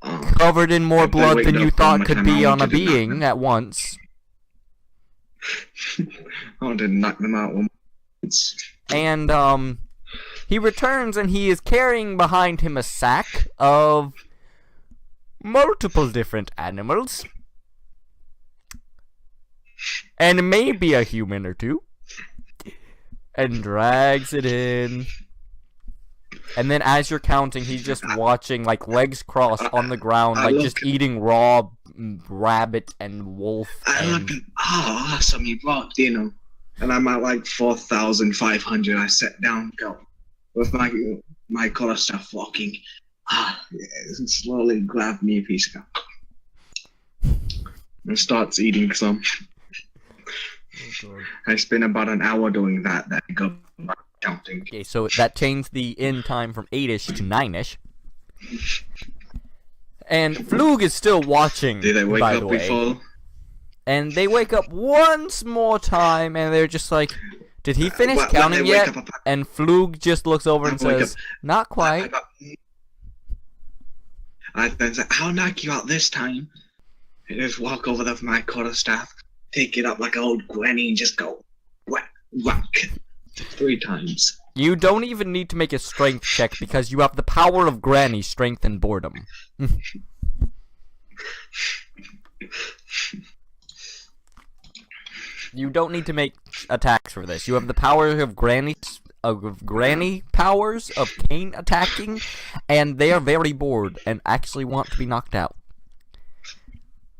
Covered in more If they blood wake than up you one thought more could time, be I on a want you to knock being them. at once. I want to knock them out one once. And, he returns and he is carrying behind him a sack of multiple different animals. And maybe a human or two. And drags it in. And then as you're counting, he's just watching, like, legs crossed on the ground, like, just eating raw rabbit and wolf. I look at, awesome, you brought dinner. And I'm at like 4,500. I sat down, go, with my collar stuff walking. And slowly grab me a piece of gum. And starts eating some. I spent about an hour doing that. Then I go back counting. Okay, so that changed the end time from 8-ish to 9-ish. And Flug is still watching, Did they wake by up the way. before? And they wake up once more time, and they're just like, did he finish When counting they wake yet? up, And Flug just looks over and I wake says, not quite. I then say, I'll knock you out this time. And just walk over there with my quarterstaff, take it up like an old granny, and just go whack, whack 3 times. You don't even need to make a strength check because you have the power of Granny, strength, and boredom. You don't need to make attacks for this. You have the power of Granny powers of Kane attacking, and they are very bored and actually want to be knocked out.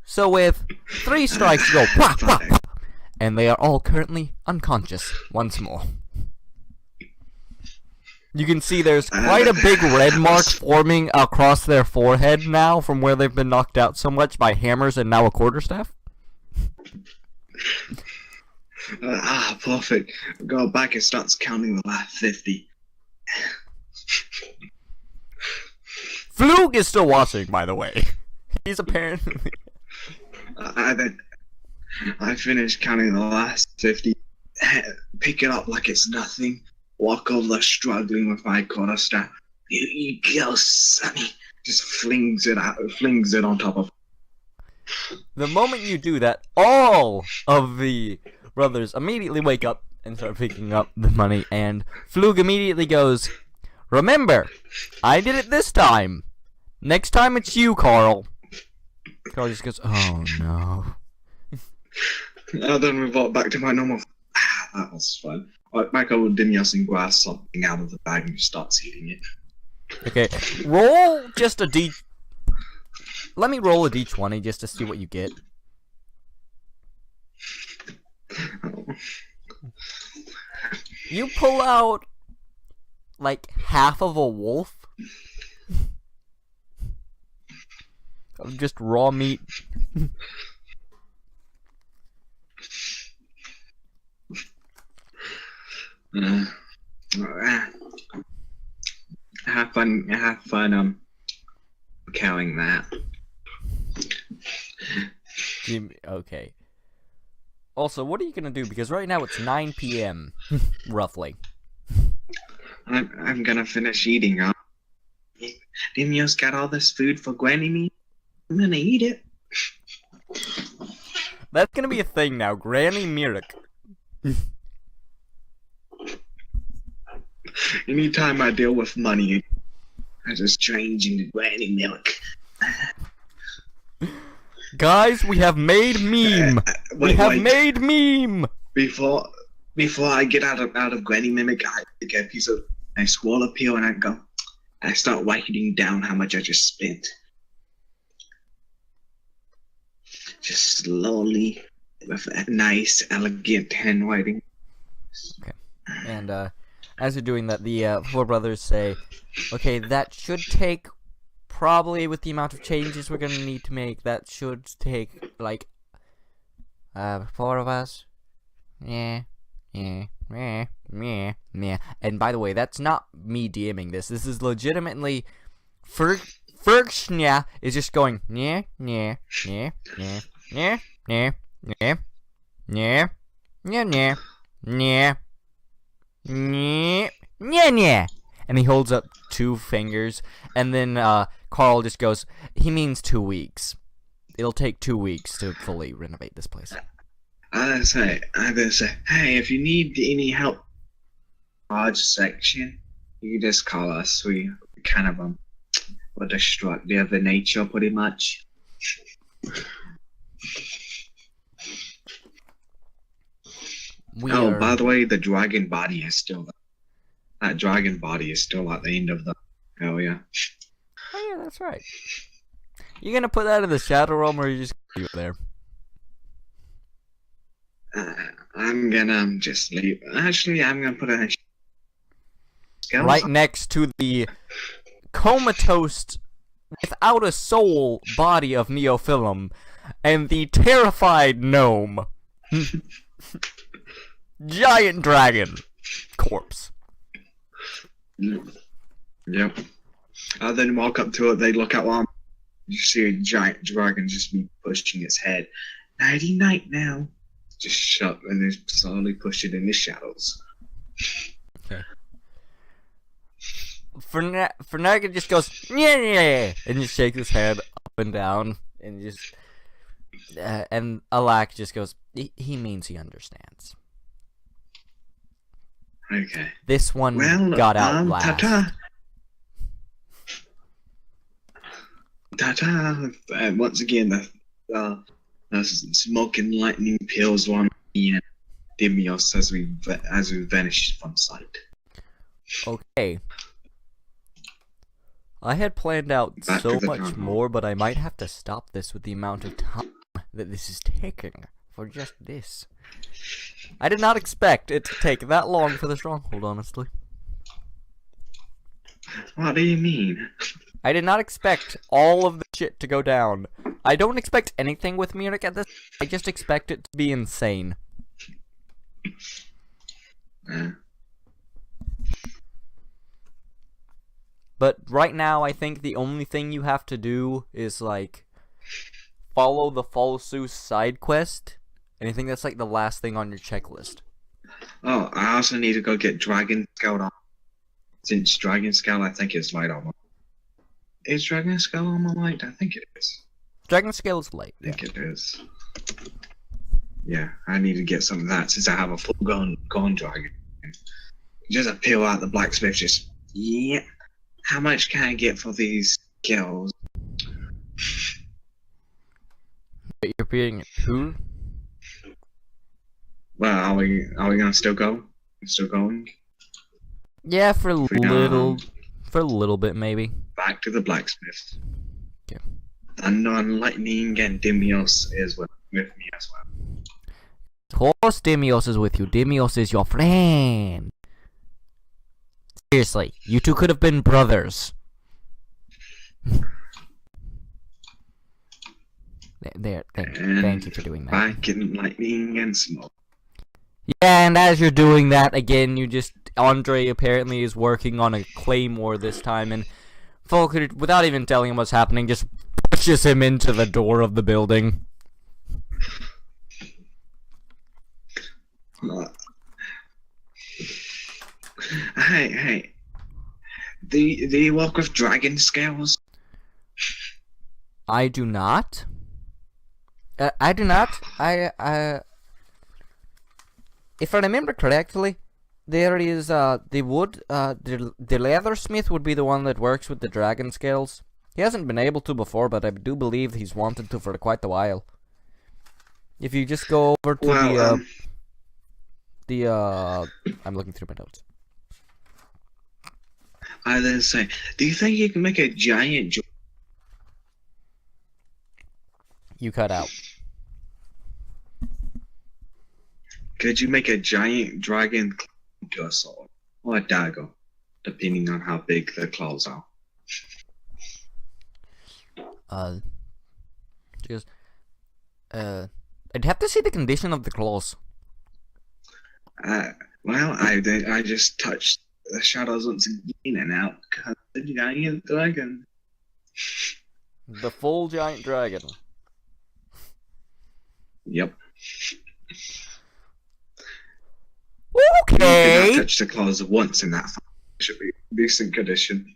So with 3 strikes, you go whap, whap, whap, and they are all currently unconscious once more. You can see there's quite a big red mark forming across their forehead now from where they've been knocked out so much by hammers and now a quarterstaff. Perfect. Go back and starts counting the last 50. Flug is still watching, by the way. He's apparently... I finish counting the last 50, pick it up like it's nothing, walk over struggling with my quarter staff. You go, Sonny. Just flings it on top of. The moment you do that, all of the brothers immediately wake up and start picking up the money, and Flug immediately goes, "Remember, I did it this time. Next time it's you, Carl." Carl just goes, "Oh no." Then we walk back to my normal. That was fun. Like back over Dimios and grabs something out of the bag and starts eating it. Okay, roll just a D. Let me roll a D20 just to see what you get. Oh. You pull out like half of a wolf of just raw meat. Have fun counting that. Okay. Also, what are you gonna do? Because right now it's 9 p.m. roughly. I'm gonna finish eating. Dimio's got all this food for Granny me. I'm gonna eat it. That's gonna be a thing now, Granny Mirik. Anytime I deal with money, I just change into Granny Milk. Guys, we have made meme. Wait. Made meme. Before I get out of Granny Mimic, I get a piece of I swallow a pill and I start writing down how much I just spent. Just slowly with a nice, elegant handwriting. Okay. And as you're doing that, the four brothers say, "Okay, that should take probably with the amount of changes we're gonna need to make. That should take like 4 of us. Yeah. And by the way, that's not me DMing this. This is legitimately Fergshnia is just going yeah. And he holds up 2 fingers, and then Carl just goes, "He means 2 weeks. It'll take 2 weeks to fully renovate this place." I'm gonna say, hey, if you need any help, large section, you can just call us. We kind of we're destructive in nature, pretty much. By the way, the dragon body is still. That dragon body is still at the end of the area. Oh yeah, that's right. You gonna put that in the shadow realm, or you just leave it there? I'm gonna just leave. Actually, I'm gonna put it in right next to the comatose, without a soul body of Neophyllum, and the terrified gnome. Giant dragon corpse. Yep. Then walk up to it. They look at one. You see a giant dragon just be pushing its head. Nighty night now. Just shut and then slowly push it in the shadows. Okay. Fernaga just goes yeah, and just shakes his head up and down, and just and Alak just goes. He means he understands. Okay. This one got out last. Ta-ta. And once again, the smoking lightning pills one and Dimios as we vanish from sight. Okay. I had planned out so much more, but I might have to stop this with the amount of time that this is taking for just this. I did not expect it to take that long for the stronghold, honestly. What do you mean? I did not expect all of the shit to go down. I don't expect anything with Munich at this. I just expect it to be insane. But right now, I think the only thing you have to do is, like, follow the Falsus side quest And I think that's like the last thing on your checklist. Oh, I also need to go get Dragon Scale on. Since Dragon Scale, I think is light armor. Is Dragon Scale armor light? I think it is. Dragon Scale is light. I think it is. Yeah, I need to get some of that since I have a full gone dragon. Just appeal out the blacksmith. Just yeah. How much can I get for these skills? You're being who? Well, are we gonna still go? Still going? Yeah, for a now. little bit maybe. Back to the blacksmith. Okay. Thunder and lightning and Dimios is with me as well. Of course Dimios is with you. Dimios is your friend. Seriously, you two could have been brothers. Thank you for doing that. Back in lightning and smoke. Yeah, and as you're doing that, again, Andre apparently is working on a claymore this time, and Volker, without even telling him what's happening, just pushes him into the door of the building. Hey. Do you work with dragon scales? I do not. I do not. If I remember correctly, there is the leathersmith would be the one that works with the dragon scales. He hasn't been able to before, but I do believe he's wanted to for quite a while. If you just go over to I'm looking through my notes. I then say, do you think you can make a giant? You cut out. Could you make a giant dragon into a sword or a dagger, depending on how big the claws are? I'd have to see the condition of the claws. Well, I just touched the shadows once again, and out comes the giant dragon. The full giant dragon. Yep. Okay. I touched the claws once in that. Should be decent condition.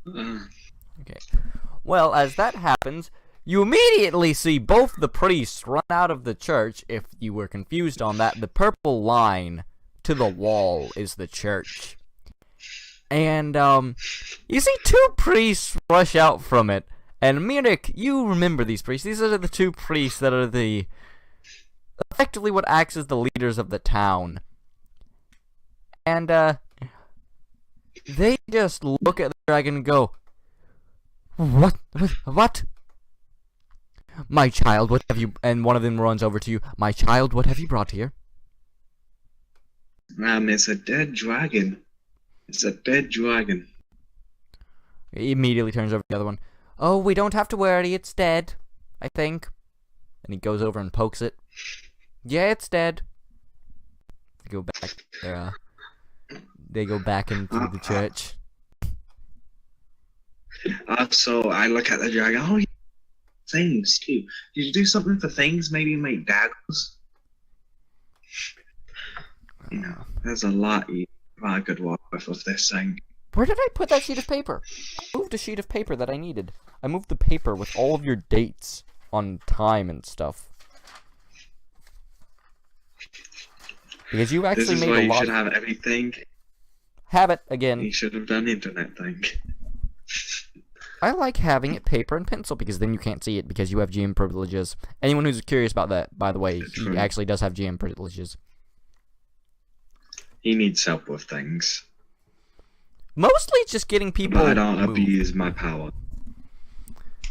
Okay. Well, as that happens, you immediately see both the priests run out of the church. If you were confused on that, the purple line to the wall is the church. And, you see two priests rush out from it. And Mirik, you remember these priests. These are the two priests that are effectively what acts as the leaders of the town. And, they just look at the dragon and go, What? My child, what have you... And one of them runs over to you. My child, what have you brought here? It's a dead dragon. It's a dead dragon. He immediately turns over to the other one. Oh, we don't have to worry, it's dead, I think. And he goes over and pokes it. Yeah, it's dead. They go back. They go back into the church. So I look at the dragon. Oh, yeah. Things too. Did you do something for things? Maybe make daggers. There's a lot I could work with this thing. Where did I put that sheet of paper? I moved a sheet of paper that I needed. I moved the paper with all of your dates on time and stuff. Because you actually made a lot. This is why you should have everything. Have it again. You should have done internet thing. I like having it paper and pencil because then you can't see it because you have GM privileges. Anyone who's curious about that, by the way, he actually does have GM privileges. He needs help with things. Mostly it's just getting people. But I don't abuse my power.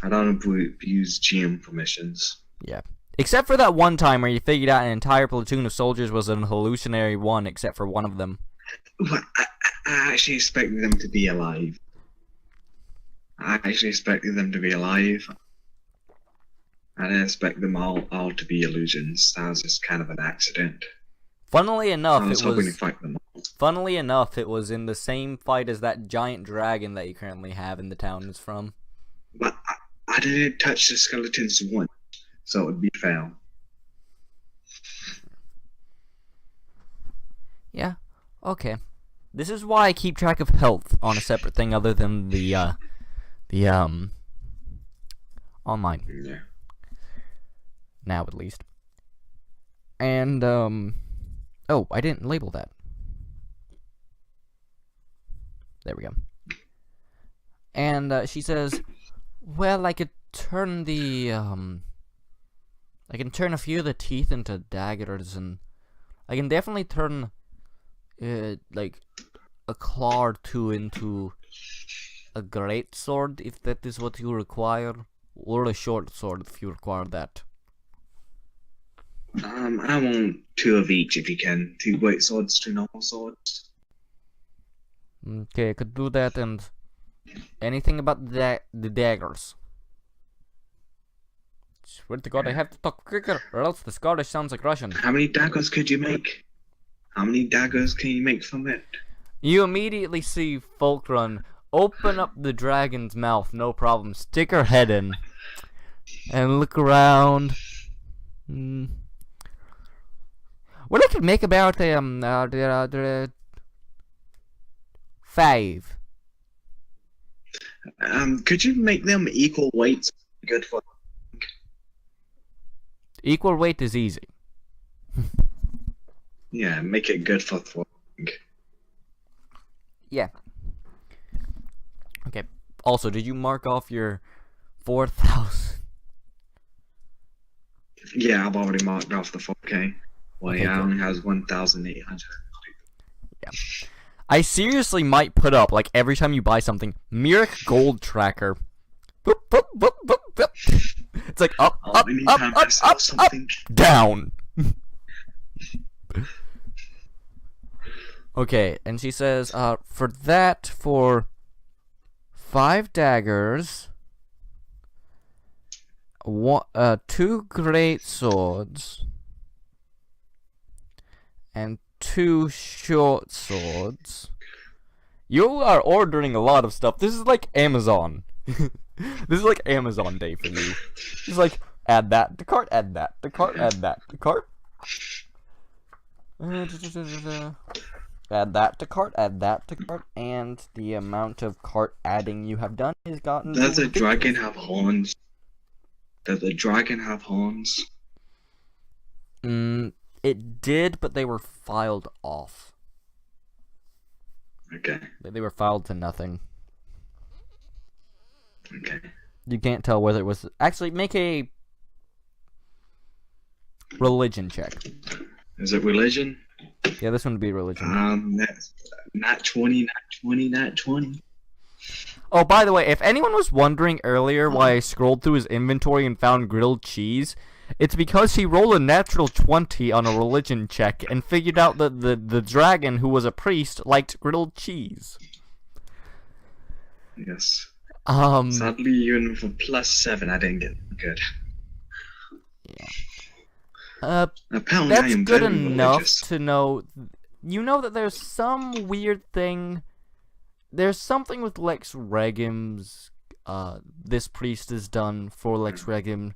I don't abuse GM permissions. Yeah. Except for that one time where you figured out an entire platoon of soldiers was an hallucinatory one, except for one of them. Well, I actually expected them to be alive. I didn't expect them all to be illusions. That was just kind of an accident. Funnily enough, I was hoping to fight them all. Funnily enough, it was in the same fight as that giant dragon that you currently have in the town is from. But I didn't touch the skeletons once, so it would be fair. Yeah. Okay. This is why I keep track of health on a separate thing other than the online. Yeah. Now at least. And oh, I didn't label that. There we go. And she says, well, I could turn the I can turn a few of the teeth into daggers, and I can definitely turn like a claw or two into a great sword if that is what you require, or a short sword if you require that. I want 2 of each if you can. 2 great swords, 2 normal swords. Okay, I could do that, and anything about the daggers. Swear to God, I have to talk quicker, or else the Scottish sounds like Russian. How many daggers could you make? How many daggers can you make from it? You immediately see Fulcrun open up the dragon's mouth, no problem, stick her head in, and look around. What I could make about 5. Could you make them equal weights? Good for. Equal weight is easy. Yeah, make it good for throwing. Yeah. Okay. Also, did you mark off your 4,000? Yeah, I've already marked off the 4K. Well, Okay, yeah, good. only has 1,800. I seriously might put up, like, every time you buy something, Myric Gold Tracker. Boop, boop, boop, boop, boop. It's like up, up, Anytime I up, sell up, up, something. down. Okay, and she says, for 5 daggers, 2 great swords, and 2 short swords. You are ordering a lot of stuff. This is like Amazon. This is like Amazon day for you. It's like, add that to cart, add that to cart, add that to cart. Add that to cart, add that to cart, and the amount of cart adding you have done has gotten... Does a dragon have horns? Does a dragon have horns? It did, but they were filed off. Okay. They were filed to nothing. Okay. You can't tell whether it was... Actually, make a religion check. Is it religion? Yeah, this one would be religion. That's not 20, not 20, not 20. Oh, by the way, if anyone was wondering earlier why I scrolled through his inventory and found grilled cheese, it's because he rolled a natural 20 on a religion check and figured out that the dragon, who was a priest, liked grilled cheese. Yes. Sadly, even for +7, I didn't get good. Apparently, I That's am good very enough religious. to know. You know that there's some weird thing. There's something with Lex Regim's. This priest is done for Lex Regim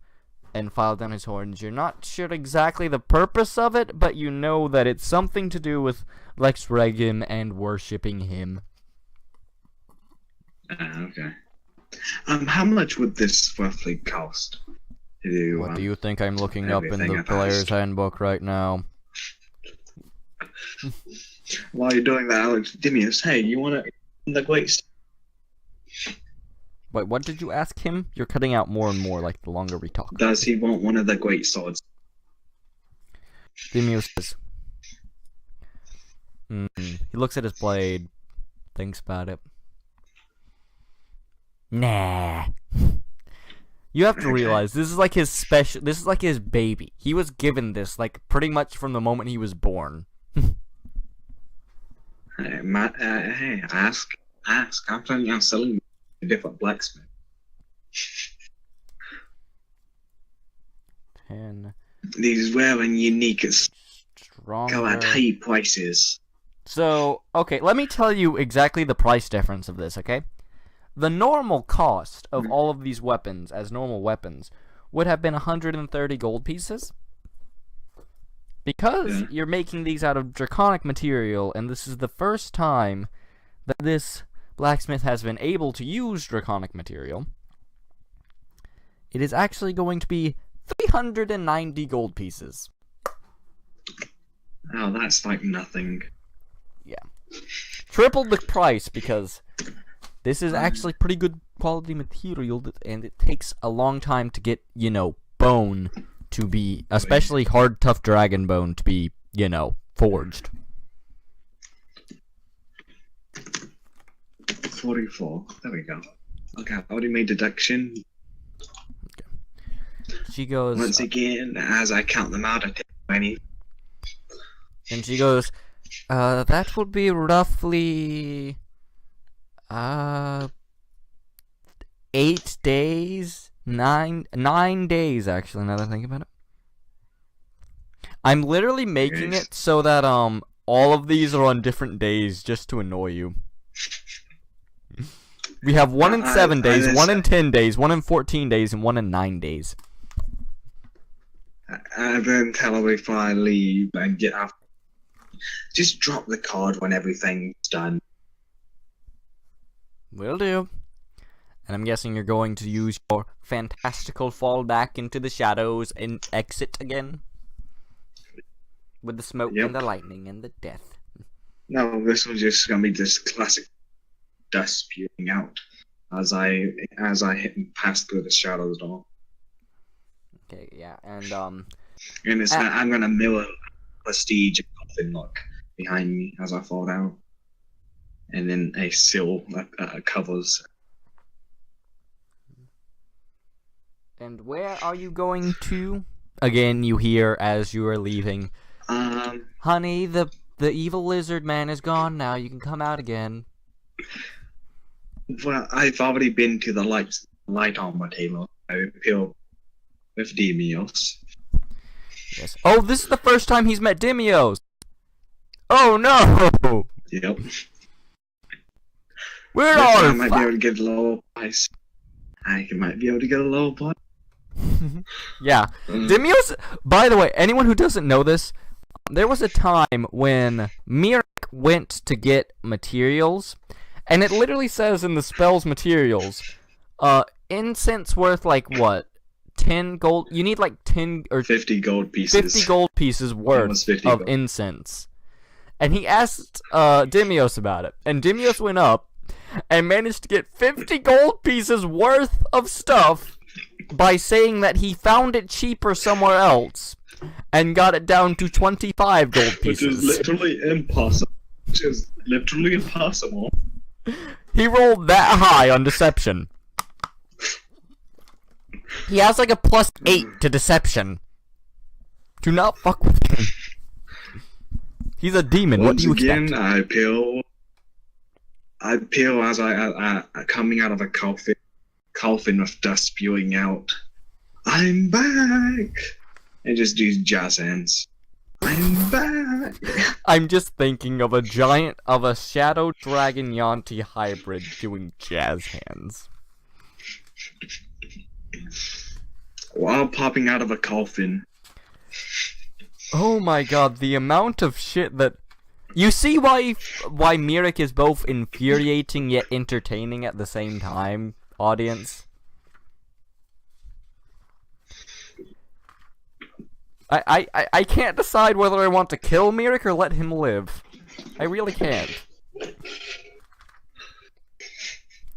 and filed down his horns. You're not sure exactly the purpose of it, but you know that it's something to do with Lex Regim and worshipping him. Okay. How much would this roughly cost? What do you think I'm looking up in everything the I've player's asked. handbook right now? While you're doing that, Alex, Dimius, hey, you want the great... Wait, what did you ask him? You're cutting out more and more, like, the longer we talk. Does he want one of the great swords? Dimius says... He looks at his blade, thinks about it. Nah. You have to realize, this is like his special... This is like his baby. He was given this, like, pretty much from the moment he was born. Hey, ask. I'm planning on selling a different blacksmith. 10. These rare and unique Stronger. go at high prices. So, okay, let me tell you exactly the price difference of this, okay? The normal cost of all of these weapons, as normal weapons, would have been 130 gold pieces. Because Yeah. you're making these out of draconic material, and this is the first time that this blacksmith has been able to use draconic material, it is actually going to be 390 gold pieces. Oh, that's like nothing. Triple the price, because this is actually pretty good quality material, and it takes a long time to get, bone to be, especially hard, tough dragon bone to be, forged. 44. There we go. Okay, I already made deduction. She goes, Once again, as I count them out, I take 20. and she goes, that would be roughly, 8 days, 9 days, actually, now that I think about it. I'm literally making Yes. it so that, all of these are on different days just to annoy you. We have one in 7 days, one in 10 days, one in 14 days, and one in 9 days. And then tell her before I leave and get off. Just drop the card when everything's done. Will do. And I'm guessing you're going to use your fantastical fall back into the shadows and exit again? With the smoke Yep. and the lightning and the death. No, this one's just gonna be just classic dust spewing out as I pass through the shadows door. Okay, yeah, and And it's I'm gonna mirror prestige and coffin look behind me as I fall down. And then a seal covers. and where are you going to? Again, you hear as you are leaving, honey, the evil lizard man is gone now, you can come out again. Well, I've already been to the light armor table. I appeal with Demios. Yes. Oh, this is the first time he's met Demios! Oh no! Yep. We're This all time I might be able to get a lower price. I might be able to get a lower price. Yeah. Demios, by the way, anyone who doesn't know this, there was a time when Mirik went to get materials, and it literally says in the spell's materials, incense worth like what? 10 gold? You need like 10 or 50 gold pieces. 50 gold pieces worth Almost 50 of gold. incense. And he asked Demios about it, and Demios went up and managed to get 50 gold pieces worth of stuff by saying that he found it cheaper somewhere else and got it down to 25 gold Which is pieces. literally impossible. Which is literally impossible. He rolled that high on deception. He has like a +8 to deception. Do not fuck with him. He's a demon. What Once do you again, expect? I peel as I coming out of a coffin with dust spewing out. I'm back! And just do jazz hands. I'm back! I'm just thinking of a Shadow Dragon Yanti hybrid doing jazz hands. While popping out of a coffin. Oh my god, the amount of shit that... You see why Mirik is both infuriating yet entertaining at the same time, audience? I can't decide whether I want to kill Mirik or let him live. I really can't.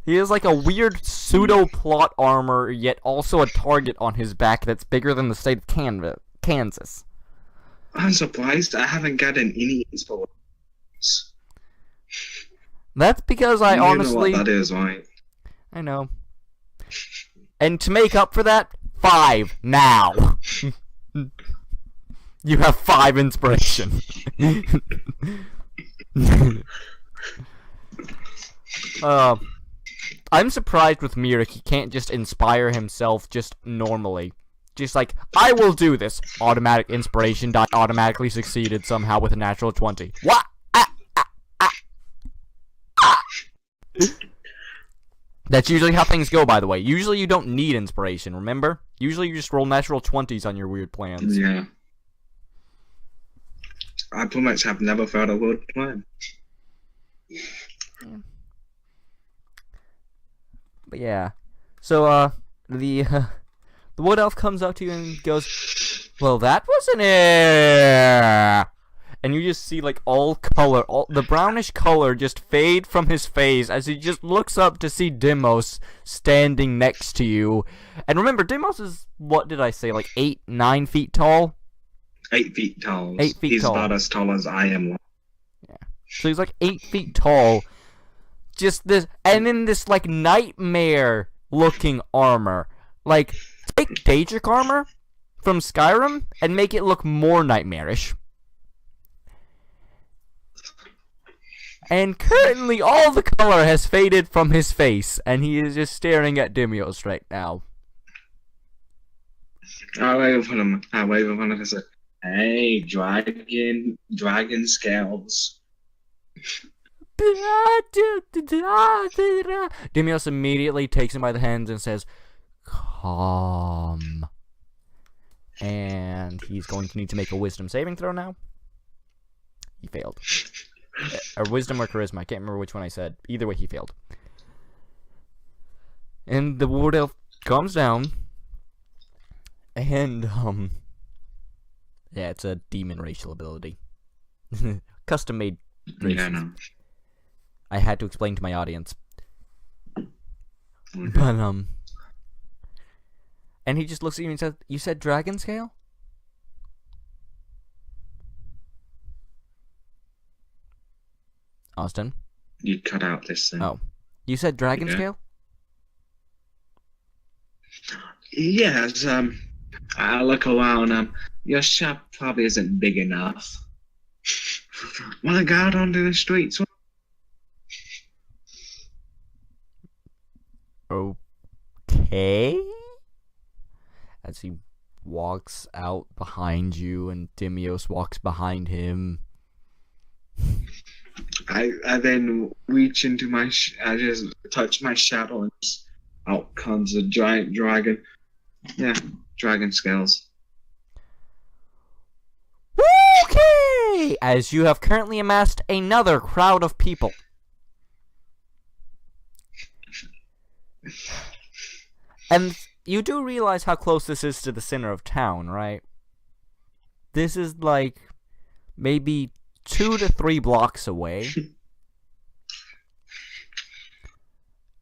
He is like a weird pseudo-plot armor, yet also a target on his back that's bigger than the state of Kansas. I'm surprised I haven't gotten any inspiration. That's because I honestly... know what that is, right? I know. And to make up for that, 5 now. You have 5 inspiration. I'm surprised with Mirik, he can't just inspire himself just normally. Just like, I will do this. Automatic inspiration die automatically succeeded somehow with a natural 20. What? That's usually how things go, by the way. Usually you don't need inspiration, remember? Usually you just roll natural 20s on your weird plans. Yeah. I pretty much have never felt a word plan. But yeah. So, the wood elf comes up to you and goes, "Well, that was an error." And you just see, like, the brownish color just fade from his face as he just looks up to see Dimos standing next to you. And remember, Dimos is, what did I say, like 8-9 feet tall? 8 feet tall. 8 feet He's tall. about as tall as I am. Yeah. So he's like 8 feet tall. Just this, and in this, like, nightmare-looking armor. Like, take Daedric armor from Skyrim and make it look more nightmarish. And currently, all the color has faded from his face, and he is just staring at Dimios right now. I wave upon him. And say, "Hey, dragon scales." Dimios immediately takes him by the hands and says, "Calm." And he's going to need to make a wisdom saving throw now. He failed. Or wisdom or charisma, I can't remember which one I said. Either way, he failed. And the wood elf calms down. And, yeah, it's a demon racial ability. Custom made races. Yeah, no. I had to explain to my audience. Mm-hmm. But, and he just looks at you and says, "You said dragon scale?" Austin? You cut out this thing. Oh. You said dragon Yeah. scale? Yes, I look around, your shop probably isn't big enough. Wanna go out onto the streets? Okay. As he walks out behind you and Dimios walks behind him. I then reach into I just touch my shadow and out comes a giant dragon. Yeah, dragon scales. Okay! As you have currently amassed another crowd of people. And you do realize how close this is to the center of town, right? This is like maybe 2 to 3 blocks away.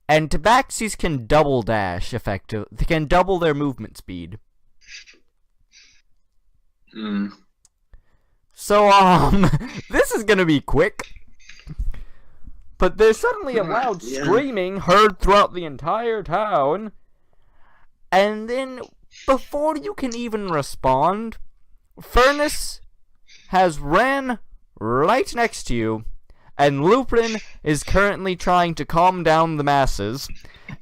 And Tabaxis can double dash effective. They can double their movement speed. So, this is gonna be quick. But there's suddenly a loud screaming heard throughout the entire town. And then, before you can even respond, Furnace has ran right next to you, and Lupin is currently trying to calm down the masses,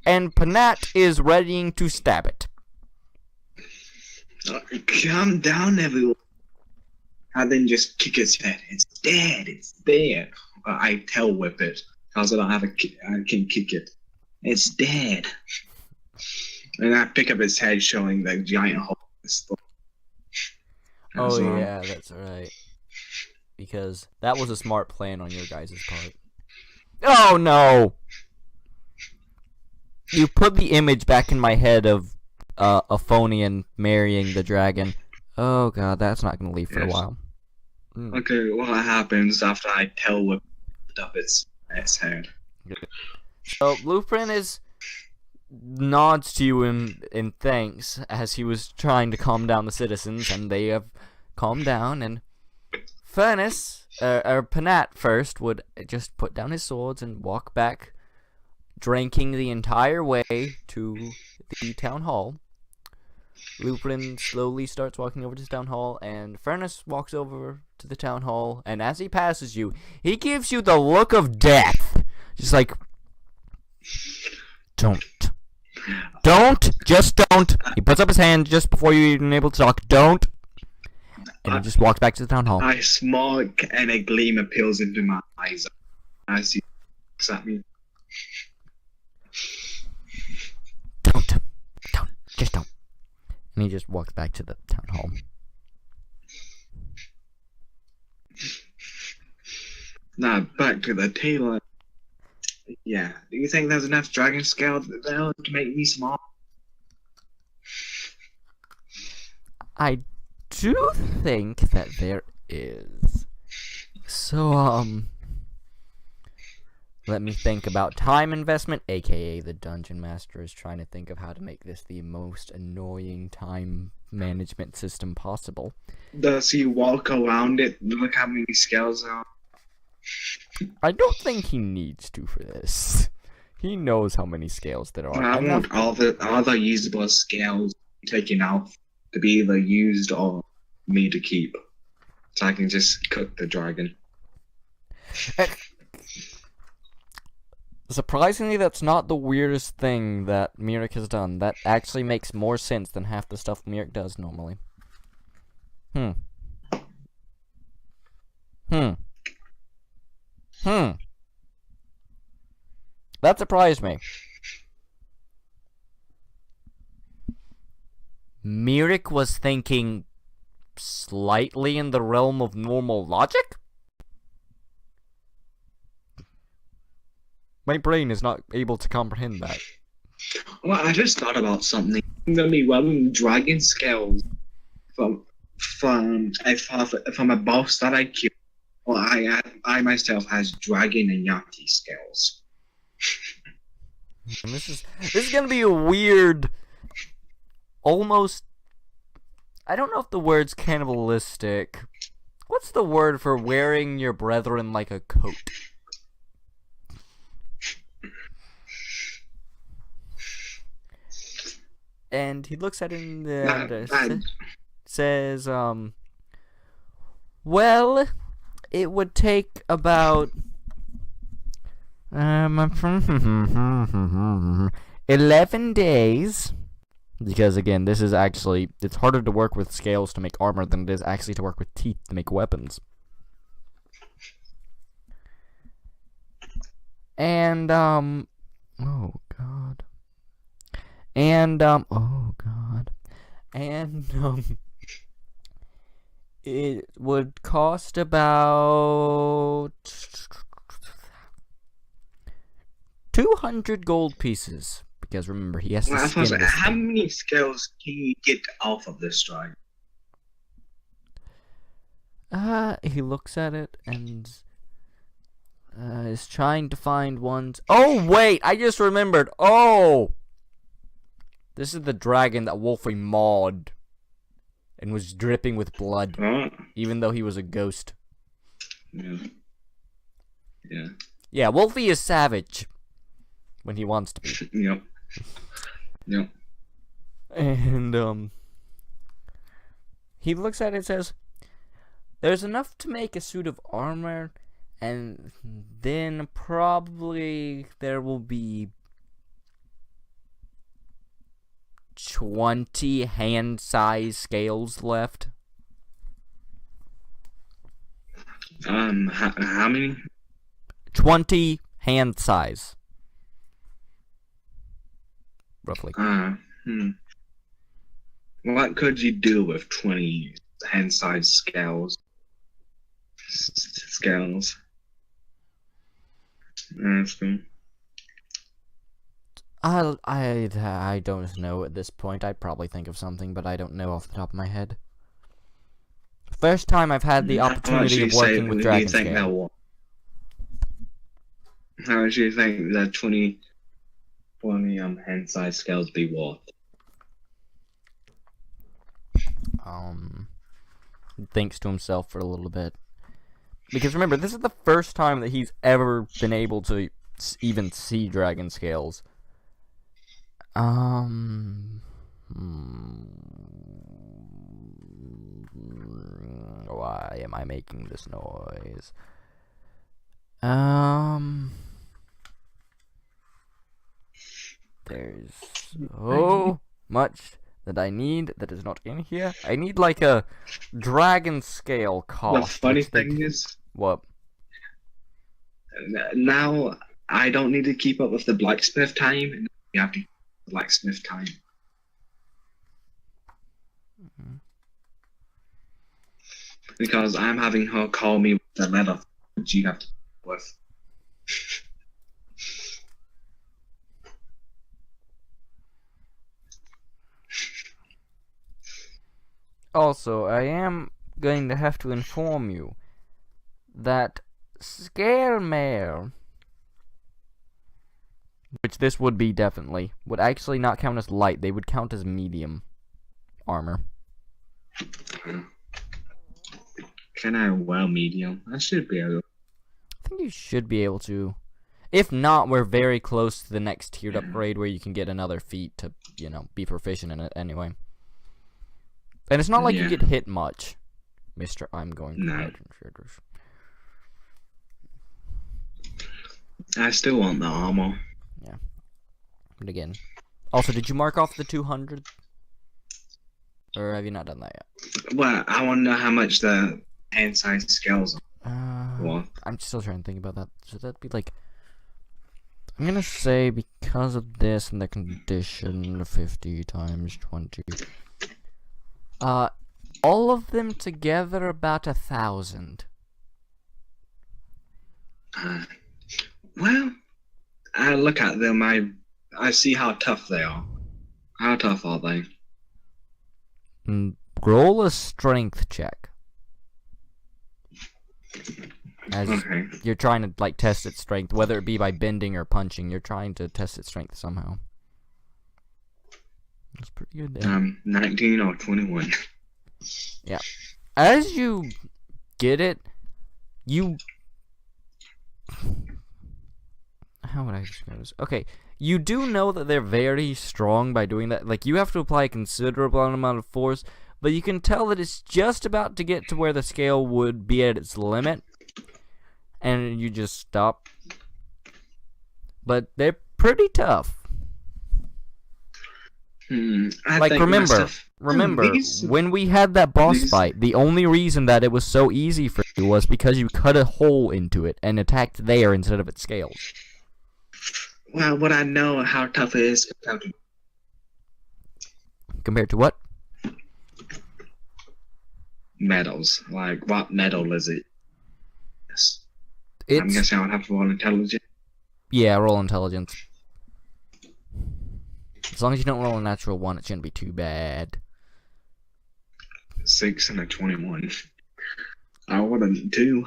and Panat is readying to stab it. Calm down, everyone. I then just kick its head. It's dead. It's there. I tail whip it because I don't have I can kick it. It's dead. And I pick up its head, showing the giant hole in its throat. Oh yeah, that's right. Because that was a smart plan on your guys' part. Oh no! You put the image back in my head of Aphonian marrying the dragon. Oh god, that's not gonna leave for a while. Okay, what happens after I tail whip up its head? So Lupin nods to you in thanks as he was trying to calm down the citizens, and they have calmed down. And Furnace, or Panat first, would just put down his swords and walk back, drinking the entire way to the town hall. Lupin slowly starts walking over to the town hall, and Furnace walks over to the town hall, and as he passes you, he gives you the look of death. Just like, don't. Just don't. He puts up his hand just before you're even able to talk. Don't. And he just walks back to the town hall. I smirk, and a gleam appeals into my eyes as he looks at me. Don't. Just don't. And he just walks back to the town hall. Now back to the tailor. Yeah. Do you think there's enough dragon scales there to make me small? I do think that there is. So, let me think about time investment, aka the Dungeon Master is trying to think of how to make this the most annoying time management system possible. Does he walk around it? Look how many scales there are. I don't think he needs to for this. He knows how many scales there are. I want all the usable scales taken out to be either used or me to keep, so I can just cook the dragon. Surprisingly, that's not the weirdest thing that Mirik has done. That actually makes more sense than half the stuff Mirik does normally. That surprised me. Mirik was thinking slightly in the realm of normal logic? My brain is not able to comprehend that. Well, I just thought about something. I'm gonna be wearing dragon scales from a boss that I killed. Well, I myself has dragon and yati scales. And this is gonna be a weird, almost. I don't know if the word's cannibalistic. What's the word for wearing your brethren like a coat? And he looks at it and says, well, it would take about 11 days. Because, again, this is actually, it's harder to work with scales to make armor than it is actually to work with teeth to make weapons. And, oh, God. And, oh, God. And, it would cost about 200 gold pieces. Because remember, he has to skin this How thing. many scales can you get off of this dragon? He looks at it and is trying to find ones. Oh, wait! I just remembered. Oh! This is the dragon that Wolfie mauled and was dripping with blood, even though he was a ghost. Yeah. Yeah. Yeah, Wolfie is savage when he wants to be. Yep. Yep. And, he looks at it and says, there's enough to make a suit of armor, and then probably there will be 20 hand-size scales left. How many? 20 hand size. Roughly. What could you do with 20 hand-sized scales? Scales. I don't know at this point. I'd probably think of something, but I don't know off the top of my head. First time I've had the opportunity of working with dragon scale. How much do you think that 20 hand-sized scales be worth? He thinks to himself for a little bit. Because remember, this is the first time that he's ever been able to even see dragon scales. Why am I making this noise? There's so much that I need that is not in here. I need like a dragon scale cost. The funny thing is, what? Now I don't need to keep up with the blacksmith time, and you have to keep up with the blacksmith time. Mm-hmm. Because I'm having her call me with the letter. You have to with. Also, I am going to have to inform you that scale mail, which this would be definitely, would actually not count as light. They would count as medium armor. Can I well medium? I should be able. I think you should be able to. If not, we're very close to the next tiered upgrade where you can get another feat to, you know, be proficient in it anyway. And it's not like you get hit much, Mr. I'm going to Legend Traders. I still want the armor. Yeah. But again. Also, did you mark off the 200? Or have you not done that yet? Well, I want to know how much the hand size scales are. I'm still trying to think about that. Should that be like... I'm gonna say because of this and the condition, 50 times 20. All of them together about 1,000. Well, I look at them. I see how tough they are. How tough are they? Roll a strength check. As you're trying to like test its strength, whether it be by bending or punching, you're trying to test its strength somehow. That's pretty good there. 19 or 21. Yeah. As you get it, you... How would I describe this? Okay, you do know that they're very strong by doing that. Like, you have to apply a considerable amount of force, but you can tell that it's just about to get to where the scale would be at its limit, and you just stop. But they're pretty tough. Like, remember, when we had that boss fight, the only reason that it was so easy for you was because you cut a hole into it and attacked there instead of its scales. Well, would I know how tough it is compared to what? Metals. Like, what metal is it? Yes. I'm guessing I would have to roll intelligence. Yeah, roll intelligence. As long as you don't roll a natural 1, it shouldn't be too bad. 6 and a 21. I wouldn't 2.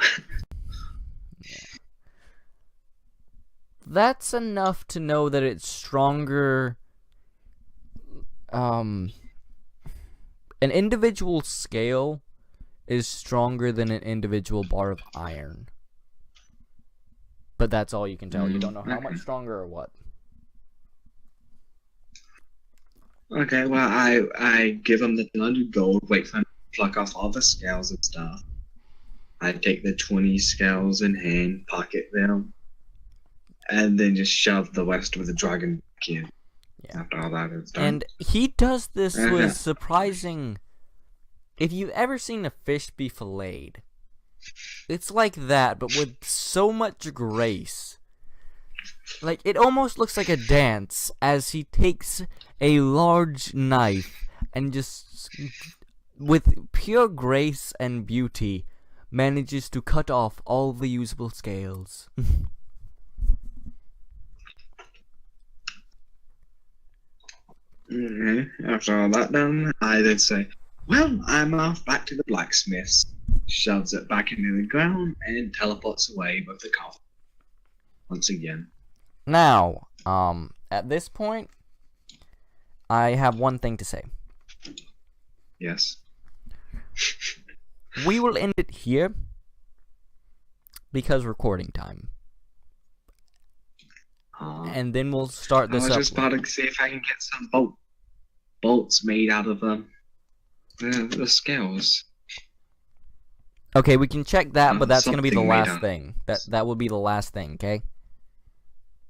Yeah. That's enough to know that it's stronger. An individual scale is stronger than an individual bar of iron. But that's all you can tell. You don't know how much stronger or what. Okay, well, I give them the 200 gold, wait for them to pluck off all the scales and stuff. I take the 20 scales in hand, pocket them, and then just shove the rest of the dragon back in. Yeah. After all that is done. And he does this with surprising... If you've ever seen a fish be filleted, it's like that, but with so much grace. Like, it almost looks like a dance as he takes a large knife and just, with pure grace and beauty, manages to cut off all the usable scales. After all that done, I then say, well, I'm off back to the blacksmith's. Shoves it back into the ground and teleports away with the coffin. Once again. Now, at this point, I have one thing to say. Yes. We will end it here because recording time. And then we'll start this up. I was just about to see if I can get some bolts made out of the scales. Okay, we can check that, but that's going to be the last thing. That will be the last thing, okay?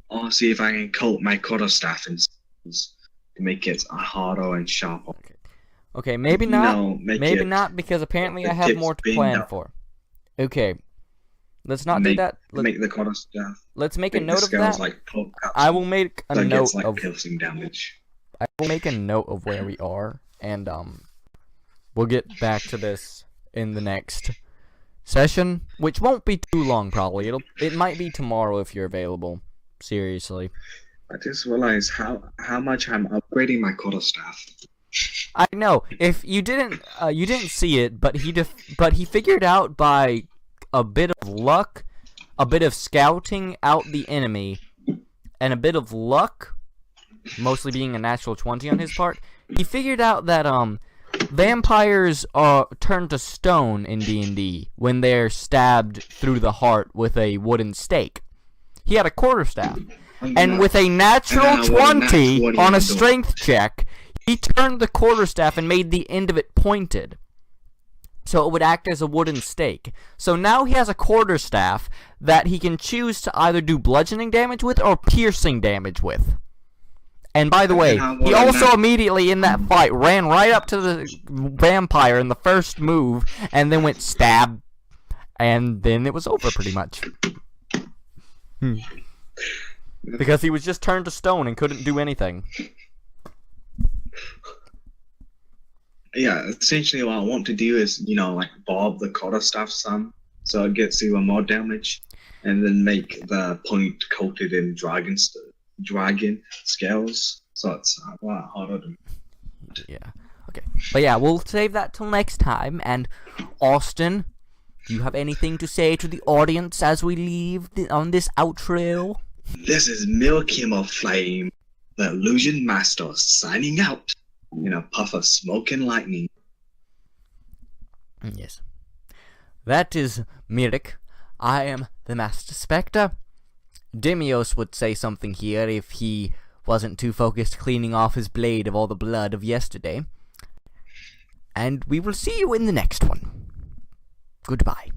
I'll see if I can coat my quarterstaff in scales to make it harder and sharper. Okay, maybe not. No, maybe not, because apparently I have more to plan for. Okay, let's not do that. Make the quarterstaff. Let's make a note of that. Like I will make a note of piercing damage. I will make a note of where we are, and we'll get back to this in the next session, which won't be too long probably. It might be tomorrow if you're available. Seriously. I just realized how much I'm upgrading my quarterstaff. I know. If you didn't see it, but he figured out by a bit of luck, a bit of scouting out the enemy, and a bit of luck, mostly being a natural 20 on his part, he figured out that vampires turn to stone in D&D when they're stabbed through the heart with a wooden stake. He had a quarterstaff, and with a natural 20 on a strength check, he turned the quarterstaff and made the end of it pointed, so it would act as a wooden stake. So now he has a quarterstaff that he can choose to either do bludgeoning damage with or piercing damage with. And by the way, he also immediately in that fight ran right up to the vampire in the first move and then went stab, and then it was over pretty much. Because he was just turned to stone and couldn't do anything. Yeah, essentially what I want to do is, like bob the quarterstaff some, so it gets even more damage, and then make the point coated in dragon scales, so it's a lot harder to... Yeah, okay. But yeah, we'll save that till next time, and Austin, do you have anything to say to the audience as we leave on this outro? This is Milkim of Flame, the Illusion Master, signing out in a puff of smoke and lightning. Yes. That is Mirik. I am the Master Spectre. Demios would say something here if he wasn't too focused cleaning off his blade of all the blood of yesterday. And we will see you in the next one. Goodbye.